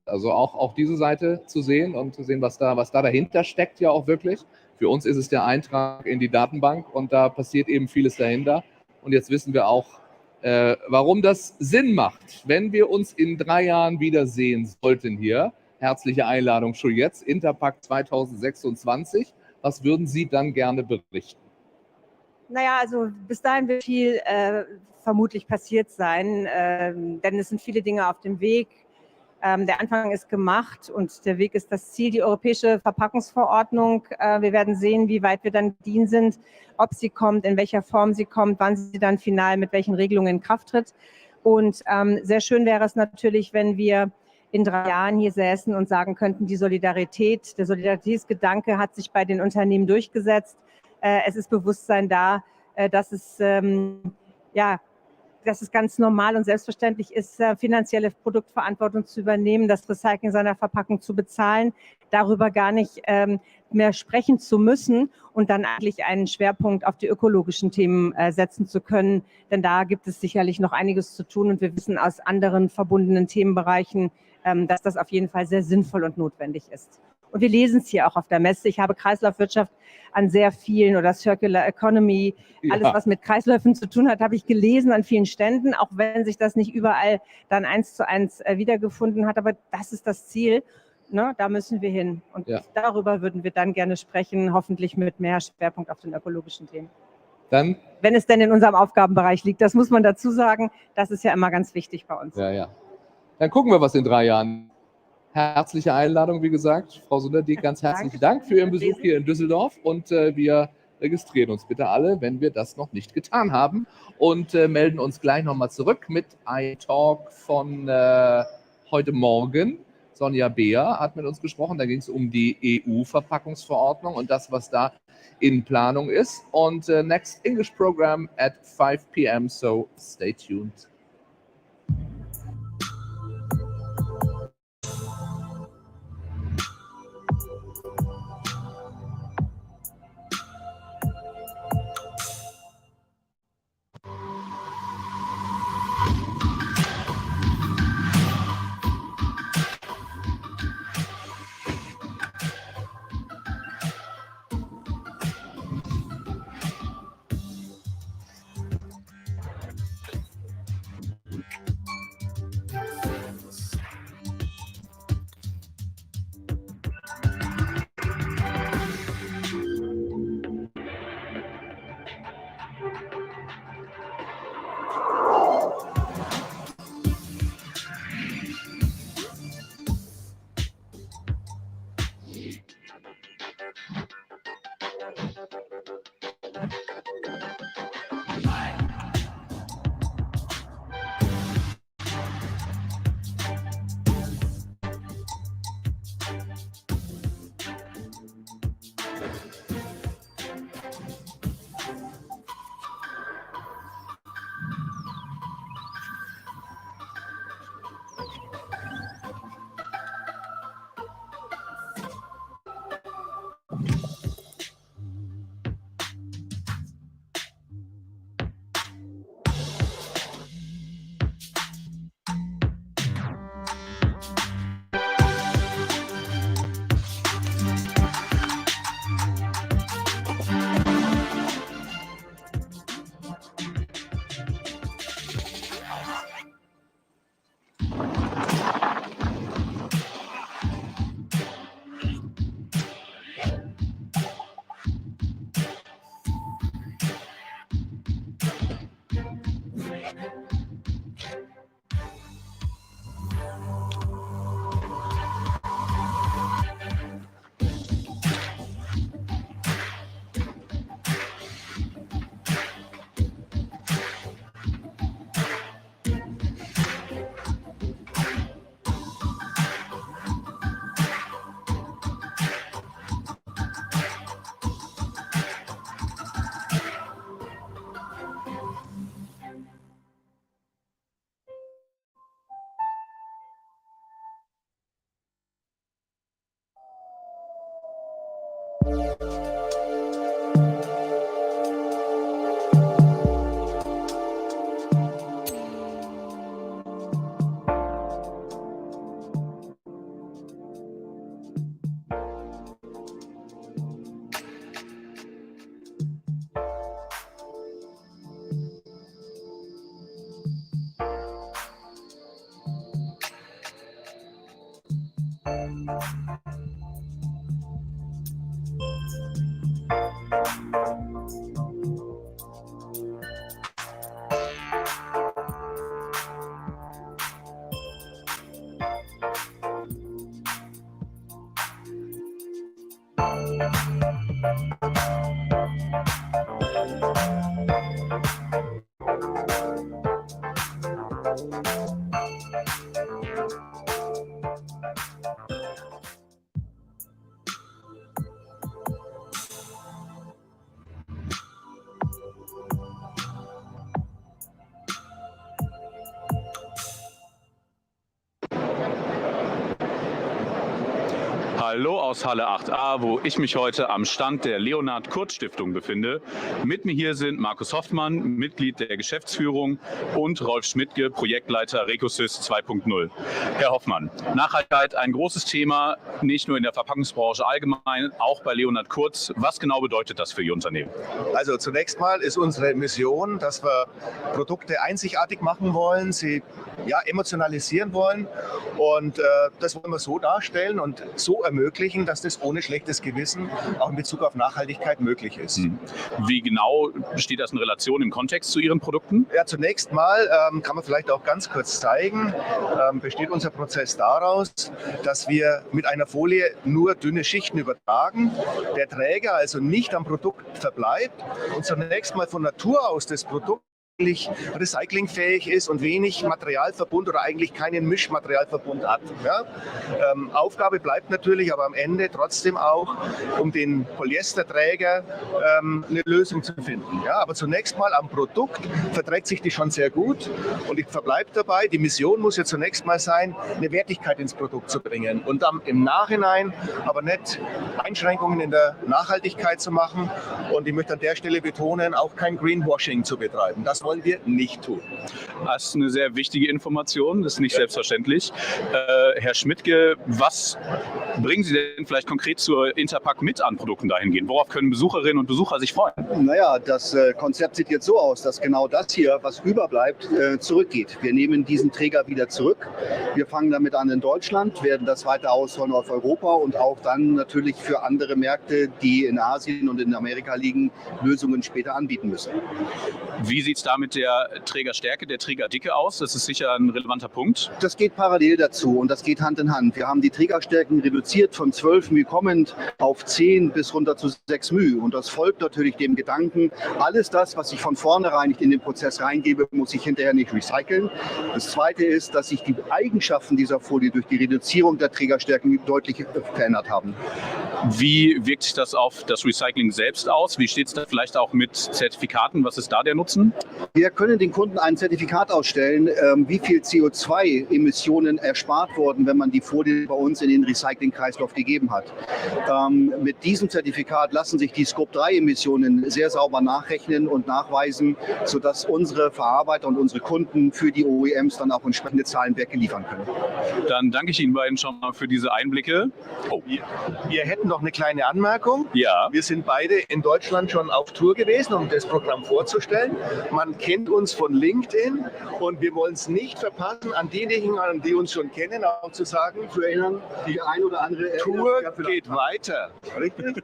Speaker 14: Also auch diese Seite zu sehen und zu sehen, was da dahinter steckt, ja auch wirklich. Für uns ist es der Eintrag in die Datenbank und da passiert eben vieles dahinter. Und jetzt wissen wir auch, warum das Sinn macht, wenn wir uns in 3 Jahren wiedersehen sollten hier. Herzliche Einladung schon jetzt, Interpack 2026. Was würden Sie dann gerne berichten?
Speaker 15: Naja, also bis dahin wird viel vermutlich passiert sein, denn es sind viele Dinge auf dem Weg. Der Anfang ist gemacht und der Weg ist das Ziel, die europäische Verpackungsverordnung. Wir werden sehen, wie weit wir dann bedienen sind, ob sie kommt, in welcher Form sie kommt, wann sie dann final mit welchen Regelungen in Kraft tritt. Und sehr schön wäre es natürlich, wenn wir in 3 Jahren hier säßen und sagen könnten, der Solidaritätsgedanke hat sich bei den Unternehmen durchgesetzt. Es ist Bewusstsein da, dass es ganz normal und selbstverständlich ist, finanzielle Produktverantwortung zu übernehmen, das Recycling seiner Verpackung zu bezahlen, darüber gar nicht mehr sprechen zu müssen und dann eigentlich einen Schwerpunkt auf die ökologischen Themen setzen zu können. Denn da gibt es sicherlich noch einiges zu tun und wir wissen aus anderen verbundenen Themenbereichen, dass das auf jeden Fall sehr sinnvoll und notwendig ist. Und wir lesen es hier auch auf der Messe. Ich habe Kreislaufwirtschaft an sehr vielen oder Circular Economy, alles was mit Kreisläufen zu tun hat, habe ich gelesen an vielen Ständen, auch wenn sich das nicht überall dann 1:1 wiedergefunden hat. Aber das ist das Ziel, ne? Da müssen wir hin. Und darüber würden wir dann gerne sprechen, hoffentlich mit mehr Schwerpunkt auf den ökologischen Themen.
Speaker 14: Dann,
Speaker 15: wenn es denn in unserem Aufgabenbereich liegt, das muss man dazu sagen, das ist ja immer ganz wichtig bei uns.
Speaker 14: Ja. Dann gucken wir, was in 3 Jahren. Herzliche Einladung, wie gesagt. Frau Sunderdiek, ganz herzlichen Dank für Ihren Besuch hier in Düsseldorf und wir registrieren uns bitte alle, wenn wir das noch nicht getan haben und melden uns gleich nochmal zurück mit einem Talk von heute Morgen. Sonja Beer hat mit uns gesprochen, da ging es um die EU-Verpackungsverordnung und das, was da in Planung ist. Und next English program at 5 p.m., so stay tuned.
Speaker 3: Hallo aus Halle 8a, wo ich mich heute am Stand der Leonhard-Kurz-Stiftung befinde. Mit mir hier sind Markus Hoffmann, Mitglied der Geschäftsführung, und Rolf Schmidtke, Projektleiter RECOSYS 2.0. Herr Hoffmann, Nachhaltigkeit ein großes Thema, nicht nur in der Verpackungsbranche allgemein, auch bei Leonhard Kurz. Was genau bedeutet das für Ihr Unternehmen?
Speaker 12: Also zunächst mal ist unsere Mission, dass wir Produkte einzigartig machen wollen, sie emotionalisieren wollen, und das wollen wir so darstellen und so ermöglichen, dass das ohne schlechtes Gewissen auch in Bezug auf Nachhaltigkeit möglich ist.
Speaker 3: Wie genau steht das in Relation im Kontext zu Ihren Produkten?
Speaker 12: Ja, zunächst mal kann man vielleicht auch ganz kurz zeigen, besteht unser Prozess daraus, dass wir mit einer Folie nur dünne Schichten übertragen, der Träger also nicht am Produkt verbleibt und zunächst mal von Natur aus das Produkt recyclingfähig ist und wenig Materialverbund oder eigentlich keinen Mischmaterialverbund hat. Ja? Aufgabe bleibt natürlich aber am Ende trotzdem auch, um den Polyesterträger eine Lösung zu finden. Ja? Aber zunächst mal am Produkt verträgt sich die schon sehr gut, und ich verbleibe dabei, die Mission muss ja zunächst mal sein, eine Wertigkeit ins Produkt zu bringen und dann im Nachhinein aber nicht Einschränkungen in der Nachhaltigkeit zu machen, und ich möchte an der Stelle betonen, auch kein Greenwashing zu betreiben. Das wollen wir nicht tun.
Speaker 3: Das ist eine sehr wichtige Information, das ist nicht selbstverständlich. Herr Schmidtke, was bringen Sie denn vielleicht konkret zur Interpack mit an Produkten dahingehend? Worauf können Besucherinnen und Besucher sich freuen?
Speaker 13: Naja, das Konzept sieht jetzt so aus, dass genau das hier, was überbleibt, zurückgeht. Wir nehmen diesen Träger wieder zurück. Wir fangen damit an in Deutschland, werden das weiter ausrollen auf Europa und auch dann natürlich für andere Märkte, die in Asien und in Amerika liegen, Lösungen später anbieten müssen.
Speaker 3: Wie sieht es da mit der Trägerstärke, der Trägerdicke aus? Das ist sicher ein relevanter Punkt.
Speaker 13: Das geht parallel dazu und das geht Hand in Hand. Wir haben die Trägerstärken reduziert von 12 μ kommend auf 10 bis runter zu 6 μ. Und das folgt natürlich dem Gedanken, alles das, was ich von vornherein nicht in den Prozess reingebe, muss ich hinterher nicht recyceln. Das Zweite ist, dass sich die Eigenschaften dieser Folie durch die Reduzierung der Trägerstärken deutlich verändert haben.
Speaker 3: Wie wirkt sich das auf das Recycling selbst aus? Wie steht es da vielleicht auch mit Zertifikaten? Was ist da der Nutzen?
Speaker 13: Wir können den Kunden ein Zertifikat ausstellen, wie viel CO2-Emissionen erspart wurden, wenn man die Folie bei uns in den Recyclingkreislauf gegeben hat. Mit diesem Zertifikat lassen sich die Scope-3-Emissionen sehr sauber nachrechnen und nachweisen, sodass unsere Verarbeiter und unsere Kunden für die OEMs dann auch entsprechende Zahlenwerke liefern können.
Speaker 3: Dann danke ich Ihnen beiden schon mal für diese Einblicke.
Speaker 12: Oh. Wir hätten noch eine kleine Anmerkung.
Speaker 3: Ja.
Speaker 12: Wir sind beide in Deutschland schon auf Tour gewesen, um das Programm vorzustellen. Man kennt uns von LinkedIn und wir wollen es nicht verpassen, an diejenigen, die uns schon kennen, auch zu sagen, zu erinnern, die ein oder andere Tour geht weiter. Richtig?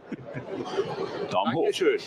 Speaker 3: Daumen hoch.
Speaker 12: Dankeschön.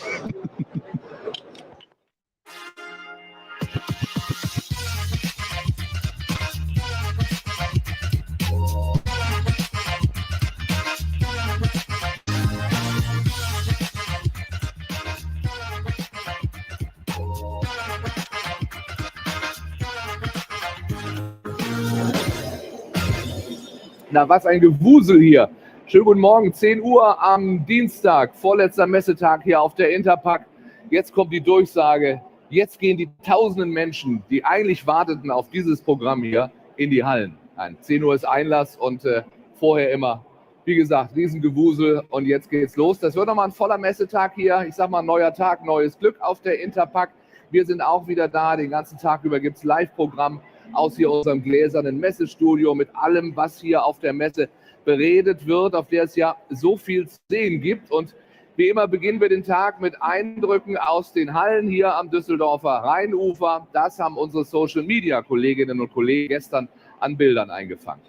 Speaker 14: Na, was ein Gewusel hier. Schönen guten Morgen, 10 Uhr am Dienstag, vorletzter Messetag hier auf der Interpack. Jetzt kommt die Durchsage, jetzt gehen die tausenden Menschen, die eigentlich warteten auf dieses Programm hier, in die Hallen. 10 Uhr ist Einlass und vorher immer, wie gesagt, Riesengewusel, und jetzt geht's los. Das wird nochmal ein voller Messetag hier. Ich sag mal, neuer Tag, neues Glück auf der Interpack. Wir sind auch wieder da, den ganzen Tag über gibt es Live-Programm aus hier unserem gläsernen Messestudio mit allem, was hier auf der Messe beredet wird, auf der es ja so viel zu sehen gibt. Und wie immer beginnen wir den Tag mit Eindrücken aus den Hallen hier am Düsseldorfer Rheinufer. Das haben unsere Social-Media-Kolleginnen und Kollegen gestern an Bildern eingefangen.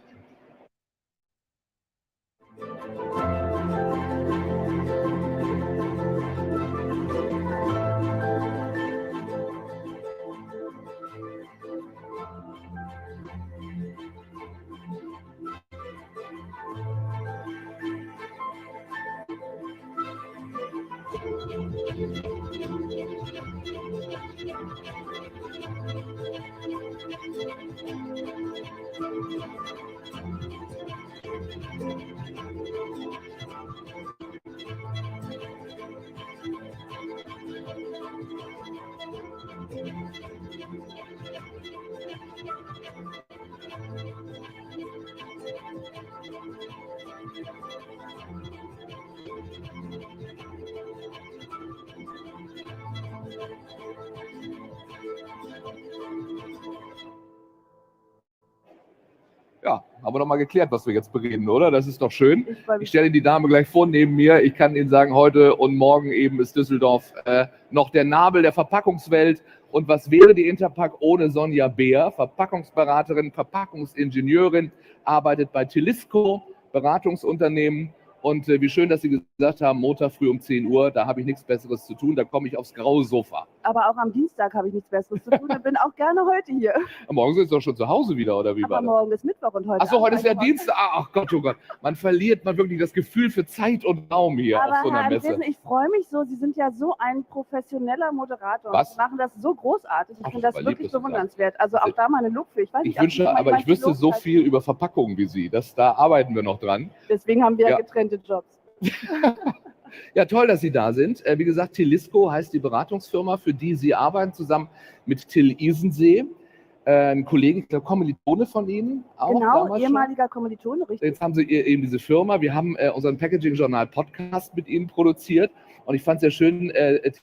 Speaker 14: Ja, haben wir doch mal geklärt, was wir jetzt bereden, oder? Das ist doch schön. Ich stelle Ihnen die Dame gleich vor neben mir. Ich kann Ihnen sagen, heute und morgen eben ist Düsseldorf noch der Nabel der Verpackungswelt. Und was wäre die Interpack ohne Sonja Beer, Verpackungsberaterin, Verpackungsingenieurin, arbeitet bei Telisco, Beratungsunternehmen. Und wie schön, dass Sie gesagt haben, Montag früh um 10 Uhr, da habe ich nichts Besseres zu tun, da komme ich aufs graue Sofa.
Speaker 17: Aber auch am Dienstag habe ich nichts Besseres zu tun und bin auch gerne heute hier.
Speaker 14: Morgen sind Sie doch schon zu Hause wieder, oder wie
Speaker 17: Aber
Speaker 14: war das?
Speaker 17: morgen ist Mittwoch und heute.
Speaker 14: Achso, heute ist ja Dienstag. Ach Gott, oh Gott. Man verliert wirklich das Gefühl für Zeit und Raum hier
Speaker 17: Aber
Speaker 14: auf so einer
Speaker 17: Herr
Speaker 14: Messe.
Speaker 17: Andresen, ich freue mich so, Sie sind ja so ein professioneller Moderator.
Speaker 14: Was?
Speaker 17: Sie machen das so großartig. Ich finde das
Speaker 14: aber lieb,
Speaker 17: wirklich
Speaker 14: dass du
Speaker 17: bewundernswert. Also auch da mal eine Lob für. Ich weiß nicht,
Speaker 14: Ich wünsche, aber ich wüsste so viel über Verpackungen wie Sie. Da arbeiten wir noch dran.
Speaker 17: Deswegen haben wir
Speaker 14: Ja.
Speaker 17: getrennte Jobs.
Speaker 14: Ja, toll, dass Sie da sind. Wie gesagt, Telisco heißt die Beratungsfirma, für die Sie arbeiten, zusammen mit Till Isensee. Ein Kollege, ich glaube, Kommilitone von Ihnen auch.
Speaker 17: Genau, ehemaliger Kommilitone, richtig.
Speaker 14: Jetzt haben Sie eben diese Firma. Wir haben unseren Packaging-Journal-Podcast mit Ihnen produziert. Und ich fand es sehr schön,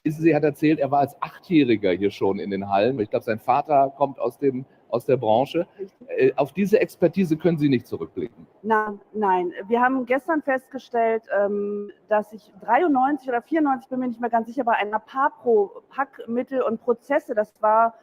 Speaker 14: Isensee hat erzählt, er war als 8-Jähriger hier schon in den Hallen. Ich glaube, sein Vater kommt aus der Branche. Auf diese Expertise können Sie nicht zurückblicken.
Speaker 17: Nein. Wir haben gestern festgestellt, dass ich 93 oder 94, bin mir nicht mehr ganz sicher, bei einer Papro, Packmittel und Prozesse, das war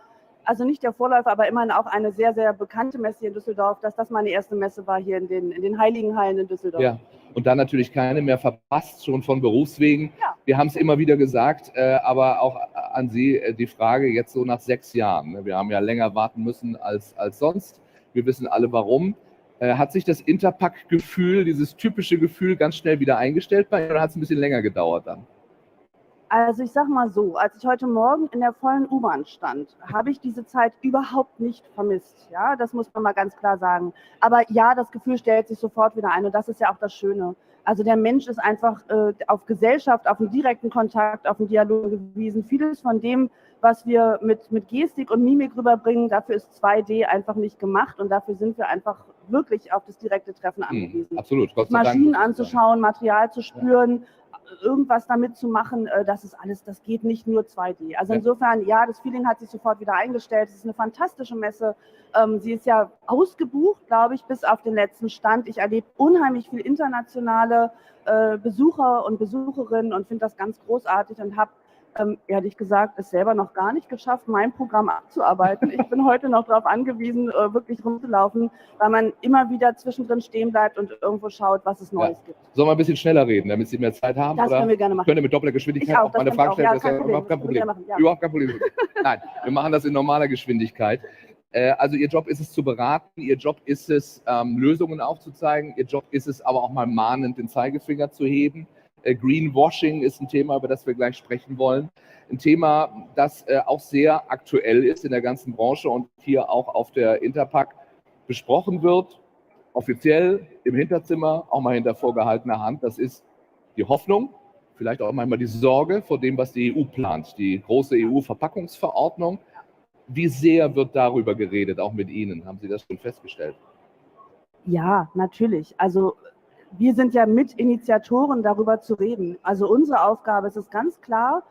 Speaker 17: also nicht der Vorläufer, aber immerhin auch eine sehr, sehr bekannte Messe hier in Düsseldorf, dass das meine erste Messe war hier in den Heiligen Hallen in Düsseldorf.
Speaker 14: Ja, und dann natürlich keine mehr verpasst, schon von Berufswegen. Ja. Wir haben es immer wieder gesagt, aber auch an Sie die Frage jetzt so nach 6 Jahren. Ne? Wir haben ja länger warten müssen als sonst. Wir wissen alle warum. Hat sich das Interpack-Gefühl, dieses typische Gefühl ganz schnell wieder eingestellt bei Ihnen oder hat es ein bisschen länger gedauert dann?
Speaker 17: Also ich sag mal so, als ich heute Morgen in der vollen U-Bahn stand, habe ich diese Zeit überhaupt nicht vermisst. Ja, das muss man mal ganz klar sagen. Aber ja, das Gefühl stellt sich sofort wieder ein und das ist ja auch das Schöne. Also der Mensch ist einfach auf Gesellschaft, auf einen direkten Kontakt, auf einen Dialog gewiesen. Vieles von dem, was wir mit Gestik und Mimik rüberbringen, dafür ist 2D einfach nicht gemacht und dafür sind wir einfach wirklich auf das direkte Treffen angewiesen.
Speaker 14: Absolut. Gott sei Dank.
Speaker 17: Maschinen anzuschauen, Material zu spüren, irgendwas damit zu machen, das ist alles, das geht nicht nur 2D. Also insofern, ja, das Feeling hat sich sofort wieder eingestellt. Es ist eine fantastische Messe. Sie ist ja ausgebucht, glaube ich, bis auf den letzten Stand. Ich erlebe unheimlich viel internationale Besucher und Besucherinnen und finde das ganz großartig und habe ehrlich gesagt, es selber noch gar nicht geschafft, mein Programm abzuarbeiten. Ich bin heute noch darauf angewiesen, wirklich rumzulaufen, weil man immer wieder zwischendrin stehen bleibt und irgendwo schaut, was es Neues gibt.
Speaker 14: Sollen wir ein bisschen schneller reden, damit Sie mehr Zeit haben?
Speaker 17: Das können wir gerne machen.
Speaker 14: Können wir mit doppelter Geschwindigkeit auch meine Frage stellen? Das ist ja überhaupt kein Problem. Überhaupt kein Problem. Nein, wir machen das in normaler Geschwindigkeit. Also Ihr Job ist es zu beraten, Ihr Job ist es, Lösungen aufzuzeigen, Ihr Job ist es aber auch mal mahnend den Zeigefinger zu heben. Greenwashing ist ein Thema, über das wir gleich sprechen wollen. Ein Thema, das auch sehr aktuell ist in der ganzen Branche und hier auch auf der Interpack besprochen wird, offiziell im Hinterzimmer, auch mal hinter vorgehaltener Hand. Das ist die Hoffnung, vielleicht auch manchmal die Sorge vor dem, was die EU plant, die große EU-Verpackungsverordnung. Wie sehr wird darüber geredet, auch mit Ihnen? Haben Sie das schon festgestellt?
Speaker 17: Ja, natürlich. Also wir sind ja Mitinitiatoren, darüber zu reden. Also unsere Aufgabe ist es ganz klar,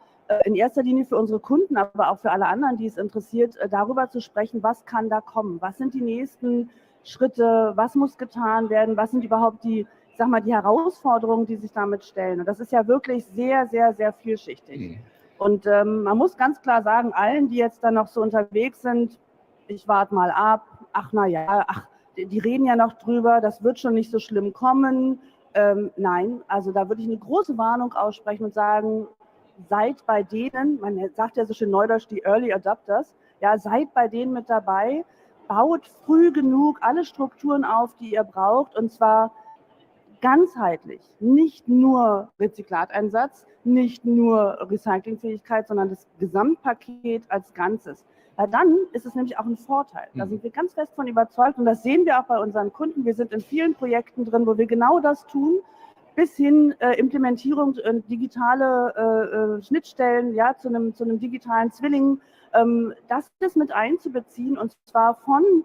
Speaker 17: in erster Linie für unsere Kunden, aber auch für alle anderen, die es interessiert, darüber zu sprechen, was kann da kommen? Was sind die nächsten Schritte? Was muss getan werden? Was sind überhaupt die, ich sag mal, die Herausforderungen, die sich damit stellen? Und das ist ja wirklich sehr, sehr, sehr vielschichtig. Und man muss ganz klar sagen, allen, die jetzt dann noch so unterwegs sind, ich warte mal ab, die reden ja noch drüber, das wird schon nicht so schlimm kommen. Nein, also da würde ich eine große Warnung aussprechen und sagen, seid bei denen, man sagt ja so schön neudeutsch, die Early Adopters, ja, seid bei denen mit dabei, baut früh genug alle Strukturen auf, die ihr braucht, und zwar ganzheitlich, nicht nur Rezyklateinsatz, nicht nur Recyclingfähigkeit, sondern das Gesamtpaket als Ganzes. Weil dann ist es nämlich auch ein Vorteil. Da sind wir ganz fest von überzeugt und das sehen wir auch bei unseren Kunden. Wir sind in vielen Projekten drin, wo wir genau das tun, bis hin Implementierung digitale Schnittstellen, ja, zu einem digitalen Zwilling, das ist mit einzubeziehen und zwar von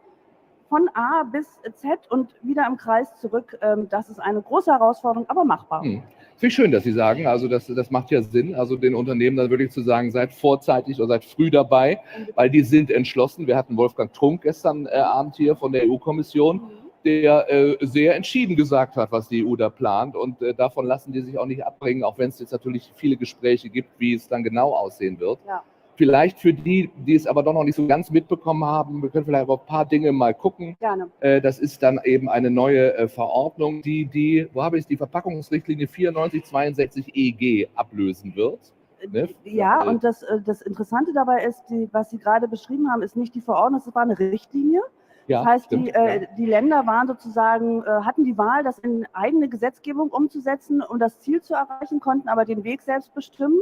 Speaker 17: A bis Z und wieder im Kreis zurück. Das ist eine große Herausforderung, aber machbar.
Speaker 14: Finde ich schön, dass Sie sagen, also das macht ja Sinn, also den Unternehmen dann wirklich zu sagen, seid vorzeitig oder seid früh dabei, weil die sind entschlossen. Wir hatten Wolfgang Trunk gestern Abend hier von der EU-Kommission, der sehr entschieden gesagt hat, was die EU da plant und davon lassen die sich auch nicht abbringen, auch wenn es jetzt natürlich viele Gespräche gibt, wie es dann genau aussehen wird. Ja. Vielleicht für die, die es aber doch noch nicht so ganz mitbekommen haben, wir können vielleicht über ein paar Dinge mal gucken. Gerne. Das ist dann eben eine neue Verordnung, die Verpackungsrichtlinie 9462 EG ablösen wird. Ne?
Speaker 17: Ja, und das Interessante dabei ist, was Sie gerade beschrieben haben, ist nicht die Verordnung, es war eine Richtlinie. Ja, das heißt, stimmt, die Länder waren sozusagen, hatten die Wahl, das in eigene Gesetzgebung umzusetzen, um das Ziel zu erreichen, konnten aber den Weg selbst bestimmen.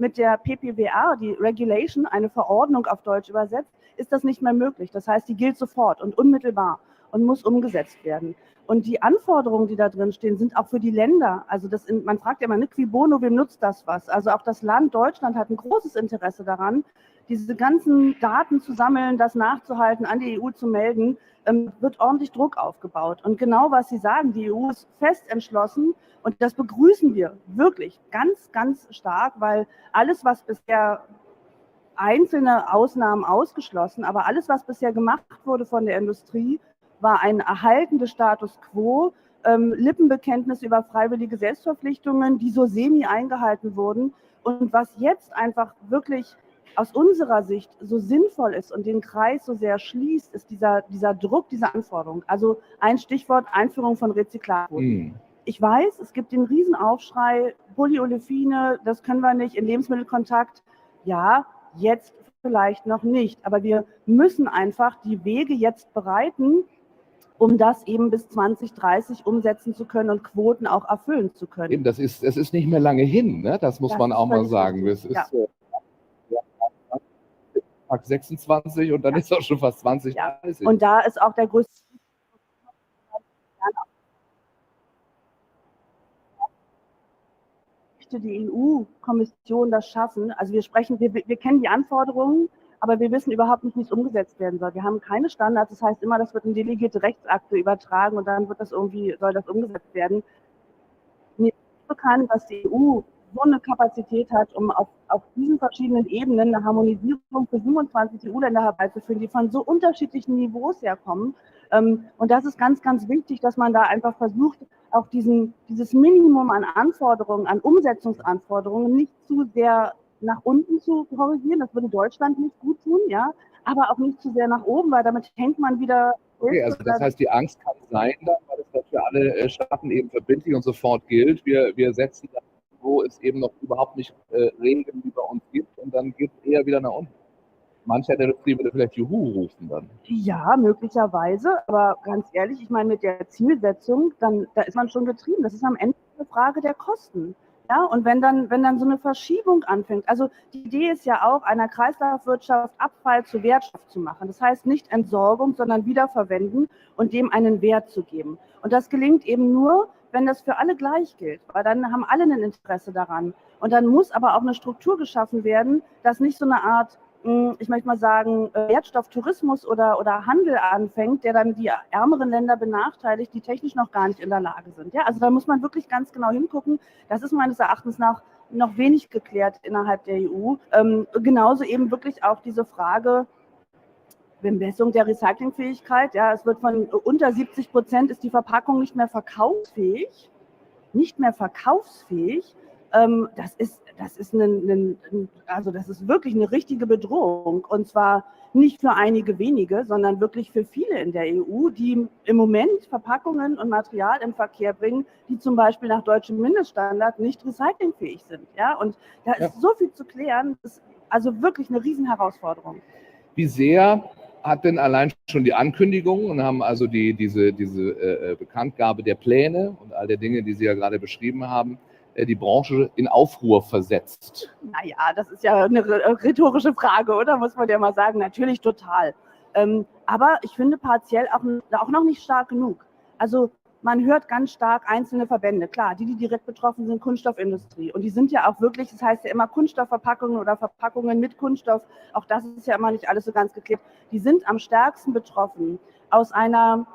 Speaker 17: Mit der PPWR, die Regulation, eine Verordnung auf Deutsch übersetzt, ist das nicht mehr möglich. Das heißt, die gilt sofort und unmittelbar und muss umgesetzt werden. Und die Anforderungen, die da drin stehen, sind auch für die Länder. Also man fragt ja immer, ne, qui bono, wem nutzt das was? Also auch das Land Deutschland hat ein großes Interesse daran, diese ganzen Daten zu sammeln, das nachzuhalten, an die EU zu melden, wird ordentlich Druck aufgebaut. Und genau was Sie sagen, die EU ist fest entschlossen und das begrüßen wir wirklich ganz, ganz stark, weil alles, was bisher, einzelne Ausnahmen ausgeschlossen, aber alles, was bisher gemacht wurde von der Industrie, war ein Erhalten des Status quo, Lippenbekenntnisse über freiwillige Selbstverpflichtungen, die so semi eingehalten wurden. Und was jetzt einfach wirklich aus unserer Sicht so sinnvoll ist und den Kreis so sehr schließt, ist dieser Druck, diese Anforderung. Also ein Stichwort, Einführung von Rezyklatquoten. Ich weiß, es gibt den Riesenaufschrei, Polyolefine, das können wir nicht, in Lebensmittelkontakt. Ja, jetzt vielleicht noch nicht, aber wir müssen einfach die Wege jetzt bereiten, um das eben bis 2030 umsetzen zu können und Quoten auch erfüllen zu können.
Speaker 14: Eben, es ist nicht mehr lange hin, ne? Das muss man auch mal sagen. Es ist 26 und dann ist auch schon fast 2030.
Speaker 17: Und da ist auch der größte die EU-Kommission das schaffen. Also wir kennen die Anforderungen, aber wir wissen überhaupt nicht, wie es umgesetzt werden soll. Wir haben keine Standards, das heißt immer, das wird in delegierte Rechtsakte übertragen und dann soll das umgesetzt werden. Mir ist bekannt, dass die EU so eine Kapazität hat, um auf diesen verschiedenen Ebenen eine Harmonisierung für 27 EU-Länder herbeizuführen, die von so unterschiedlichen Niveaus herkommen. Und das ist ganz, ganz wichtig, dass man da einfach versucht, auch dieses Minimum an Anforderungen, an Umsetzungsanforderungen nicht zu sehr nach unten zu korrigieren. Das würde Deutschland nicht gut tun, ja, aber auch nicht zu sehr nach oben, weil damit hängt man wieder.
Speaker 14: Okay, also das heißt, die Angst kann sein, weil es für alle Staaten eben verbindlich und sofort gilt. Wir setzen das, wo es eben noch überhaupt nicht Regeln über uns gibt und dann geht es eher wieder nach unten. Mancher der Industrie würde vielleicht Juhu rufen dann.
Speaker 17: Ja, möglicherweise, aber ganz ehrlich, ich meine, mit der Zielsetzung, da ist man schon getrieben. Das ist am Ende eine Frage der Kosten. Ja, und wenn dann so eine Verschiebung anfängt, also die Idee ist ja auch, einer Kreislaufwirtschaft Abfall zu Wertstoff zu machen. Das heißt nicht Entsorgung, sondern Wiederverwenden und dem einen Wert zu geben. Und das gelingt eben nur, wenn das für alle gleich gilt, weil dann haben alle ein Interesse daran. Und dann muss aber auch eine Struktur geschaffen werden, dass nicht so eine Art, ich möchte mal sagen, Wertstofftourismus oder Handel anfängt, der dann die ärmeren Länder benachteiligt, die technisch noch gar nicht in der Lage sind. Ja, also da muss man wirklich ganz genau hingucken. Das ist meines Erachtens nach noch wenig geklärt innerhalb der EU. Genauso eben wirklich auch diese Frage, Bemessung der Recyclingfähigkeit. Ja, es wird von unter 70% ist die Verpackung nicht mehr verkaufsfähig. Das ist wirklich eine richtige Bedrohung und zwar nicht für einige wenige, sondern wirklich für viele in der EU, die im Moment Verpackungen und Material im Verkehr bringen, die zum Beispiel nach deutschem Mindeststandard nicht recyclingfähig sind. Ja, und da ist so viel zu klären, das ist also wirklich eine Riesenherausforderung.
Speaker 14: Wie sehr hatten allein schon die Ankündigung und haben also diese Bekanntgabe der Pläne und all der Dinge, die Sie ja gerade beschrieben haben, die Branche in Aufruhr versetzt.
Speaker 17: Naja, das ist ja eine rhetorische Frage, oder? Muss man ja mal sagen. Natürlich total. Aber ich finde partiell auch noch nicht stark genug. Also man hört ganz stark einzelne Verbände. Klar, die direkt betroffen sind, Kunststoffindustrie. Und die sind ja auch wirklich, das heißt ja immer Kunststoffverpackungen oder Verpackungen mit Kunststoff. Auch das ist ja immer nicht alles so ganz geklärt. Die sind am stärksten betroffen aus einer,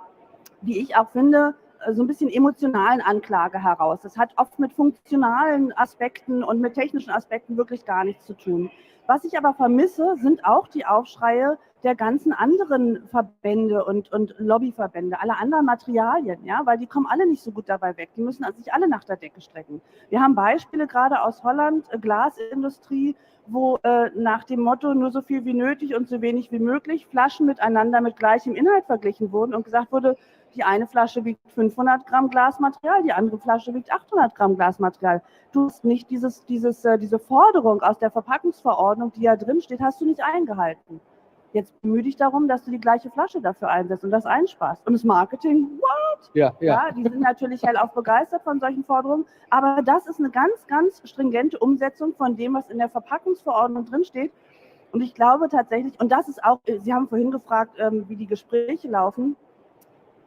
Speaker 17: wie ich auch finde, so ein bisschen emotionalen Anklage heraus. Das hat oft mit funktionalen Aspekten und mit technischen Aspekten wirklich gar nichts zu tun. Was ich aber vermisse, sind auch die Aufschreie der ganzen anderen Verbände und Lobbyverbände, alle anderen Materialien, ja, weil die kommen alle nicht so gut dabei weg. Die müssen sich alle nach der Decke strecken. Wir haben Beispiele gerade aus Holland, Glasindustrie, wo nach dem Motto nur so viel wie nötig und so wenig wie möglich Flaschen miteinander mit gleichem Inhalt verglichen wurden und gesagt wurde, die eine Flasche wiegt 500 Gramm Glasmaterial, die andere Flasche wiegt 800 Gramm Glasmaterial. Du hast nicht diese Forderung aus der Verpackungsverordnung, die ja drin steht, hast du nicht eingehalten. Jetzt bemühe dich darum, dass du die gleiche Flasche dafür einsetzt und das einsparst. Und das Marketing, what? Ja, die sind natürlich hellauf begeistert von solchen Forderungen. Aber das ist eine ganz, ganz stringente Umsetzung von dem, was in der Verpackungsverordnung drinsteht. Und ich glaube tatsächlich, und das ist auch, Sie haben vorhin gefragt, wie die Gespräche laufen.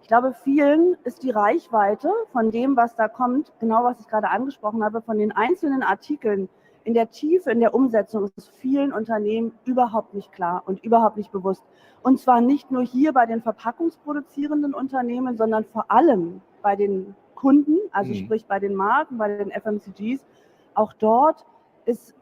Speaker 17: Ich glaube, vielen ist die Reichweite von dem, was da kommt, genau was ich gerade angesprochen habe, von den einzelnen Artikeln in der Tiefe, in der Umsetzung, ist es vielen Unternehmen überhaupt nicht klar und überhaupt nicht bewusst. Und zwar nicht nur hier bei den verpackungsproduzierenden Unternehmen, sondern vor allem bei den Kunden, also sprich bei den Marken, bei den FMCGs. Auch dort ist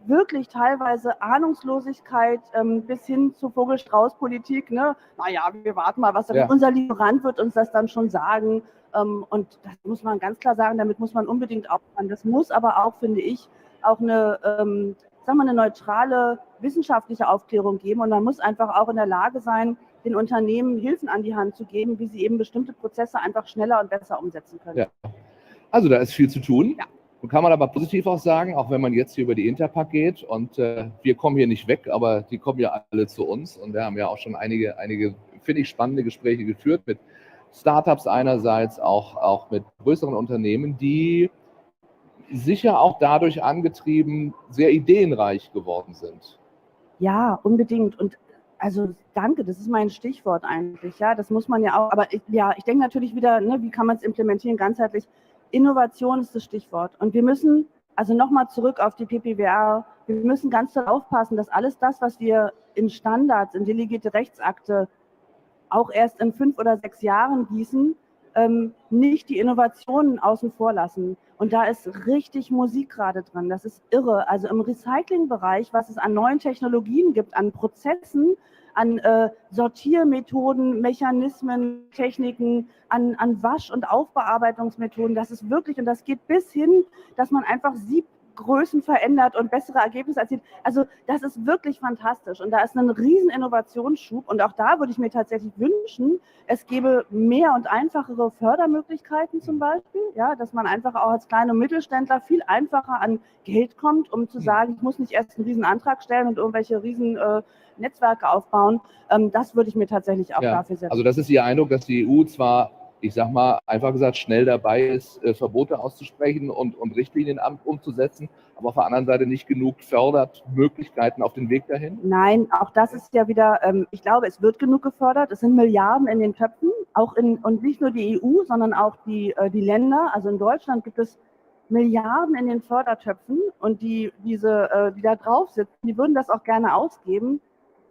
Speaker 17: wirklich teilweise Ahnungslosigkeit bis hin zur Vogel-Strauß-Politik. Ne? Naja, wir warten mal, unser Lieferant wird uns das dann schon sagen. Und das muss man ganz klar sagen, damit muss man unbedingt aufhören. Das muss aber auch, finde ich, auch eine neutrale wissenschaftliche Aufklärung geben. Und man muss einfach auch in der Lage sein, den Unternehmen Hilfen an die Hand zu geben, wie sie eben bestimmte Prozesse einfach schneller und besser umsetzen können.
Speaker 14: Ja. Also da ist viel zu tun.
Speaker 17: Ja.
Speaker 14: Und kann man aber positiv auch sagen, auch wenn man jetzt hier über die Interpack geht und wir kommen hier nicht weg, aber die kommen ja alle zu uns und wir haben ja auch schon einige finde ich, spannende Gespräche geführt mit Startups einerseits, auch mit größeren Unternehmen, die sicher auch dadurch angetrieben sehr ideenreich geworden sind.
Speaker 17: Ja, unbedingt. Und also danke, das ist mein Stichwort eigentlich. Ja, das muss man ja auch. Aber ich denke natürlich wieder, ne, wie kann man es implementieren, ganzheitlich. Innovation ist das Stichwort. Und wir müssen, also nochmal zurück auf die PPWR, wir müssen ganz doll aufpassen, dass alles das, was wir in Standards, in delegierte Rechtsakte auch erst in 5 oder 6 Jahren gießen, nicht die Innovationen außen vor lassen. Und da ist richtig Musik gerade drin. Das ist irre. Also im Recyclingbereich, was es an neuen Technologien gibt, an Prozessen, an Sortiermethoden, Mechanismen, Techniken, an Wasch- und Aufbearbeitungsmethoden. Das ist wirklich, und das geht bis hin, dass man einfach Siebgrößen verändert und bessere Ergebnisse erzielt. Also das ist wirklich fantastisch und da ist ein riesen Innovationsschub und auch da würde ich mir tatsächlich wünschen, es gäbe mehr und einfachere Fördermöglichkeiten zum Beispiel, ja, dass man einfach auch als kleiner Mittelständler viel einfacher an Geld kommt, um zu sagen, ich muss nicht erst einen riesen Antrag stellen und irgendwelche riesen Netzwerke aufbauen. Das würde ich mir tatsächlich auch dafür setzen.
Speaker 14: Also das ist Ihr Eindruck, dass die EU zwar, ich sag mal, einfach gesagt, schnell dabei ist, Verbote auszusprechen und Richtlinien umzusetzen, aber auf der anderen Seite nicht genug fördert, Möglichkeiten auf den Weg dahin?
Speaker 17: Nein, auch das ist ja wieder, ich glaube, es wird genug gefördert. Es sind Milliarden in den Töpfen, und nicht nur die EU, sondern auch die Länder. Also in Deutschland gibt es Milliarden in den Fördertöpfen und die da drauf sitzen, die würden das auch gerne ausgeben.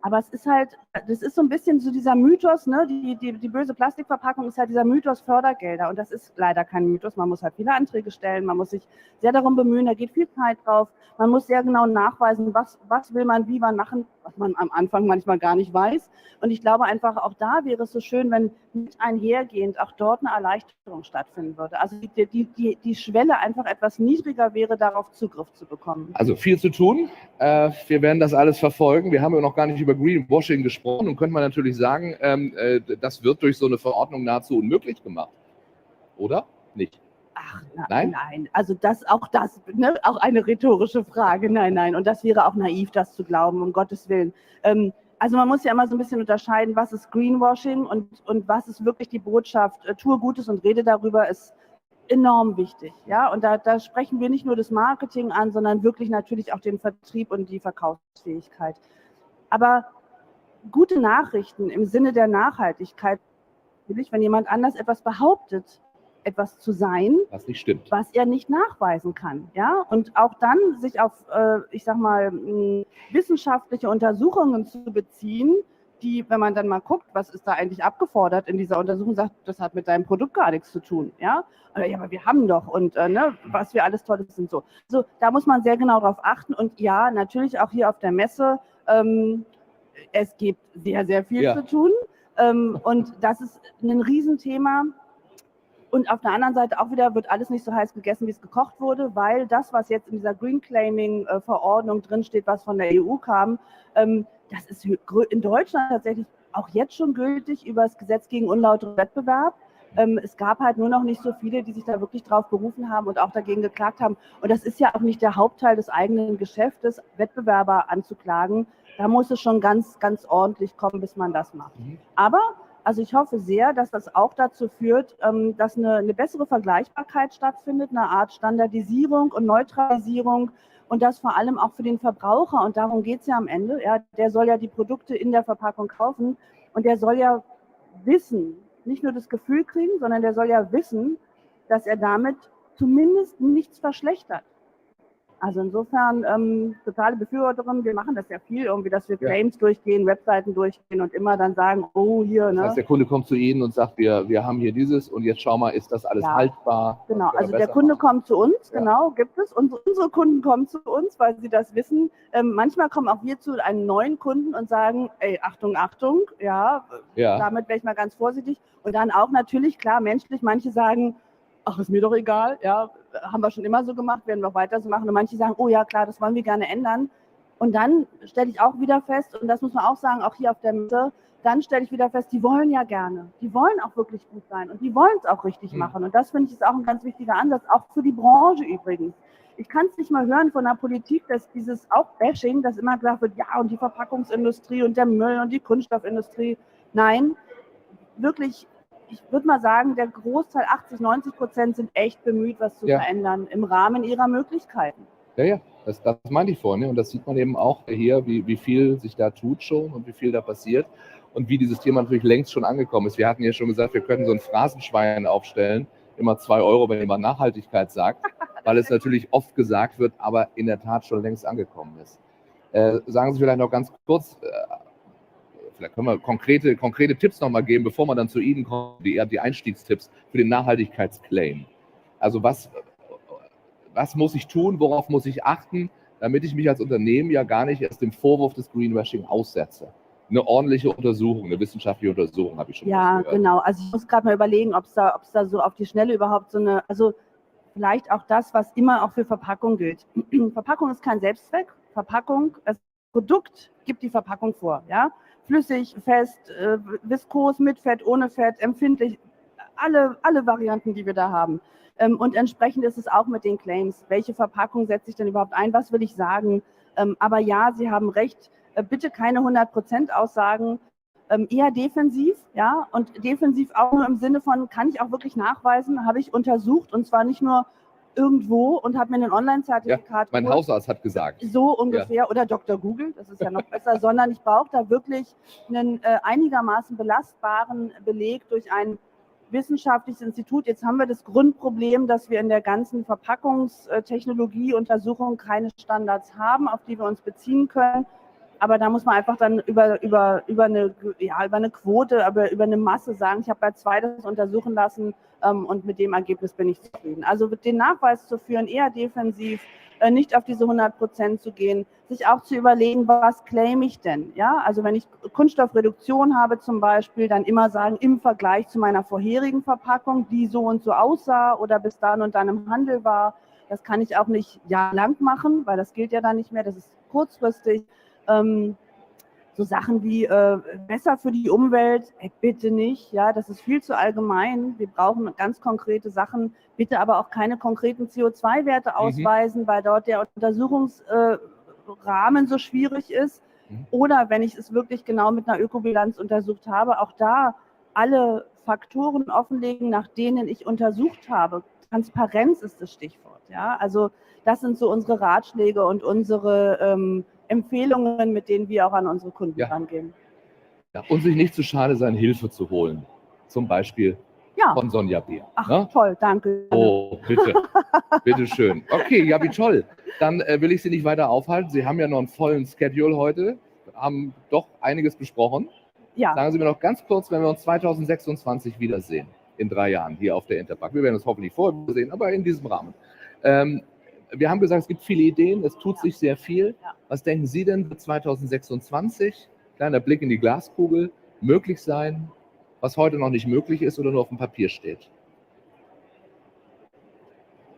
Speaker 17: Aber es ist halt, das ist so ein bisschen so dieser Mythos, ne? Die böse Plastikverpackung ist halt dieser Mythos Fördergelder. Und das ist leider kein Mythos. Man muss halt viele Anträge stellen, man muss sich sehr darum bemühen, da geht viel Zeit drauf. Man muss sehr genau nachweisen, was will man, wie man machen, was man am Anfang manchmal gar nicht weiß. Und ich glaube einfach, auch da wäre es so schön, wenn mit einhergehend auch dort eine Erleichterung stattfinden würde. Also die Schwelle einfach etwas niedriger wäre, darauf Zugriff zu bekommen.
Speaker 14: Also viel zu tun. Wir werden das alles verfolgen. Wir haben ja noch gar nicht über Greenwashing gesprochen und könnte man natürlich sagen, das wird durch so eine Verordnung nahezu unmöglich gemacht. Oder? Nicht?
Speaker 17: Ach, nein. Also auch das, ne, auch eine rhetorische Frage. Nein. Und das wäre auch naiv, das zu glauben, um Gottes Willen. Also man muss ja immer so ein bisschen unterscheiden, was ist Greenwashing und was ist wirklich die Botschaft, tue Gutes und rede darüber, ist enorm wichtig. Ja? Und da sprechen wir nicht nur das Marketing an, sondern wirklich natürlich auch den Vertrieb und die Verkaufsfähigkeit. Aber gute Nachrichten im Sinne der Nachhaltigkeit, natürlich, wenn jemand anders etwas behauptet, etwas zu sein,
Speaker 14: was nicht stimmt,
Speaker 17: was er nicht nachweisen kann, ja, und auch dann sich auf, ich sag mal, wissenschaftliche Untersuchungen zu beziehen, die, wenn man dann mal guckt, was ist da eigentlich abgefordert in dieser Untersuchung, sagt, das hat mit deinem Produkt gar nichts zu tun, ja, oder, ja, aber wir haben doch und ne, was wir alles Tolles sind so. Also da muss man sehr genau drauf achten und ja, natürlich auch hier auf der Messe, es gibt sehr, sehr viel zu tun und das ist ein Riesenthema. Und auf der anderen Seite auch wieder wird alles nicht so heiß gegessen, wie es gekocht wurde, weil das, was jetzt in dieser Green Claiming-Verordnung drinsteht, was von der EU kam, das ist in Deutschland tatsächlich auch jetzt schon gültig über das Gesetz gegen unlauteren Wettbewerb. Es gab halt nur noch nicht so viele, die sich da wirklich drauf berufen haben und auch dagegen geklagt haben. Und das ist ja auch nicht der Hauptteil des eigenen Geschäftes, Wettbewerber anzuklagen. Da muss es schon ganz, ganz ordentlich kommen, bis man das macht. Aber also ich hoffe sehr, dass das auch dazu führt, dass eine bessere Vergleichbarkeit stattfindet, eine Art Standardisierung und Neutralisierung und das vor allem auch für den Verbraucher. Und darum geht es ja am Ende. Ja, der soll ja die Produkte in der Verpackung kaufen und der soll ja wissen, nicht nur das Gefühl kriegen, sondern der soll ja wissen, dass er damit zumindest nichts verschlechtert. Also insofern totale Befürworterin, wir machen das ja viel, irgendwie, dass wir Claims durchgehen, Webseiten durchgehen und immer dann sagen, oh hier, ne.
Speaker 14: Das heißt, der Kunde kommt zu Ihnen und sagt, wir haben hier dieses und jetzt schau mal, ist das alles haltbar?
Speaker 17: Genau, also der Kunde kommt zu uns, genau, gibt es. Unsere Kunden kommen zu uns, weil sie das wissen. Manchmal kommen auch wir zu einem neuen Kunden und sagen, ey, Achtung, Achtung, damit wäre ich mal ganz vorsichtig. Und dann auch natürlich, klar, menschlich, manche sagen, ach, ist mir doch egal, ja, haben wir schon immer so gemacht, werden wir auch weiter so machen. Und manche sagen, oh ja, klar, das wollen wir gerne ändern. Und dann stelle ich auch wieder fest, und das muss man auch sagen, auch hier auf der Mitte, dann stelle ich wieder fest, die wollen ja gerne. Die wollen auch wirklich gut sein und die wollen es auch richtig machen. Und das finde ich ist auch ein ganz wichtiger Ansatz, auch für die Branche übrigens. Ich kann es nicht mal hören von der Politik, dass dieses auch Bashing, dass immer gesagt wird, ja, und die Verpackungsindustrie und der Müll und die Kunststoffindustrie. Nein, wirklich. Ich würde mal sagen, der Großteil, 80-90% sind echt bemüht, was zu verändern im Rahmen ihrer Möglichkeiten.
Speaker 14: Ja, das meinte ich vorhin. Und das sieht man eben auch hier, wie viel sich da tut schon und wie viel da passiert und wie dieses Thema natürlich längst schon angekommen ist. Wir hatten ja schon gesagt, wir könnten so ein Phrasenschwein aufstellen, immer 2 €, wenn jemand Nachhaltigkeit sagt, weil es natürlich oft gesagt wird, aber in der Tat schon längst angekommen ist. Sagen Sie vielleicht noch ganz kurz, vielleicht können wir konkrete Tipps nochmal geben, bevor man dann zu Ihnen kommt, die Einstiegstipps für den Nachhaltigkeitsclaim. Also was muss ich tun, worauf muss ich achten, damit ich mich als Unternehmen ja gar nicht erst dem Vorwurf des Greenwashing aussetze? Eine ordentliche Untersuchung, eine wissenschaftliche Untersuchung habe ich schon gehört. Ja,
Speaker 17: genau. Also ich muss gerade mal überlegen, ob es da so auf die Schnelle überhaupt so eine, also vielleicht auch das, was immer auch für Verpackung gilt. Verpackung ist kein Selbstzweck. Verpackung, das Produkt gibt die Verpackung vor, ja. Flüssig, fest, viskos, mit Fett, ohne Fett, empfindlich, alle Varianten, die wir da haben. Und entsprechend ist es auch mit den Claims. Welche Verpackung setze ich denn überhaupt ein? Was will ich sagen? Aber ja, Sie haben recht, bitte keine 100% Aussagen, eher defensiv, ja, und defensiv auch nur im Sinne von, kann ich auch wirklich nachweisen, habe ich untersucht und zwar nicht nur irgendwo und habe mir ein Online-Zertifikat
Speaker 14: mein Hausarzt hat gesagt.
Speaker 17: So ungefähr, oder Dr. Google, das ist ja noch besser, sondern ich brauche da wirklich einen einigermaßen belastbaren Beleg durch ein wissenschaftliches Institut. Jetzt haben wir das Grundproblem, dass wir in der ganzen Verpackungstechnologie-Untersuchung keine Standards haben, auf die wir uns beziehen können. Aber da muss man einfach dann über eine Quote, aber über eine Masse sagen, ich habe bei 2 das untersuchen lassen und mit dem Ergebnis bin ich zufrieden. Also den Nachweis zu führen, eher defensiv, nicht auf diese 100% zu gehen, sich auch zu überlegen, was claim ich denn? Ja? Also wenn ich Kunststoffreduktion habe zum Beispiel, dann immer sagen, im Vergleich zu meiner vorherigen Verpackung, die so und so aussah oder bis dann und dann im Handel war. Das kann ich auch nicht jahrelang machen, weil das gilt ja dann nicht mehr, das ist kurzfristig. So Sachen wie besser für die Umwelt, bitte nicht, ja, das ist viel zu allgemein. Wir brauchen ganz konkrete Sachen, bitte aber auch keine konkreten CO2-Werte ausweisen, weil dort der Untersuchungsrahmen so schwierig ist. Oder wenn ich es wirklich genau mit einer Ökobilanz untersucht habe, auch da alle Faktoren offenlegen, nach denen ich untersucht habe. Transparenz ist das Stichwort. Ja? Also das sind so unsere Ratschläge und unsere Empfehlungen, mit denen wir auch an unsere Kunden rangehen.
Speaker 14: Ja, und sich nicht zu schade sein, Hilfe zu holen. Zum Beispiel von Sonja Beer.
Speaker 17: Ach, toll, danke.
Speaker 14: Oh, bitte. Bitte schön. Okay, ja, wie toll. Dann will ich Sie nicht weiter aufhalten. Sie haben ja noch einen vollen Schedule heute, haben doch einiges besprochen.
Speaker 17: Ja.
Speaker 14: Sagen Sie mir noch ganz kurz, wenn wir uns 2026 wiedersehen, in 3 Jahren hier auf der Interpack. Wir werden uns hoffentlich vorher sehen, aber in diesem Rahmen. Wir haben gesagt, es gibt viele Ideen, es tut sich sehr viel. Was denken Sie denn für 2026? Kleiner Blick in die Glaskugel, möglich sein, was heute noch nicht möglich ist oder nur auf dem Papier steht?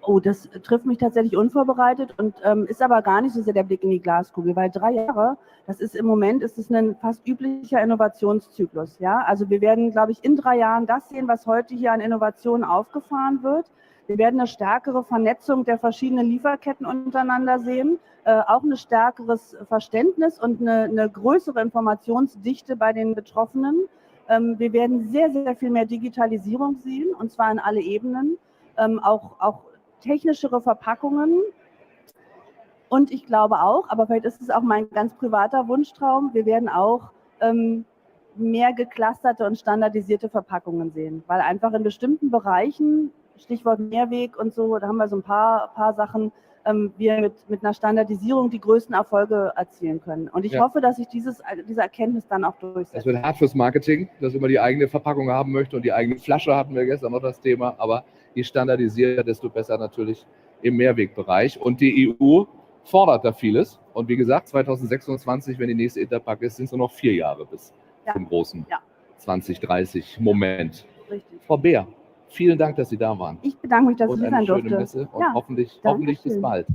Speaker 17: Oh, das trifft mich tatsächlich unvorbereitet und ist aber gar nicht so sehr der Blick in die Glaskugel, weil 3 Jahre, das ist im Moment, ist es ein fast üblicher Innovationszyklus. Ja? Also wir werden, glaube ich, in 3 Jahren das sehen, was heute hier an Innovationen aufgefahren wird. Wir werden eine stärkere Vernetzung der verschiedenen Lieferketten untereinander sehen, auch ein stärkeres Verständnis und eine größere Informationsdichte bei den Betroffenen. Wir werden sehr, sehr viel mehr Digitalisierung sehen, und zwar in alle Ebenen, auch technischere Verpackungen. Und ich glaube auch, aber vielleicht ist es auch mein ganz privater Wunschtraum, wir werden auch mehr geclusterte und standardisierte Verpackungen sehen, weil einfach in bestimmten Bereichen, Stichwort Mehrweg und so, da haben wir so ein paar Sachen, wir mit einer Standardisierung die größten Erfolge erzielen können. Und ich hoffe, dass sich diese Erkenntnis dann auch durchsetzt.
Speaker 14: Das wird hart fürs Marketing, dass man die eigene Verpackung haben möchte und die eigene Flasche hatten wir gestern noch das Thema, aber je standardisierter, desto besser natürlich im Mehrwegbereich. Und die EU fordert da vieles. Und wie gesagt, 2026, wenn die nächste Interpack ist, sind es nur noch 4 Jahre bis zum großen 2030-Moment. Frau Beer, vielen Dank, dass Sie da waren.
Speaker 17: Ich bedanke mich, dass ich hier sein durfte.
Speaker 14: Und eine schöne Messe und hoffentlich bis bald.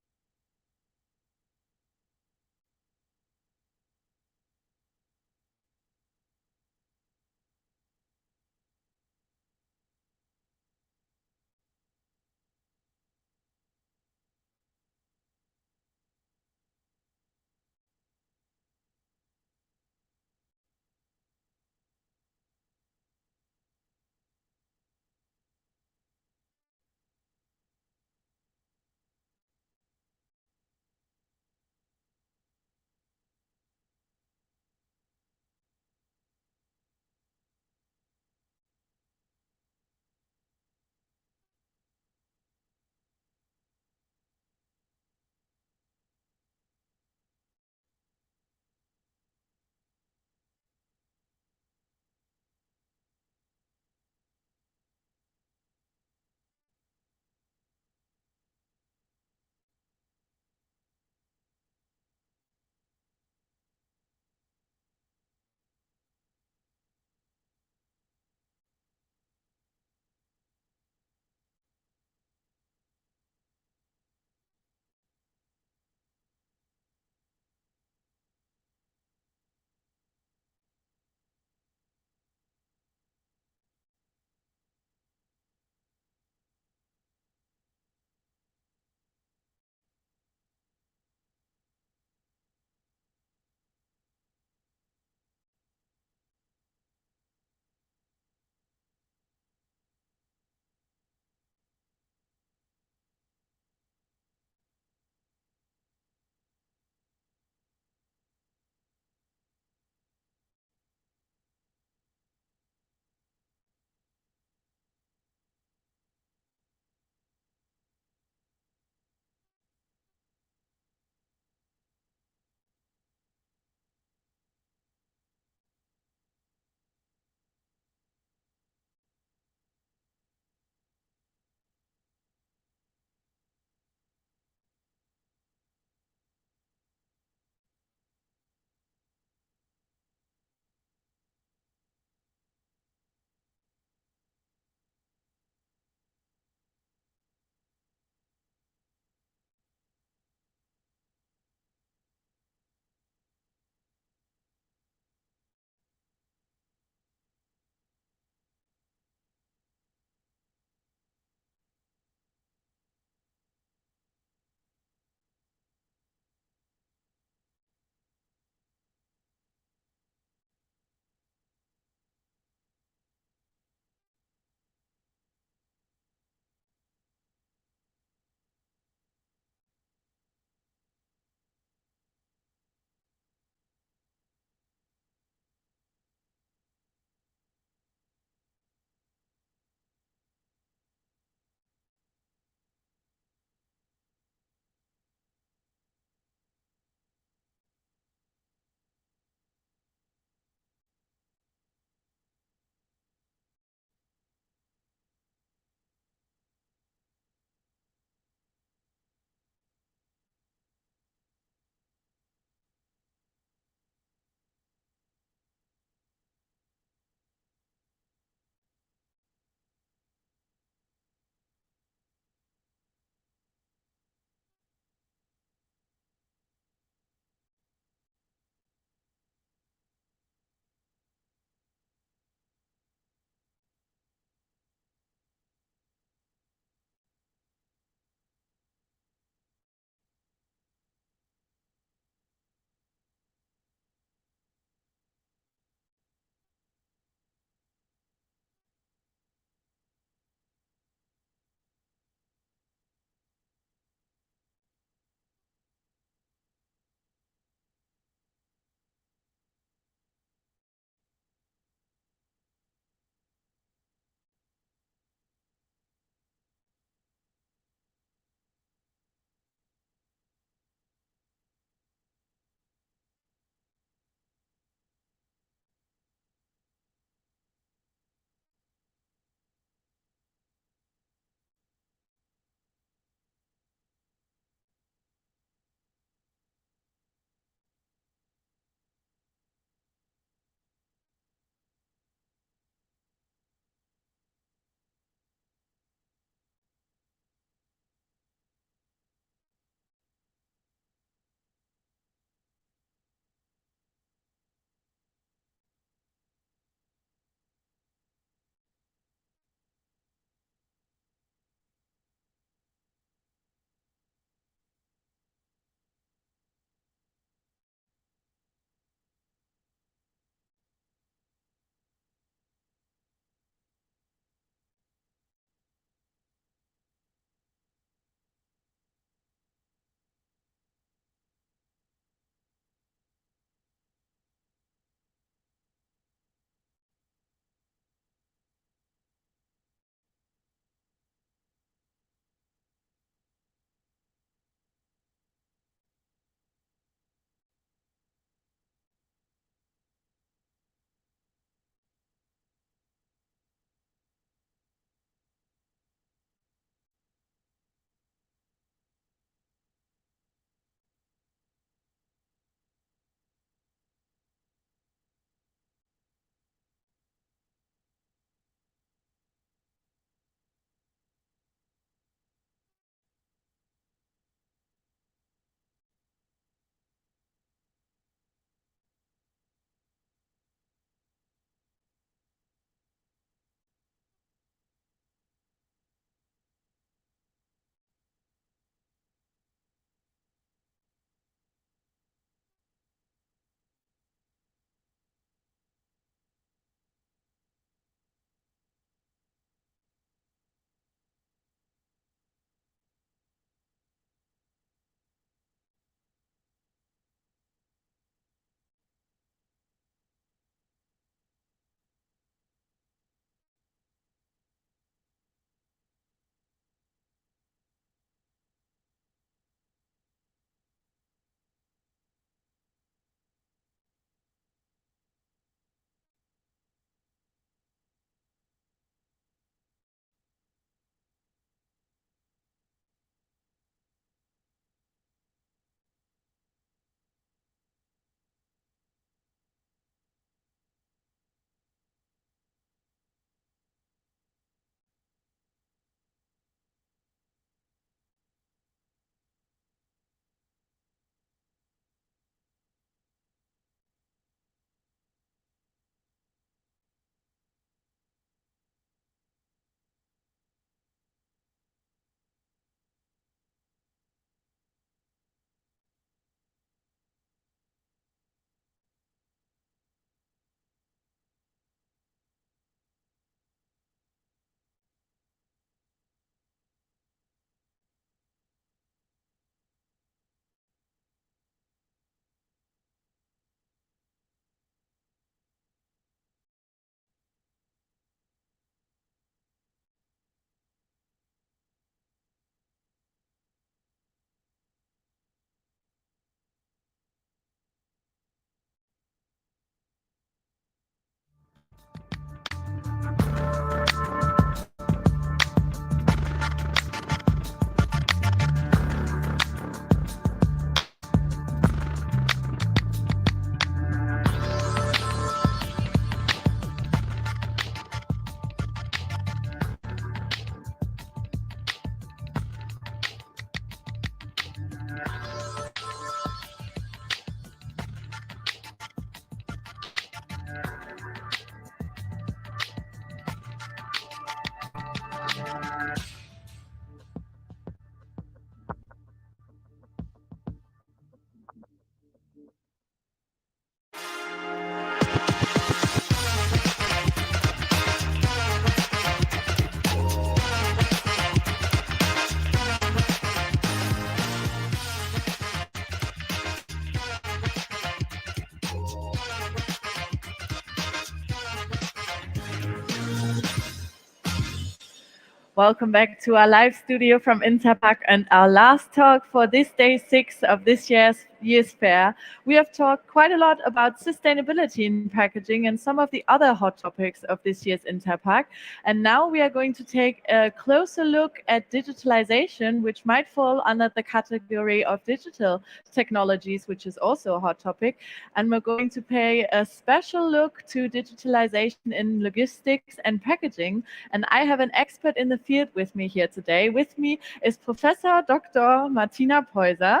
Speaker 1: Welcome back to our live studio from Interpack and our last talk for this day 6 of this year's fair. We have talked quite a lot about sustainability in packaging and some of the other hot topics of this year's Interpack. And now we are going to take a closer look at digitalization, which might fall under the category of digital technologies, which is also a hot topic. And we're going to pay a special look to digitalization in logistics and packaging. And I have an expert in the field with me here today. With me is Professor Dr. Martina Peuser,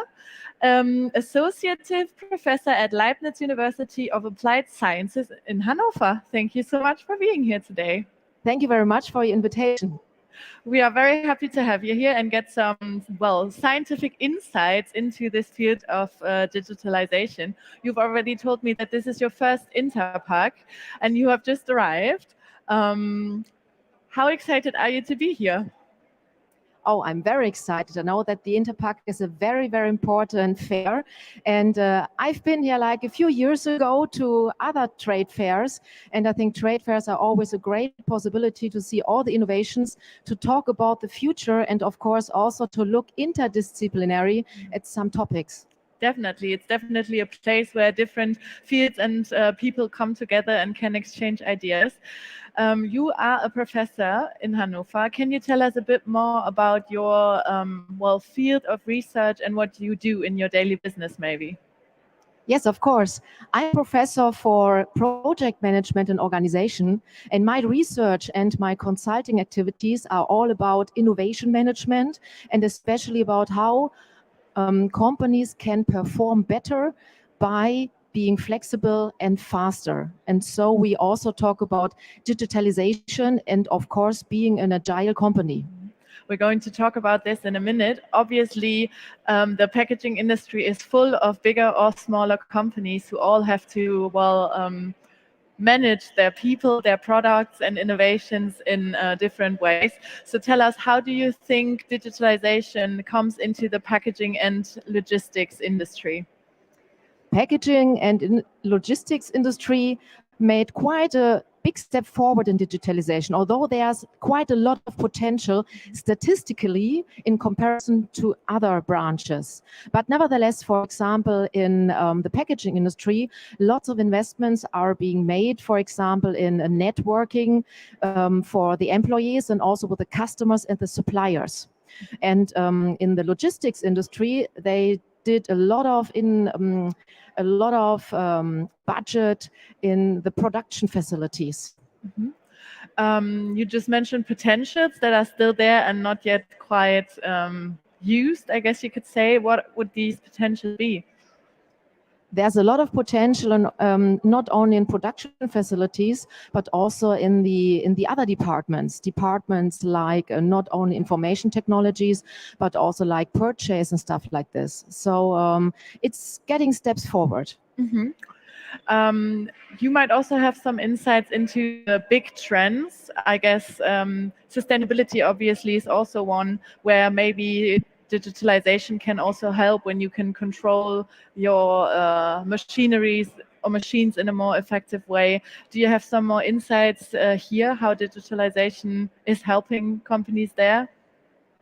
Speaker 1: Associate Professor at Leibniz University of Applied Sciences in Hannover. Thank you so much for being here today.
Speaker 18: Thank you very much for your invitation.
Speaker 1: We are very happy to have you here and get some, well, scientific insights into this field of digitalization. You've already told me that this is your first Interpack and you have just arrived. How excited are you to be here?
Speaker 18: Oh, I'm very excited. I know that the Interpack is a very, very important fair. And I've been here like a few years ago to other trade fairs. And I think trade fairs are always a great possibility to see all the innovations, to talk about the future, and of course also to look interdisciplinary at some topics.
Speaker 1: Definitely. It's definitely a place where different fields and people come together and can exchange ideas. You are a professor in Hannover. Can you tell us a bit more about your well, field of research and what you do in your daily business, maybe?
Speaker 18: Yes, of course. I'm a professor for project management and organization, and my research and my consulting activities are all about innovation management and especially about how companies can perform better by being flexible and faster. And so we also talk about digitalization and, of course, being an agile company.
Speaker 1: We're going to talk about this in a minute. Obviously, the packaging industry is full of bigger or smaller companies who all have to, well, manage their people, their products and innovations in different ways. So tell us, how do you think digitalization comes into the packaging and logistics industry?
Speaker 18: Packaging and logistics industry made quite a big step forward in digitalization, although there's quite a lot of potential statistically in comparison to other branches. But nevertheless, for example, in the packaging industry, lots of investments are being made, for example, in networking for the employees and also with the customers and the suppliers. And in the logistics industry, they did a lot of budget in the production facilities.
Speaker 1: Mm-hmm. You just mentioned potentials that are still there and not yet quite used, I guess you could say. What would these potentials be?
Speaker 18: There's a lot of potential, not only in production facilities, but also in the other departments like not only information technologies, but also like purchase and stuff like this. So it's getting steps forward.
Speaker 1: Mm-hmm. You might also have some insights into the big trends. I guess sustainability obviously is also one where maybe digitalization can also help when you can control your machineries or machines in a more effective way. Do you have some more insights here, how digitalization is helping companies there?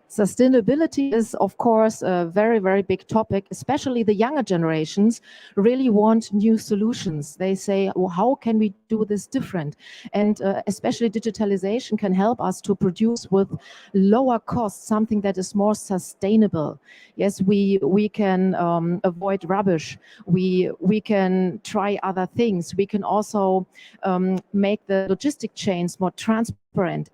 Speaker 18: Sustainability is, of course, a very, very big topic. Especially the younger generations really want new solutions. They say, well, how can we do this different? And especially digitalization can help us to produce with lower costs something that is more sustainable. Yes, we can avoid rubbish. We can try other things. We can also make the logistic chains more transparent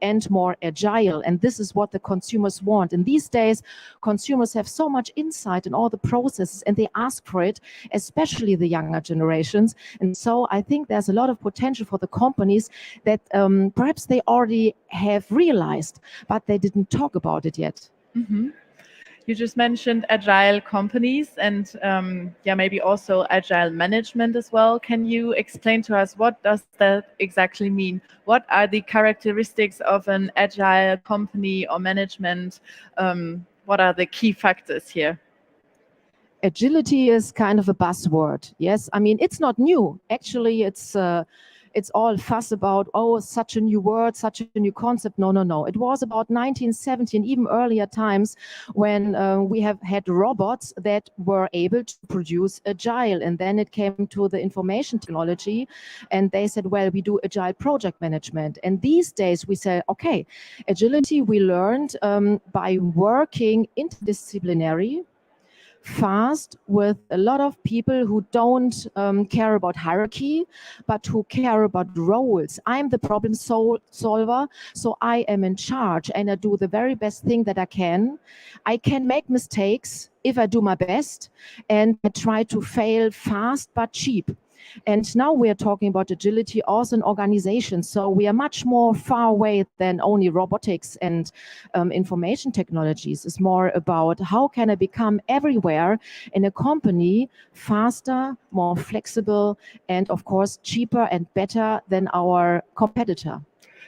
Speaker 18: and more agile. And this is what the consumers want. And these days, consumers have so much insight in all the processes and they ask for it, especially the younger generations. And so I think there's a lot of potential for the companies that perhaps they already have realized, but they didn't talk about it yet.
Speaker 1: Mm-hmm. You just mentioned agile companies and yeah, maybe also agile management as well. Can you explain to us what does that exactly mean? What are the characteristics of an agile company or management? What are the key factors here?
Speaker 18: Agility is kind of a buzzword. Yes, I mean, it's not new. Actually, it's all fuss about, oh, such a new word, such a new concept. No, no, no. It was about 1970 and even earlier times when we have had robots that were able to produce agile. And then it came to the information technology and they said, well, we do agile project management. And these days we say, okay, agility we learned by working interdisciplinary, fast, with a lot of people who don't care about hierarchy, but who care about roles. I'm the problem solver, so I am in charge and I do the very best thing that I can. I can make mistakes if I do my best, and I try to fail fast but cheap. And now we are talking about agility also in organizations. So we are much more far away than only robotics and information technologies. It's more about how can I become everywhere in a company faster, more flexible, and of course cheaper and better than our competitor.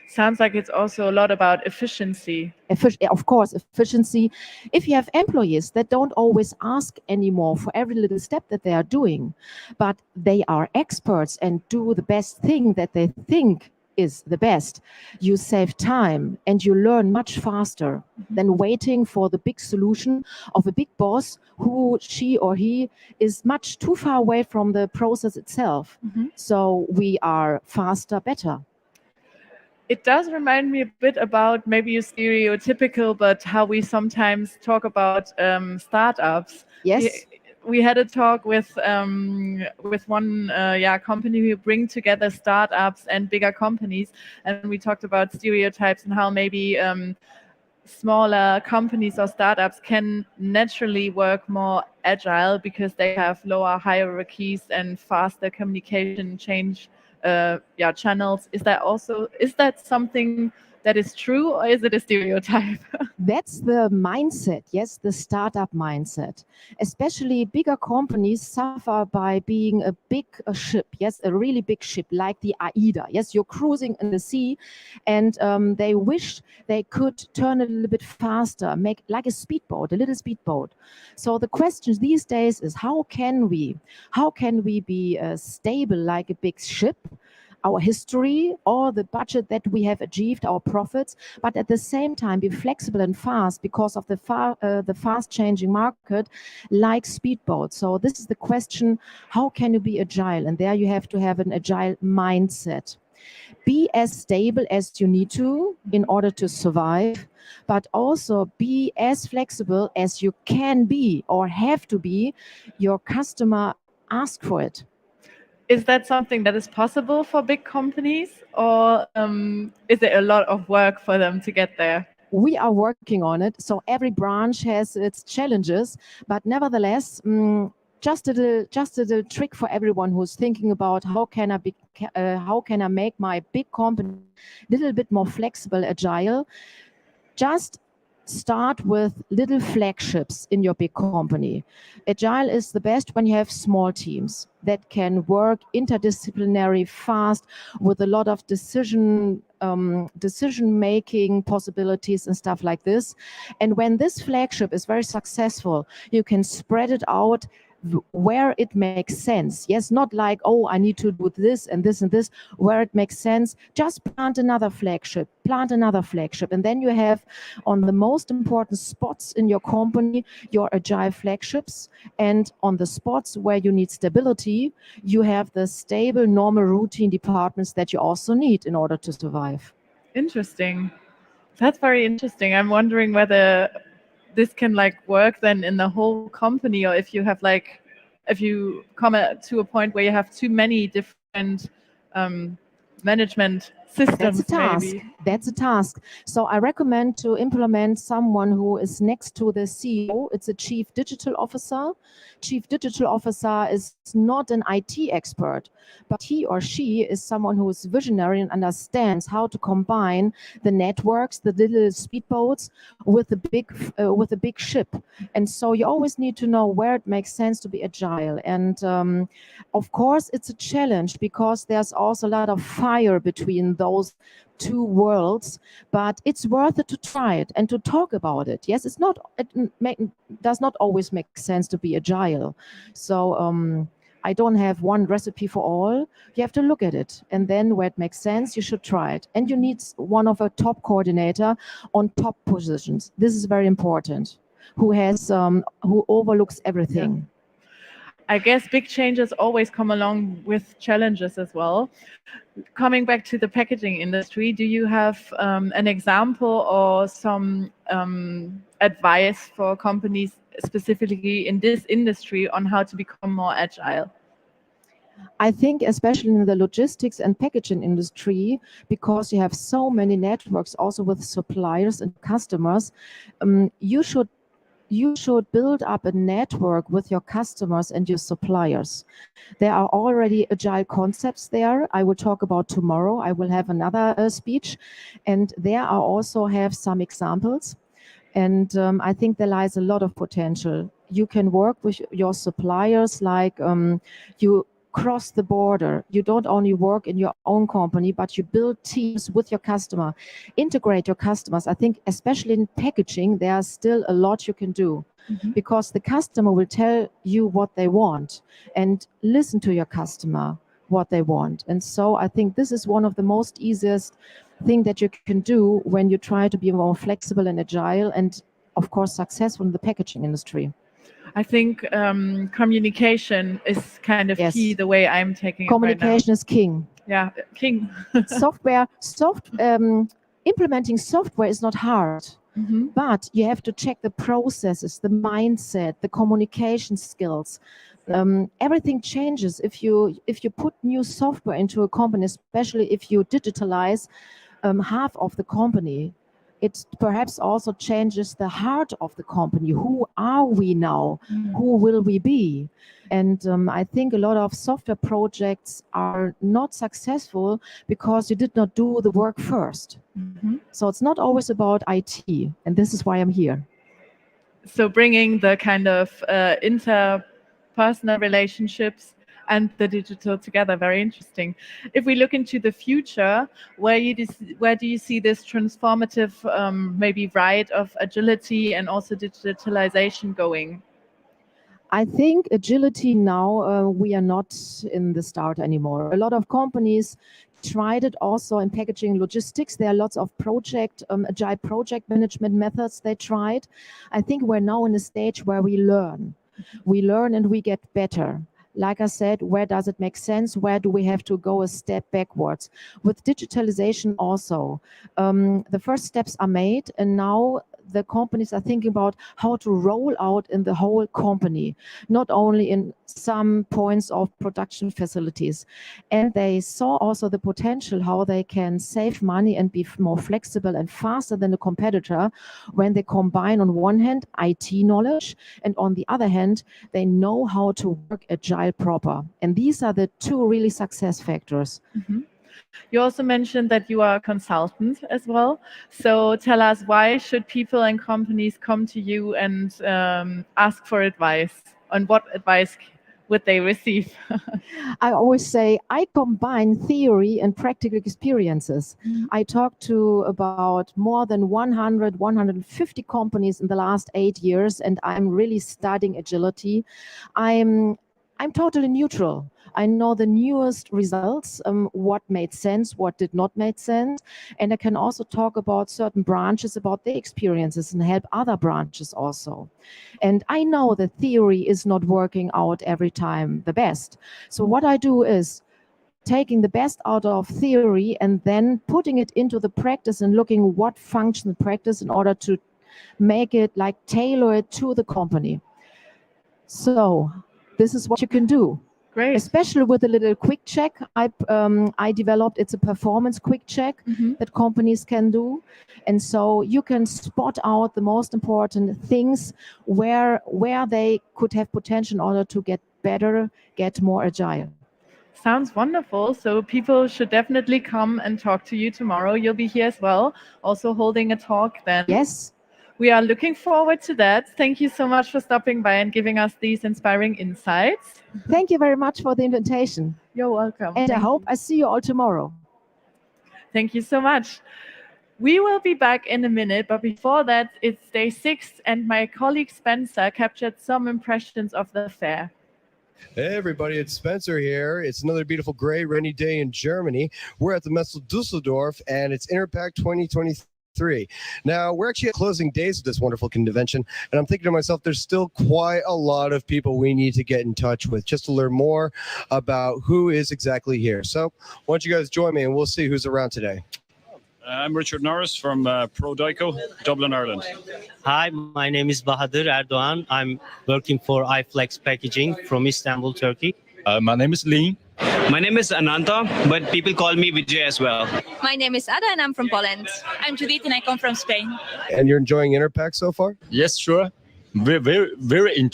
Speaker 1: Sounds like it's also a lot about efficiency.
Speaker 18: Of course, efficiency. If you have employees that don't always ask anymore for every little step that they are doing, but they are experts and do the best thing that they think is the best, you save time and you learn much faster than waiting for the big solution of a big boss who she or he is much too far away from the process itself. So we are faster, better.
Speaker 1: It does remind me a bit about maybe a stereotypical, but how we sometimes talk about startups.
Speaker 18: Yes.
Speaker 1: We had a talk with one company who bring together startups and bigger companies, and we talked about stereotypes and how maybe smaller companies or startups can naturally work more agile because they have lower hierarchies and faster communication change channels. Is that something that is true, or is it a stereotype?
Speaker 18: That's the mindset, yes, the startup mindset. Especially bigger companies suffer by being a big ship, yes, a really big ship like the AIDA. Yes, you're cruising in the sea and they wish they could turn a little bit faster, make like a speedboat, a little speedboat. So the question these days is how can we be stable like a big ship, our history or the budget that we have achieved, our profits, but at the same time be flexible and fast because of the fast changing market like speedboats. So this is the question, how can you be agile? And there you have to have an agile mindset. Be as stable as you need to in order to survive, but also be as flexible as you can be or have to be. Your customer asks for it.
Speaker 1: Is that something that is possible for big companies, or is it a lot of work for them to get there?
Speaker 18: We are working on it. So every branch has its challenges, but nevertheless, just a little trick for everyone who's thinking about how can I make my big company a little bit more flexible, agile. Just start with little flagships in your big company. Agile is the best when you have small teams that can work interdisciplinary, fast, with a lot of decision-making possibilities and stuff like this. And when this flagship is very successful, you can spread it out where it makes sense. Yes, not like, oh, I need to do this and this and this. Where it makes sense, just plant another flagship, and then you have on the most important spots in your company your agile flagships, and on the spots where you need stability, you have the stable, normal, routine departments that you also need in order to survive.
Speaker 1: Interesting. That's very interesting. I'm wondering whether this can work then in the whole company, or if you have if you come to a point where you have too many different management systems.
Speaker 18: That's a task.
Speaker 1: Maybe.
Speaker 18: That's a task. So I recommend to implement someone who is next to the CEO. It's a chief digital officer. Chief digital officer is not an IT expert, but he or she is someone who is visionary and understands how to combine the networks, the little speedboats, with the big ship. And so you always need to know where it makes sense to be agile. And of course, it's a challenge because there's also a lot of fire between those two worlds, but it's worth it to try it and to talk about it. Yes, it does not always make sense to be agile. So I don't have one recipe for all. You have to look at it. And then where it makes sense, you should try it. And you need one of a top coordinator on top positions. This is very important, who overlooks everything.
Speaker 1: Yeah. I guess big changes always come along with challenges as well. Coming back to the packaging industry, do you have an example or some advice for companies specifically in this industry on how to become more agile?
Speaker 18: I think especially in the logistics and packaging industry, because you have so many networks also with suppliers and customers, you should build up a network with your customers and your suppliers. There are already agile concepts there. I will talk about tomorrow. I will have another speech, and there I also have some examples. And I think there lies a lot of potential. You can work with your suppliers like you cross the border. You don't only work in your own company, but you build teams with your customer, integrate your customers. I think especially in packaging, there's still a lot you can do because the customer will tell you what they want and listen to your customer what they want. And so I think this is one of the most easiest thing that you can do when you try to be more flexible and agile and of course successful in the packaging industry.
Speaker 1: I think communication is kind of key, the way I'm taking
Speaker 18: communication
Speaker 1: it right now.
Speaker 18: is king.
Speaker 1: Yeah, king.
Speaker 18: Implementing software is not hard, but you have to check the processes, the mindset, the communication skills. Everything changes if you put new software into a company, especially if you digitalize half of the company. It perhaps also changes the heart of the company. Who are we now? Who will we be? And I think a lot of software projects are not successful because you did not do the work first. So it's not always about IT, and this is why I'm here.
Speaker 1: So bringing the kind of interpersonal relationships and the digital together, very interesting. If we look into the future, where do you see this transformative maybe ride of agility and also digitalization going?
Speaker 18: I think agility now, we are not in the start anymore. A lot of companies tried it also in packaging and logistics. There are lots of agile project management methods they tried. I think we're now in a stage where we learn. We learn and we get better. Like I said, where does it make sense? Where do we have to go a step backwards? With digitalization also, the first steps are made, and now the companies are thinking about how to roll out in the whole company, not only in some points of production facilities. And they saw also the potential how they can save money and be more flexible and faster than a competitor when they combine on one hand IT knowledge and on the other hand they know how to work agile proper. And these are the two really success factors.
Speaker 1: You also mentioned that you are a consultant as well. So tell us, why should people and companies come to you and ask for advice? On what advice would they receive?
Speaker 18: I always say I combine theory and practical experiences. I talked to about more than 100, 150 companies in the last 8 years, and I'm really studying agility. I'm totally neutral. I know the newest results, what made sense, what did not make sense. And I can also talk about certain branches, about their experiences and help other branches also. And I know the theory is not working out every time the best. So what I do is taking the best out of theory and then putting it into the practice and looking what functions in practice in order to make it like tailor it to the company. So this is what you can do.
Speaker 1: Great.
Speaker 18: Especially with a little quick check I developed. It's a performance quick check that companies can do. And so you can spot out the most important things where they could have potential in order to get better, get more agile.
Speaker 1: Sounds wonderful. So people should definitely come and talk to you tomorrow. You'll be here as well, also holding a talk then.
Speaker 18: Yes.
Speaker 1: We are looking forward to that. Thank you so much for stopping by and giving us these inspiring insights.
Speaker 18: Thank you very much for the invitation.
Speaker 1: You're welcome.
Speaker 18: And I hope I see you all tomorrow.
Speaker 1: Thank you so much. We will be back in a minute, but before that, it's day 6 and my colleague Spencer captured some impressions of the fair.
Speaker 19: Hey everybody, it's Spencer here. It's another beautiful gray rainy day in Germany. We're at the Messe Dusseldorf and it's Interpack 2023. Now, we're actually at closing days of this wonderful convention, and I'm thinking to myself, there's still quite a lot of people we need to get in touch with just to learn more about who is exactly here. So why don't you guys join me and we'll see who's around today.
Speaker 20: I'm Richard Norris from Pro Dyco, Dublin, Ireland.
Speaker 21: Hi, my name is Bahadur Erdoğan. I'm working for iFlex Packaging from Istanbul, Turkey.
Speaker 22: My name is Lee.
Speaker 23: My name is Ananta, but people call me Vijay as well.
Speaker 24: My name is Ada and I'm from Poland. I'm Judith and I come from Spain.
Speaker 19: And you're enjoying Interpack so far?
Speaker 22: Yes, sure. Very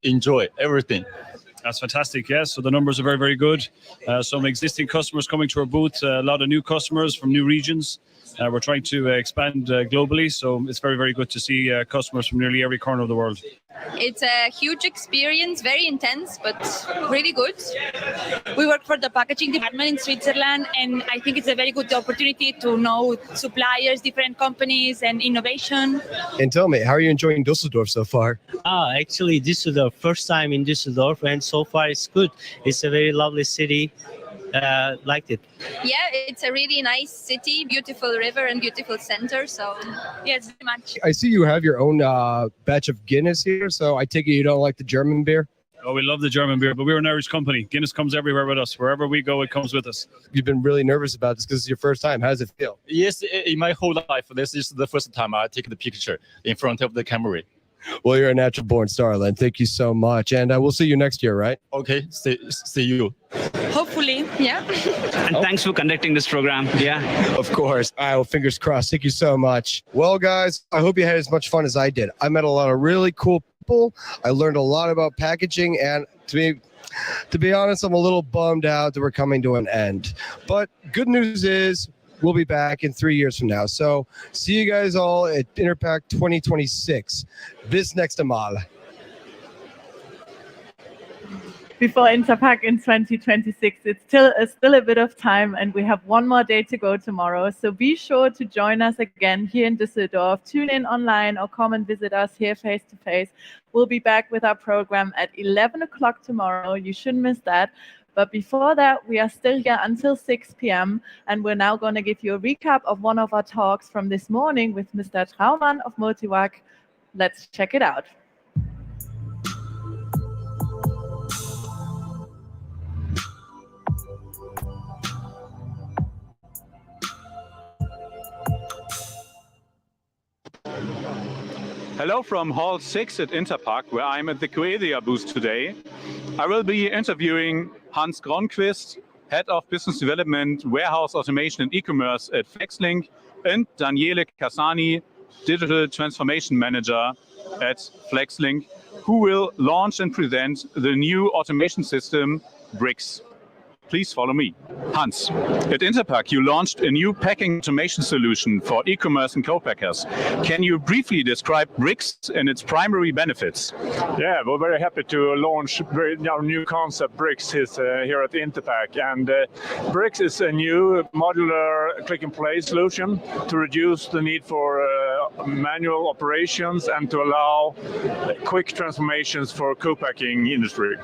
Speaker 22: enjoy everything.
Speaker 20: That's fantastic, yes. So the numbers are very, very good. Some existing customers coming to our booth, a lot of new customers from new regions. We're trying to expand globally, so it's very, very good to see customers from nearly every corner of the world.
Speaker 24: It's a huge experience, very intense, but really good. We work for the packaging department in Switzerland, and I think it's a very good opportunity to know suppliers, different companies, and innovation.
Speaker 19: And tell me, how are you enjoying Dusseldorf so far?
Speaker 21: Actually, Düsseldorf, first time in Düsseldorf, and so far it's good. It's a very lovely city. Liked it.
Speaker 24: Yeah, it's a really nice city, beautiful river and beautiful center. So, yes, very much.
Speaker 19: I see you have your own batch of Guinness here, so I take it you don't like the German beer?
Speaker 20: Oh, we love the German beer, but we're an Irish company. Guinness comes everywhere with us. Wherever we go, it comes with us.
Speaker 19: You've been really nervous about this because it's your first time. How does it feel?
Speaker 22: Yes, in my whole life, this is the first time I take the picture in front of the camera.
Speaker 19: Well, you're a natural born star, Len. Thank you so much. And we'll see you next year, right?
Speaker 22: Okay, see you.
Speaker 24: Hopefully, yeah.
Speaker 23: And thanks for conducting this program. Yeah,
Speaker 19: of course. All right, well, fingers crossed. Thank you so much. Well, guys, I hope you had as much fun as I did. I met a lot of really cool people. I learned a lot about packaging, and to be honest, I'm a little bummed out that we're coming to an end. But good news is, we'll be back in 3 years from now. So see you guys all at Interpack 2026. Bis nächste Mal.
Speaker 1: Before Interpack in 2026, it's still a bit of time, and we have one more day to go tomorrow. So be sure to join us again here in Düsseldorf. Tune in online or come and visit us here face to face. We'll be back with our program at 11 o'clock tomorrow. You shouldn't miss that. But before that, we are still here until 6 p.m. and we're now going to give you a recap of one of our talks from this morning with Mr. Traumann of Multivac. Let's check it out.
Speaker 3: Hello from Hall 6 at Interpack, where I'm at the Coesia booth today. I will be interviewing Hans Gronquist, Head of Business Development, Warehouse Automation and E-Commerce at FlexLink, and Daniele Cassani, Digital Transformation Manager at FlexLink, who will launch and present the new automation system, BRICS. Please follow me. Hans, at Interpack, you launched a new packing automation solution for e-commerce and co-packers. Can you briefly describe BRICS and its primary benefits?
Speaker 25: Yeah, we're very happy to launch our new concept, BRICS, here at Interpack. And BRICS is a new modular click-and-play solution to reduce the need for manual operations and to allow quick transformations for co-packing industry.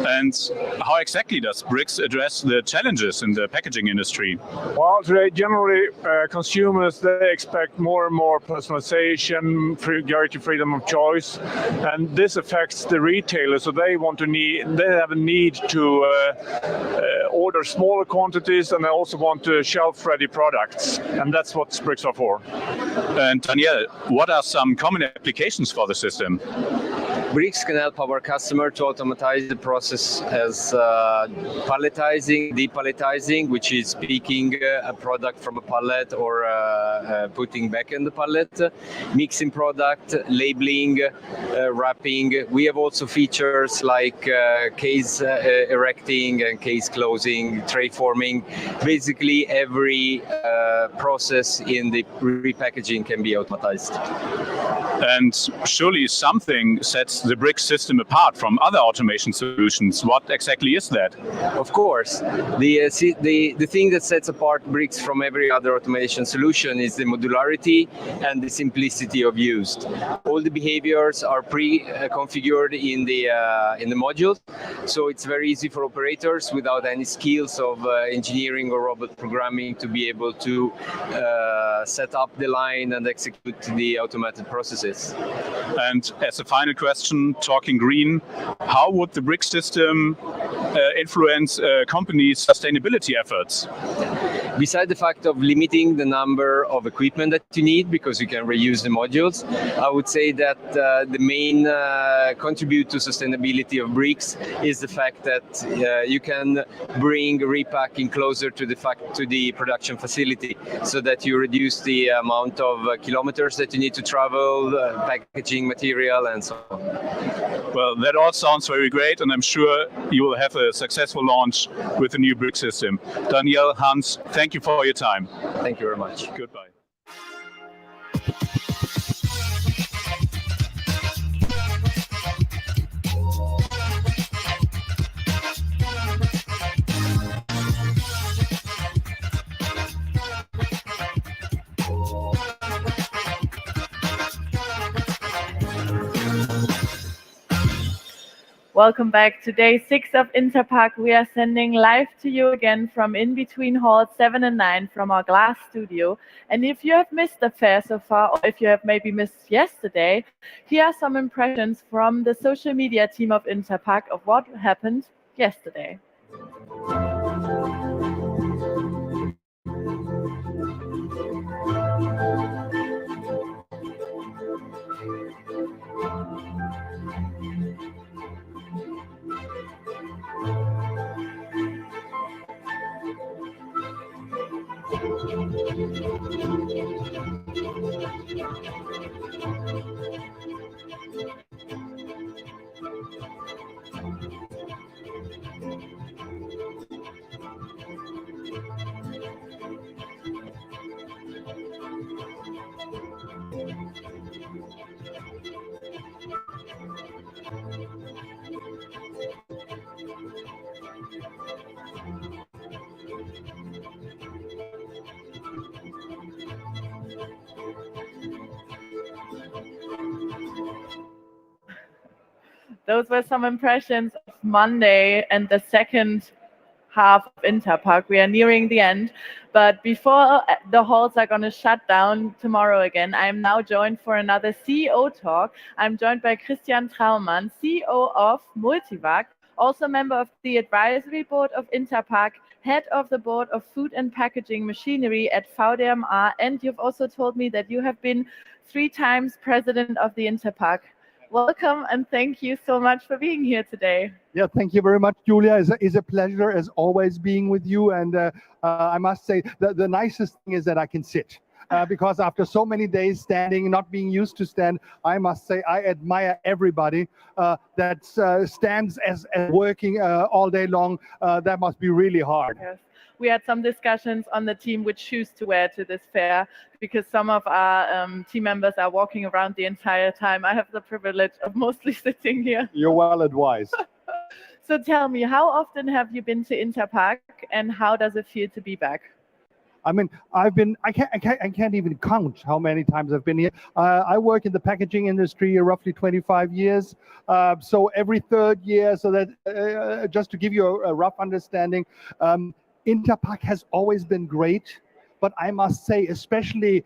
Speaker 3: And how exactly does BRICS address the challenges in the packaging industry?
Speaker 25: Well, today generally consumers, they expect more and more personalization, greater freedom of choice, and this affects the retailers. So they have a need to order smaller quantities, and they also want shelf-ready products, and that's what BRICS are for.
Speaker 3: And Danielle, what are some common applications for the system?
Speaker 26: BRICS can help our customer to automatize the process as palletizing, depalletizing, which is picking a product from a pallet or putting back in the pallet, mixing product, labeling, wrapping. We have also features like case erecting and case closing, tray forming. Basically, every process in the repackaging can be automatized.
Speaker 3: And surely something sets the brick system apart from other automation solutions. What exactly is that?
Speaker 26: Of course, the thing that sets apart bricks from every other automation solution is the modularity and the simplicity of use. All the behaviors are pre-configured in the modules, so it's very easy for operators without any skills of engineering or robot programming to be able to set up the line and execute the automated processes.
Speaker 3: And as a final question, talking green, how would the brick system influence companies' sustainability efforts?
Speaker 26: Beside the fact of limiting the number of equipment that you need because you can reuse the modules, I would say that the main contribute to sustainability of bricks is the fact that you can bring repacking closer to the production facility, so that you reduce the amount of kilometers that you need to travel, packaging material, and so on.
Speaker 3: Well, that all sounds very great, and I'm sure you will have a successful launch with the new brick system. Daniel, Hans, thank you for your time.
Speaker 26: Thank you very much.
Speaker 3: Goodbye.
Speaker 1: Welcome back to day 6 of Interpack. We are sending live to you again from in between halls 7 and 9 from our glass studio. And if you have missed the fair so far, or if you have maybe missed yesterday, here are some impressions from the social media team of Interpack of what happened yesterday. Those were some impressions of Monday and the second half of Interpack. We are nearing the end, but before the halls are going to shut down tomorrow again, I am now joined for another CEO talk. I'm joined by Christian Traumann, CEO of Multivac, also member of the advisory board of Interpack, head of the board of food and packaging machinery at VDMA, and you've also told me that you have been 3 times president of the Interpack. Welcome and thank you so much for being here today.
Speaker 2: Yeah, thank you very much, Julia. It's a pleasure as always being with you. And I must say that the nicest thing is that I can sit. Because after so many days standing, not being used to stand, I must say I admire everybody that stands as working all day long. That must be really hard.
Speaker 1: Yes. We had some discussions on the team which shoes to wear to this fair, because some of our team members are walking around the entire time. I have the privilege of mostly sitting here.
Speaker 2: You're well advised.
Speaker 1: So tell me, how often have you been to Interpack and how does it feel to be back?
Speaker 2: I mean, I can't even count how many times I've been here. I work in the packaging industry roughly 25 years. So every 3rd year, so that just to give you a rough understanding, Interpack has always been great, but I must say, especially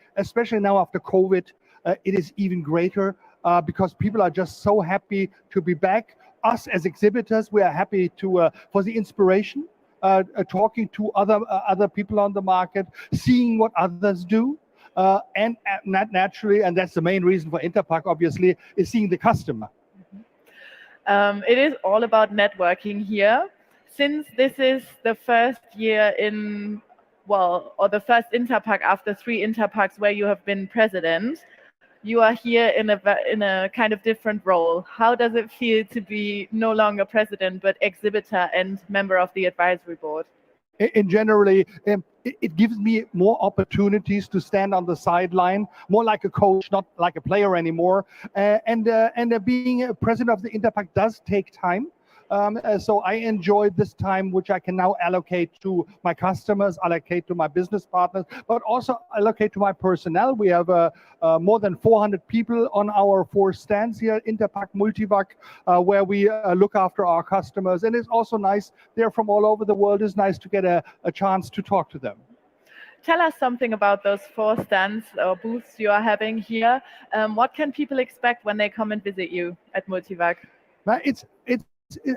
Speaker 2: now after COVID, it is even greater because people are just so happy to be back. Us as exhibitors, we are happy to for the inspiration, talking to other people on the market, seeing what others do, and naturally, and that's the main reason for Interpack, obviously, is seeing the customer.
Speaker 1: It is all about networking here. Since this is the first year in, well, or the first Interpack after 3 Interpacks where you have been president, you are here in a kind of different role. How does it feel to be no longer president, but exhibitor and member of the advisory board?
Speaker 2: in generally, it gives me more opportunities to stand on the sideline, more like a coach, not like a player anymore. And being a president of the Interpack does take time. So I enjoy this time, which I can now allocate to my customers, allocate to my business partners, but also allocate to my personnel. We have more than 400 people on our 4 stands here, Interpack, Multivac, where we look after our customers. And it's also nice, they're from all over the world. It's nice to get a chance to talk to them.
Speaker 1: Tell us something about those 4 stands or booths you are having here. What can people expect when they come and visit you at Multivac?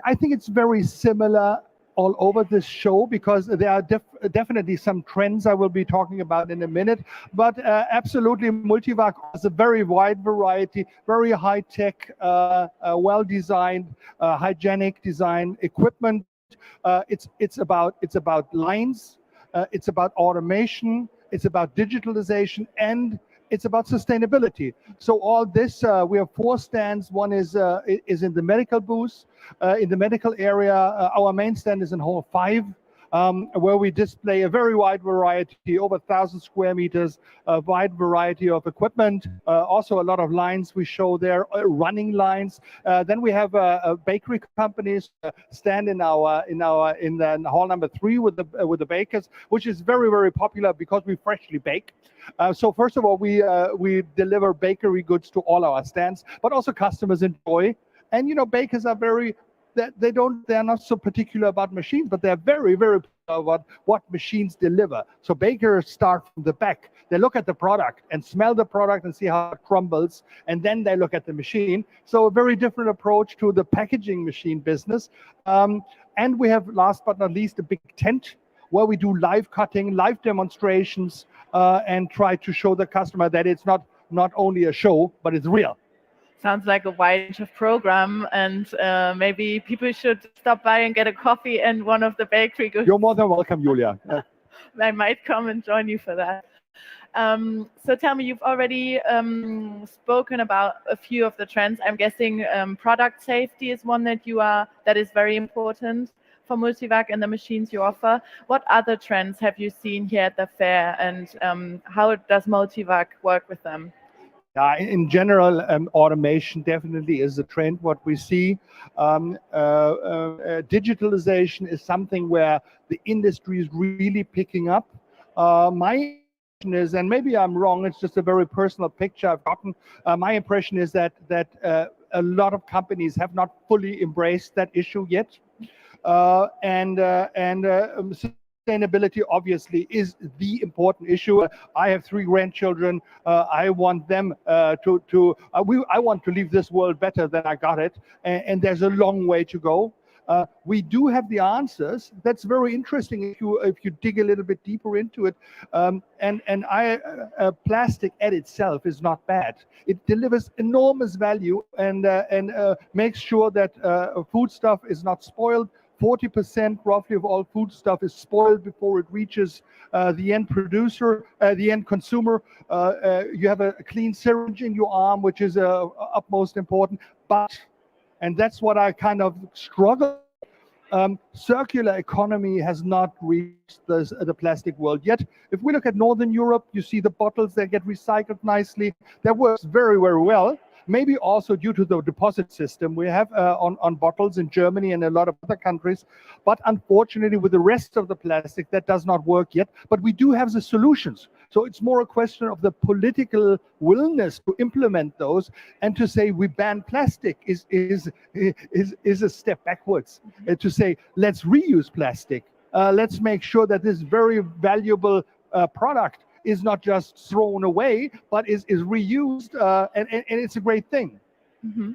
Speaker 2: I think it's very similar all over this show, because there are definitely some trends I will be talking about in a minute. But absolutely, Multivac has a very wide variety, very high-tech, well-designed, hygienic design equipment. It's about lines, it's about automation, it's about digitalization, and it's about sustainability. So all this, we have 4 stands. One is in the medical booth, in the medical area. Our main stand is in Hall 5, where we display a very wide variety, over 1,000 square meters, a wide variety of equipment. Also a lot of lines we show there, running lines. Then we have bakery companies stand in the hall number 3 with the bakers, which is very, very popular because we freshly bake. So first of all, we deliver bakery goods to all our stands, but also customers enjoy. And you know, bakers are they're not so particular about machines, but they're very, very particular about what machines deliver. So bakers start from the back. They look at the product and smell the product and see how it crumbles, and then they look at the machine. So a very different approach to the packaging machine business. And we have, last but not least, a big tent where we do live cutting, live demonstrations, and try to show the customer that it's not only a show, but it's real.
Speaker 1: Sounds like a wide range of program, and maybe people should stop by and get a coffee and one of the bakery goods.
Speaker 2: You're more than welcome, Julia.
Speaker 1: I might come and join you for that. So tell me, you've already spoken about a few of the trends. I'm guessing product safety is one that is very important for Multivac and the machines you offer. What other trends have you seen here at the fair, and how does Multivac work with them?
Speaker 2: In general, automation definitely is a trend, what we see. Digitalization is something where the industry is really picking up. My impression is, and maybe I'm wrong, it's just a very personal picture I've gotten, my impression is that a lot of companies have not fully embraced that issue yet. Sustainability obviously is the important issue. I have 3 grandchildren. I want them I want to leave this world better than I got it, and there's a long way to go. We do have the answers. That's very interesting if you dig a little bit deeper into it. Plastic at itself is not bad. It delivers enormous value and makes sure that foodstuff is not spoiled. 40% roughly of all food stuff is spoiled before it reaches the end producer, the end consumer. You have a clean syringe in your arm, which is utmost important. But, and that's what I kind of struggle. Circular economy has not reached the plastic world yet. If we look at Northern Europe, you see the bottles that get recycled nicely. That works very, very well. Maybe also due to the deposit system we have on bottles in Germany and a lot of other countries. But unfortunately, with the rest of the plastic, that does not work yet. But we do have the solutions. So it's more a question of the political willingness to implement those, and to say we ban plastic is a step backwards. To say, let's reuse plastic. Let's make sure that this very valuable product is not just thrown away, but is reused, and it's a great thing.
Speaker 1: Mm-hmm.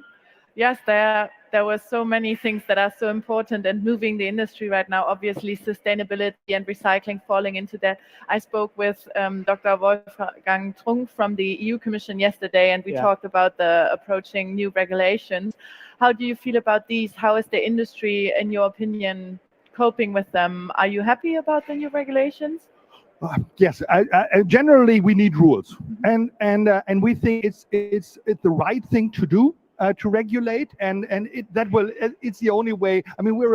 Speaker 1: Yes, there were so many things that are so important and moving the industry right now. Obviously, sustainability and recycling falling into that. I spoke with Dr. Wolfgang Trunk from the EU Commission yesterday, and we talked about the approaching new regulations. How do you feel about these? How is the industry, in your opinion, coping with them? Are you happy about the new regulations?
Speaker 2: Yes, generally we need rules, and we think it's the right thing to do. to regulate, and it's the only way. I mean, we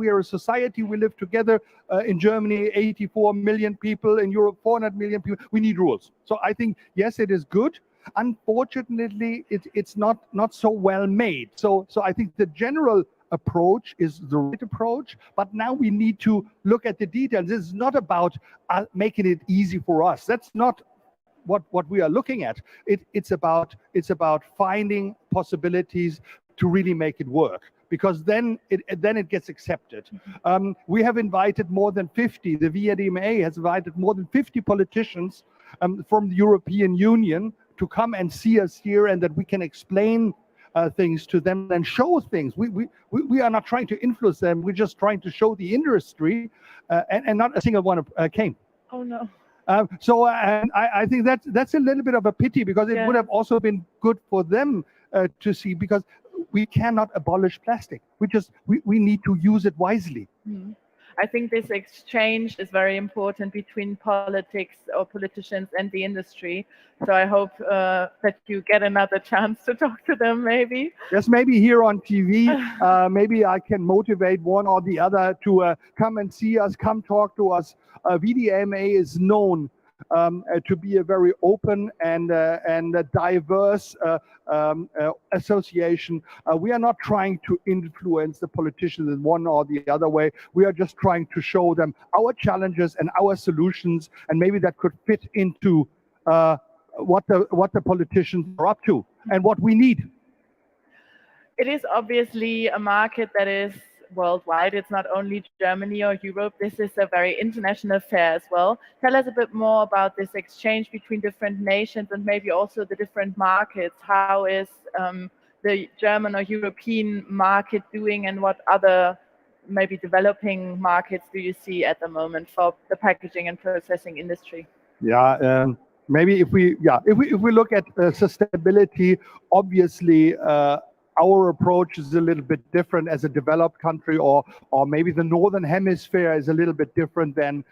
Speaker 2: are a society. We live together in Germany, 84 million people, in Europe 400 million people. We need rules. So I think yes, it is good. Unfortunately, it's not so well made. So I think the general approach is the right approach, but now we need to look at the details. This is not about making it easy for us. That's not what we are looking at. It's about finding possibilities to really make it work, because then it gets accepted. We have invited more than 50. The VERPAKKUNGSGESETZ has invited more than 50 politicians from the European Union to come and see us here, and that we can explain things to them and show things. We are not trying to influence them. We're just trying to show the industry, and not a single one came.
Speaker 1: Oh no.
Speaker 2: So I think that's a little bit of a pity, because it would have also been good for them to see, because we cannot abolish plastic. We need to use it wisely.
Speaker 1: Mm. I think this exchange is very important between politics or politicians and the industry. So I hope that you get another chance to talk to them, maybe.
Speaker 2: Yes, maybe here on TV, maybe I can motivate one or the other to come and see us, come talk to us. VDMA is known to be a very open and diverse association. We are not trying to influence the politicians in one or the other way. We are just trying to show them our challenges and our solutions, and maybe that could fit into what the politicians are up to and what we need.
Speaker 1: It is obviously a market that is worldwide. It's not only Germany or Europe. This is a very international affair as well. Tell us a bit more about this exchange between different nations and maybe also the different markets. How is the German or European market doing, and what other maybe developing markets do you see at the moment for the packaging and processing industry?
Speaker 2: Yeah, maybe if we look at sustainability, obviously our approach is a little bit different as a developed country, or maybe the northern hemisphere is a little bit different than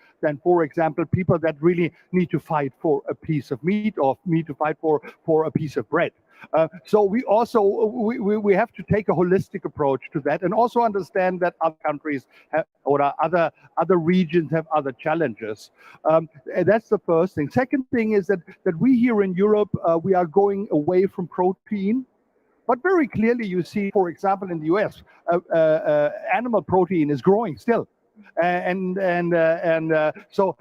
Speaker 2: for example, people that really need to fight for a piece of meat or need to fight for a piece of bread. So we also we have to take a holistic approach to that, and also understand that other countries have, or other regions have other challenges. That's the first thing. Second thing is that we here in Europe, we are going away from protein. But very clearly, you see, for example, in the US, animal protein is growing still, so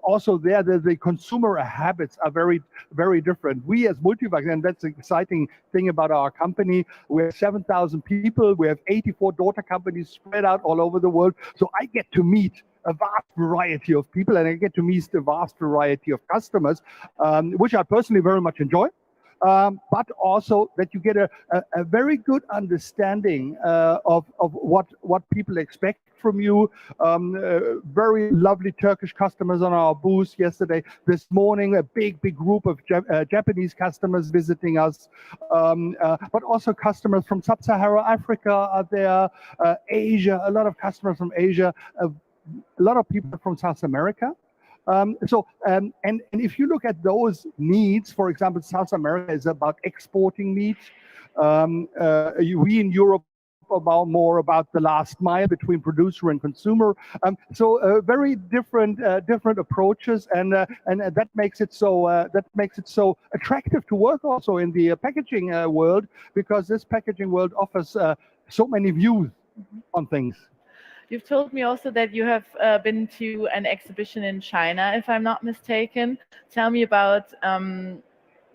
Speaker 2: also there, the consumer habits are very, very different. We as Multivac, and that's the exciting thing about our company, we have 7,000 people, we have 84 daughter companies spread out all over the world. So I get to meet a vast variety of people, and I get to meet a vast variety of customers, which I personally very much enjoy. But also that you get a very good understanding of what people expect from you. Very lovely Turkish customers on our booth yesterday. This morning, a big group of Japanese customers visiting us, but also customers from Sub-Saharan Africa are there, Asia, a lot of customers from Asia, a lot of people from South America. And if you look at those needs, for example, South America is about exporting meat. We in Europe more about the last mile between producer and consumer. So very different approaches, and that makes it so attractive to work also in the packaging world, because this packaging world offers so many views on things.
Speaker 1: You've told me also that you have been to an exhibition in China, if I'm not mistaken. Tell me about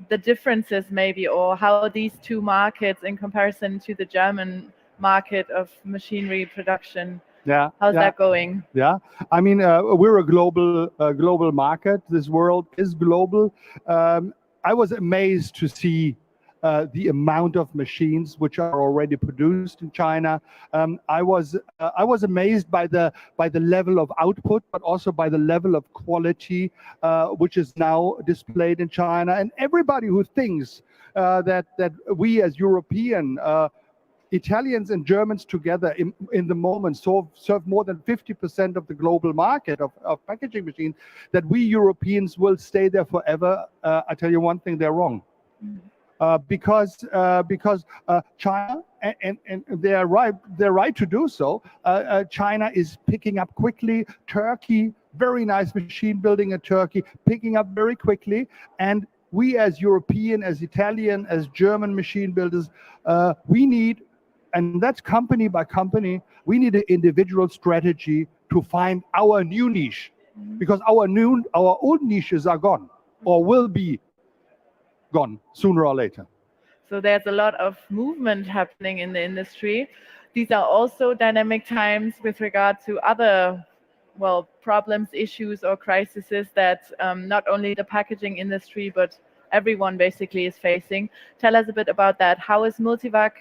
Speaker 1: the differences maybe, or how these two markets in comparison to the German market of machinery production.
Speaker 2: Yeah.
Speaker 1: How's that going?
Speaker 2: Yeah, I mean, we're a global market. This world is global. I was amazed to see the amount of machines which are already produced in China. I was amazed by the level of output, but also by the level of quality which is now displayed in China. And everybody who thinks that we as European, Italians and Germans together in the moment serve more than 50% of the global market of packaging machines, that we Europeans will stay there forever, I tell you one thing, they're wrong. because China, and they're right to do so. China is picking up quickly. Turkey, very nice machine building in Turkey, picking up very quickly. And we as European, as Italian, as German machine builders, we need, and that's company by company, we need an individual strategy to find our new niche, because our old niches are gone or will be gone sooner or later.
Speaker 1: So there's a lot of movement happening in the industry. These are also dynamic times with regard to other, well, problems, issues, or crises that not only the packaging industry, but everyone basically is facing. Tell us a bit about that. How is Multivac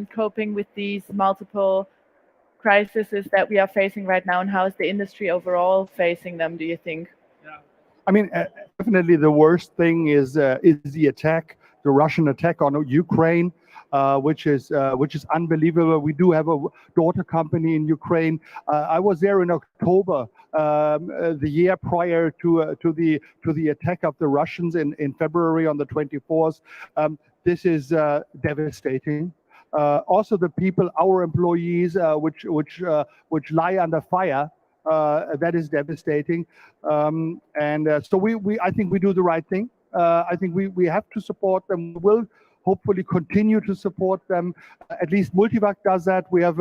Speaker 1: coping with these multiple crises that we are facing right now, and how is the industry overall facing them, do you think?
Speaker 2: I mean, definitely the worst thing is the attack, the Russian attack on Ukraine, which is unbelievable. We do have a daughter company in Ukraine. I was there in October, the year prior to the attack of the Russians in February on the 24th. This is devastating. Also, the people, our employees, which lie under fire. That is devastating, so I think we do the right thing. I think we have to support them. We will hopefully continue to support them. At least Multivac does that. We have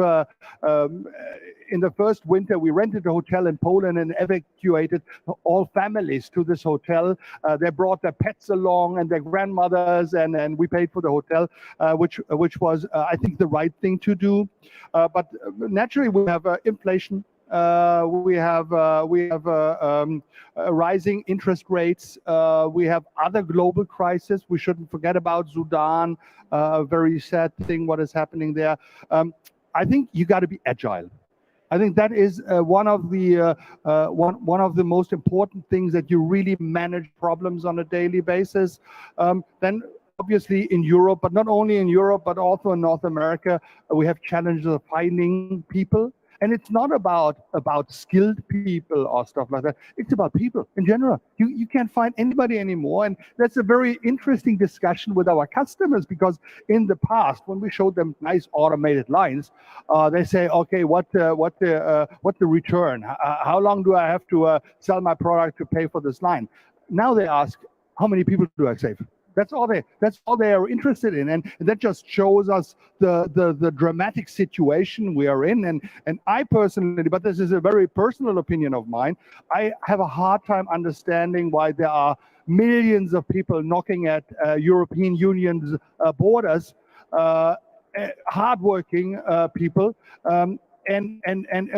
Speaker 2: in the first winter we rented a hotel in Poland and evacuated all families to this hotel. They brought their pets along and their grandmothers, and we paid for the hotel, which was I think the right thing to do. But naturally we have inflation. We have rising interest rates. We have other global crises. We shouldn't forget about Sudan. Very sad thing what is happening there. I think you got to be agile. I think that is one of the most important things, that you really manage problems on a daily basis. Then obviously in Europe, but not only in Europe, but also in North America, we have challenges of finding people. And it's not about skilled people or stuff like that. It's about people in general. You can't find anybody anymore. And that's a very interesting discussion with our customers, because in the past, when we showed them nice automated lines, they say, okay, what's the return? How long do I have to sell my product to pay for this line? Now they ask, how many people do I save? That's all they are interested in, and that just shows us the dramatic situation we are in. And I personally, but this is a very personal opinion of mine, I have a hard time understanding why there are millions of people knocking at European Union's borders, hardworking people, and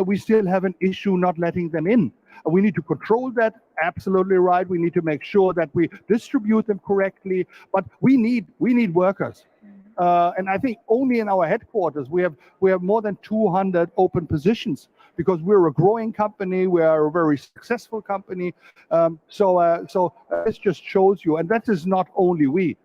Speaker 2: we still have an issue not letting them in. We need to control that, absolutely right. We need to make sure that we distribute them correctly, but we need workers. And I think only in our headquarters we have more than 200 open positions, because we're a growing company, we are a very successful company. So this just shows you, and that is not only we.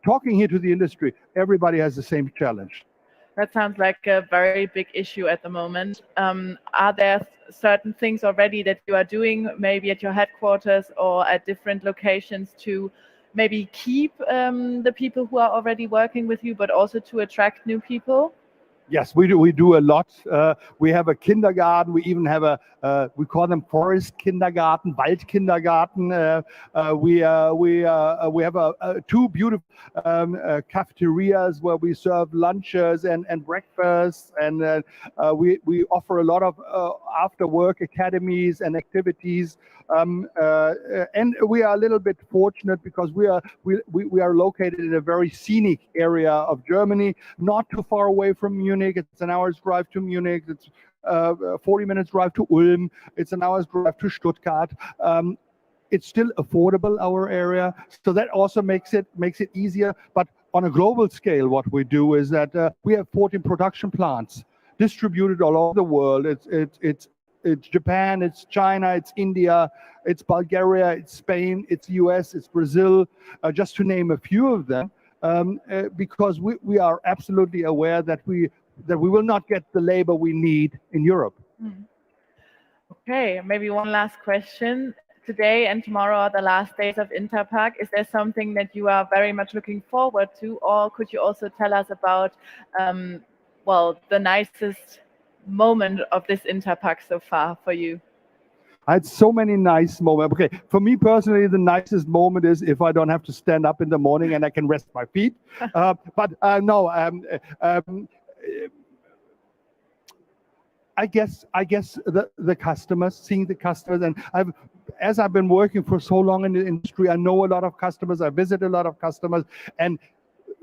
Speaker 2: Talking here to the industry, everybody has the same challenge.
Speaker 1: That sounds like a very big issue at the moment. Are there certain things already that you are doing, maybe at your headquarters or at different locations, to maybe keep the people who are already working with you, but also to attract new people?
Speaker 2: Yes, we do a lot. We have a kindergarten. We even have we call them forest kindergarten, Waldkindergarten. We have two beautiful cafeterias where we serve lunches and breakfasts, and we offer a lot of after-work academies and activities. And we are a little bit fortunate because we are located in a very scenic area of Germany, not too far away from Munich. It's an hour's drive to Munich. It's 40 minutes drive to Ulm. It's an hour's drive to Stuttgart. It's still affordable, our area, so that also makes it easier. But on a global scale, what we do is that we have 14 production plants distributed all over the world. It's Japan, it's China, it's India, it's Bulgaria, it's Spain, it's US, it's Brazil, just to name a few of them, because we are absolutely aware that we will not get the labor we need in Europe.
Speaker 1: Okay, maybe one last question. today and tomorrow are the last days of Interpack. Is there something that you are very much looking forward to, or could you also tell us about, well, the nicest moment of this Interpack so far for you?
Speaker 2: I had so many nice moments. Okay, for me personally, the nicest moment is if I don't have to stand up in the morning and I can rest my feet. I guess the customers, seeing the customers, and as I've been working for so long in the industry, I know a lot of customers. I visit a lot of customers, and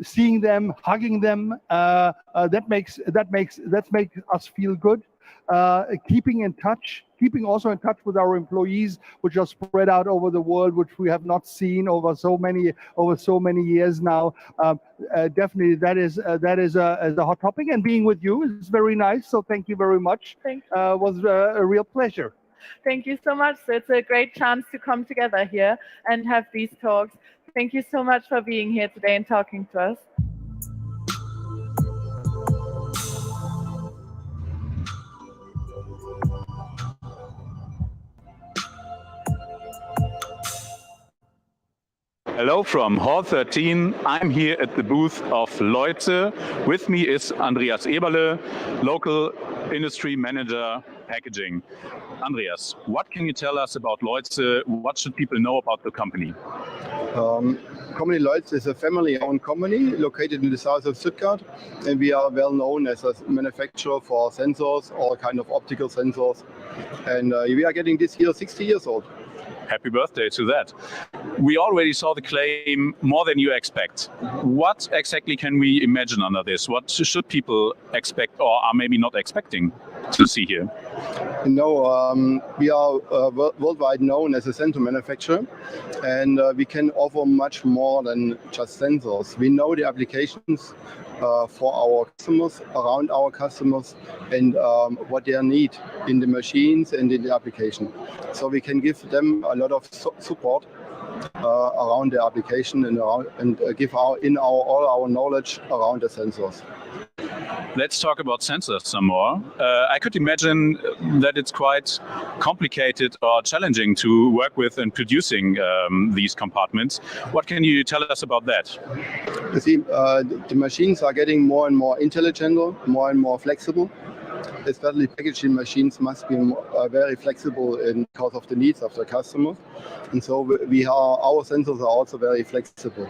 Speaker 2: seeing them, hugging them, that makes us feel good. Keeping in touch, keeping also in touch with our employees, which are spread out over the world, which we have not seen over so many years now. Definitely, that is a hot topic, and being with you is very nice. So thank you very much.
Speaker 1: Thank you.
Speaker 2: It was a real pleasure.
Speaker 1: Thank you so much. So it's a great chance to come together here and have these talks. Thank you so much for being here today and talking to us.
Speaker 3: Hello from Hall 13. I'm here at the booth of Leute. With me is Andreas Eberle, local industry manager packaging. Andreas, what can you tell us about Leute? What should people know about the company?
Speaker 10: Company Leute is a family-owned company located in the south of Stuttgart, and we are well known as a manufacturer for sensors, all kind of optical sensors. And we are getting this year 60 years old.
Speaker 3: Happy birthday to that. We already saw the claim more than you expect. What exactly can we imagine under this? What should people expect or are maybe not expecting to see here?
Speaker 10: We are worldwide known as a sensor manufacturer, and we can offer much more than just sensors. We know the applications for our customers, around our customers, and what they need in the machines and in the application. So we can give them a lot of support around the application and give all our knowledge around the sensors.
Speaker 3: Let's talk about sensors some more. I could imagine that it's quite complicated or challenging to work with in producing these compartments. What can you tell us about that?
Speaker 10: You see, the machines are getting more and more intelligent, more and more flexible. Especially packaging machines must be very flexible because of the needs of the customer. And so our sensors are also very flexible.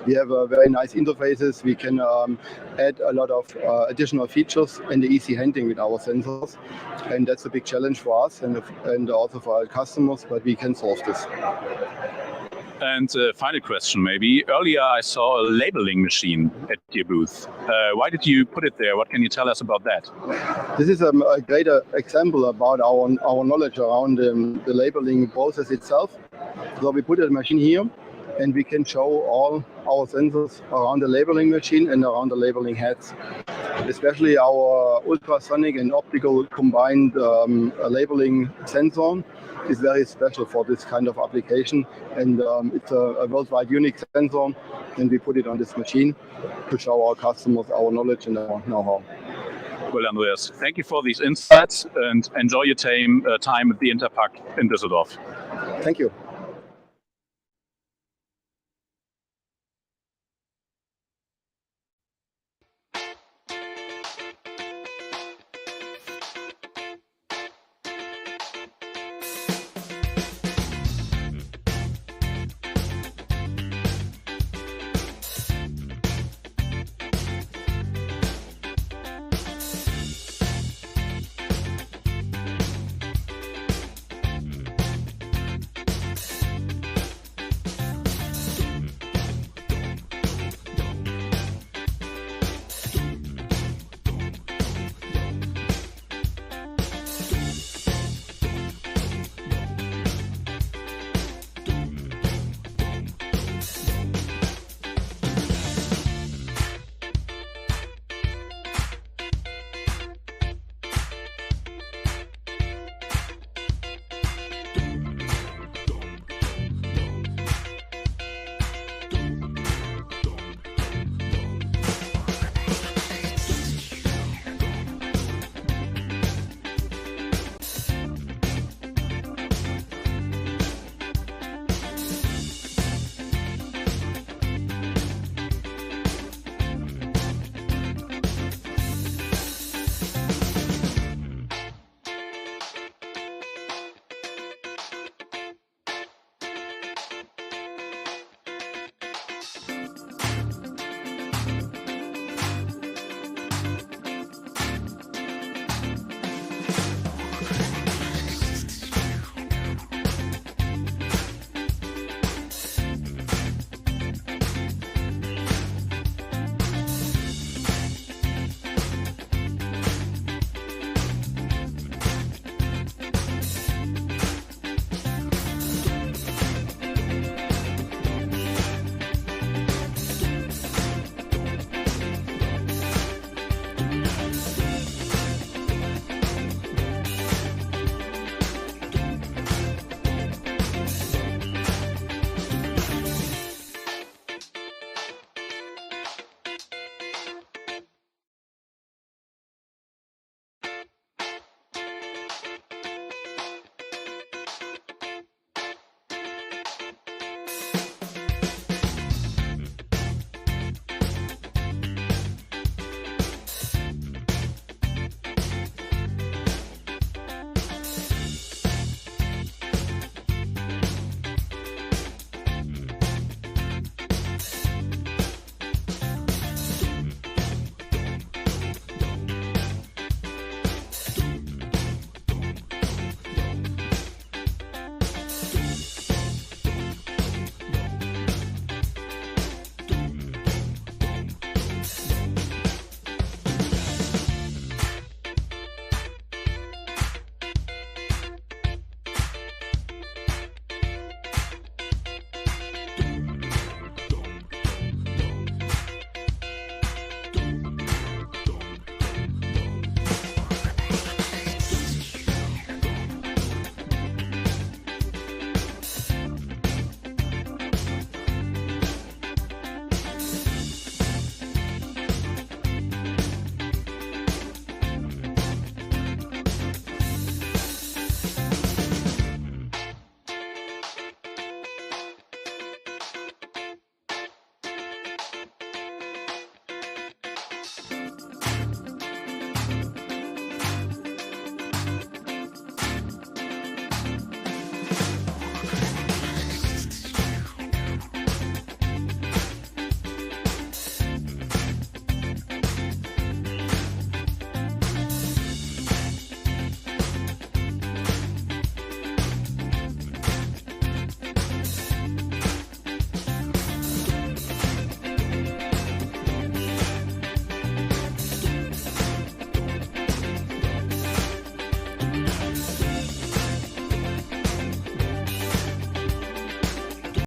Speaker 10: We have very nice interfaces. We can add a lot of additional features and the easy handling with our sensors. And that's a big challenge for us and also for our customers, but we can solve this.
Speaker 3: And final question maybe. Earlier I saw a labeling machine at your booth. Why did you put it there? What can you tell us about that?
Speaker 10: This is a great example about our knowledge around the labeling process itself. So we put a machine here, and we can show all our sensors around the labeling machine and around the labeling heads. Especially our ultrasonic and optical combined labeling sensor is very special for this kind of application, and it's a worldwide unique sensor, and we put it on this machine to show our customers our knowledge and our know-how.
Speaker 3: Well, Andreas, thank you for these insights and enjoy your time at the Interpack in Düsseldorf.
Speaker 10: Thank you.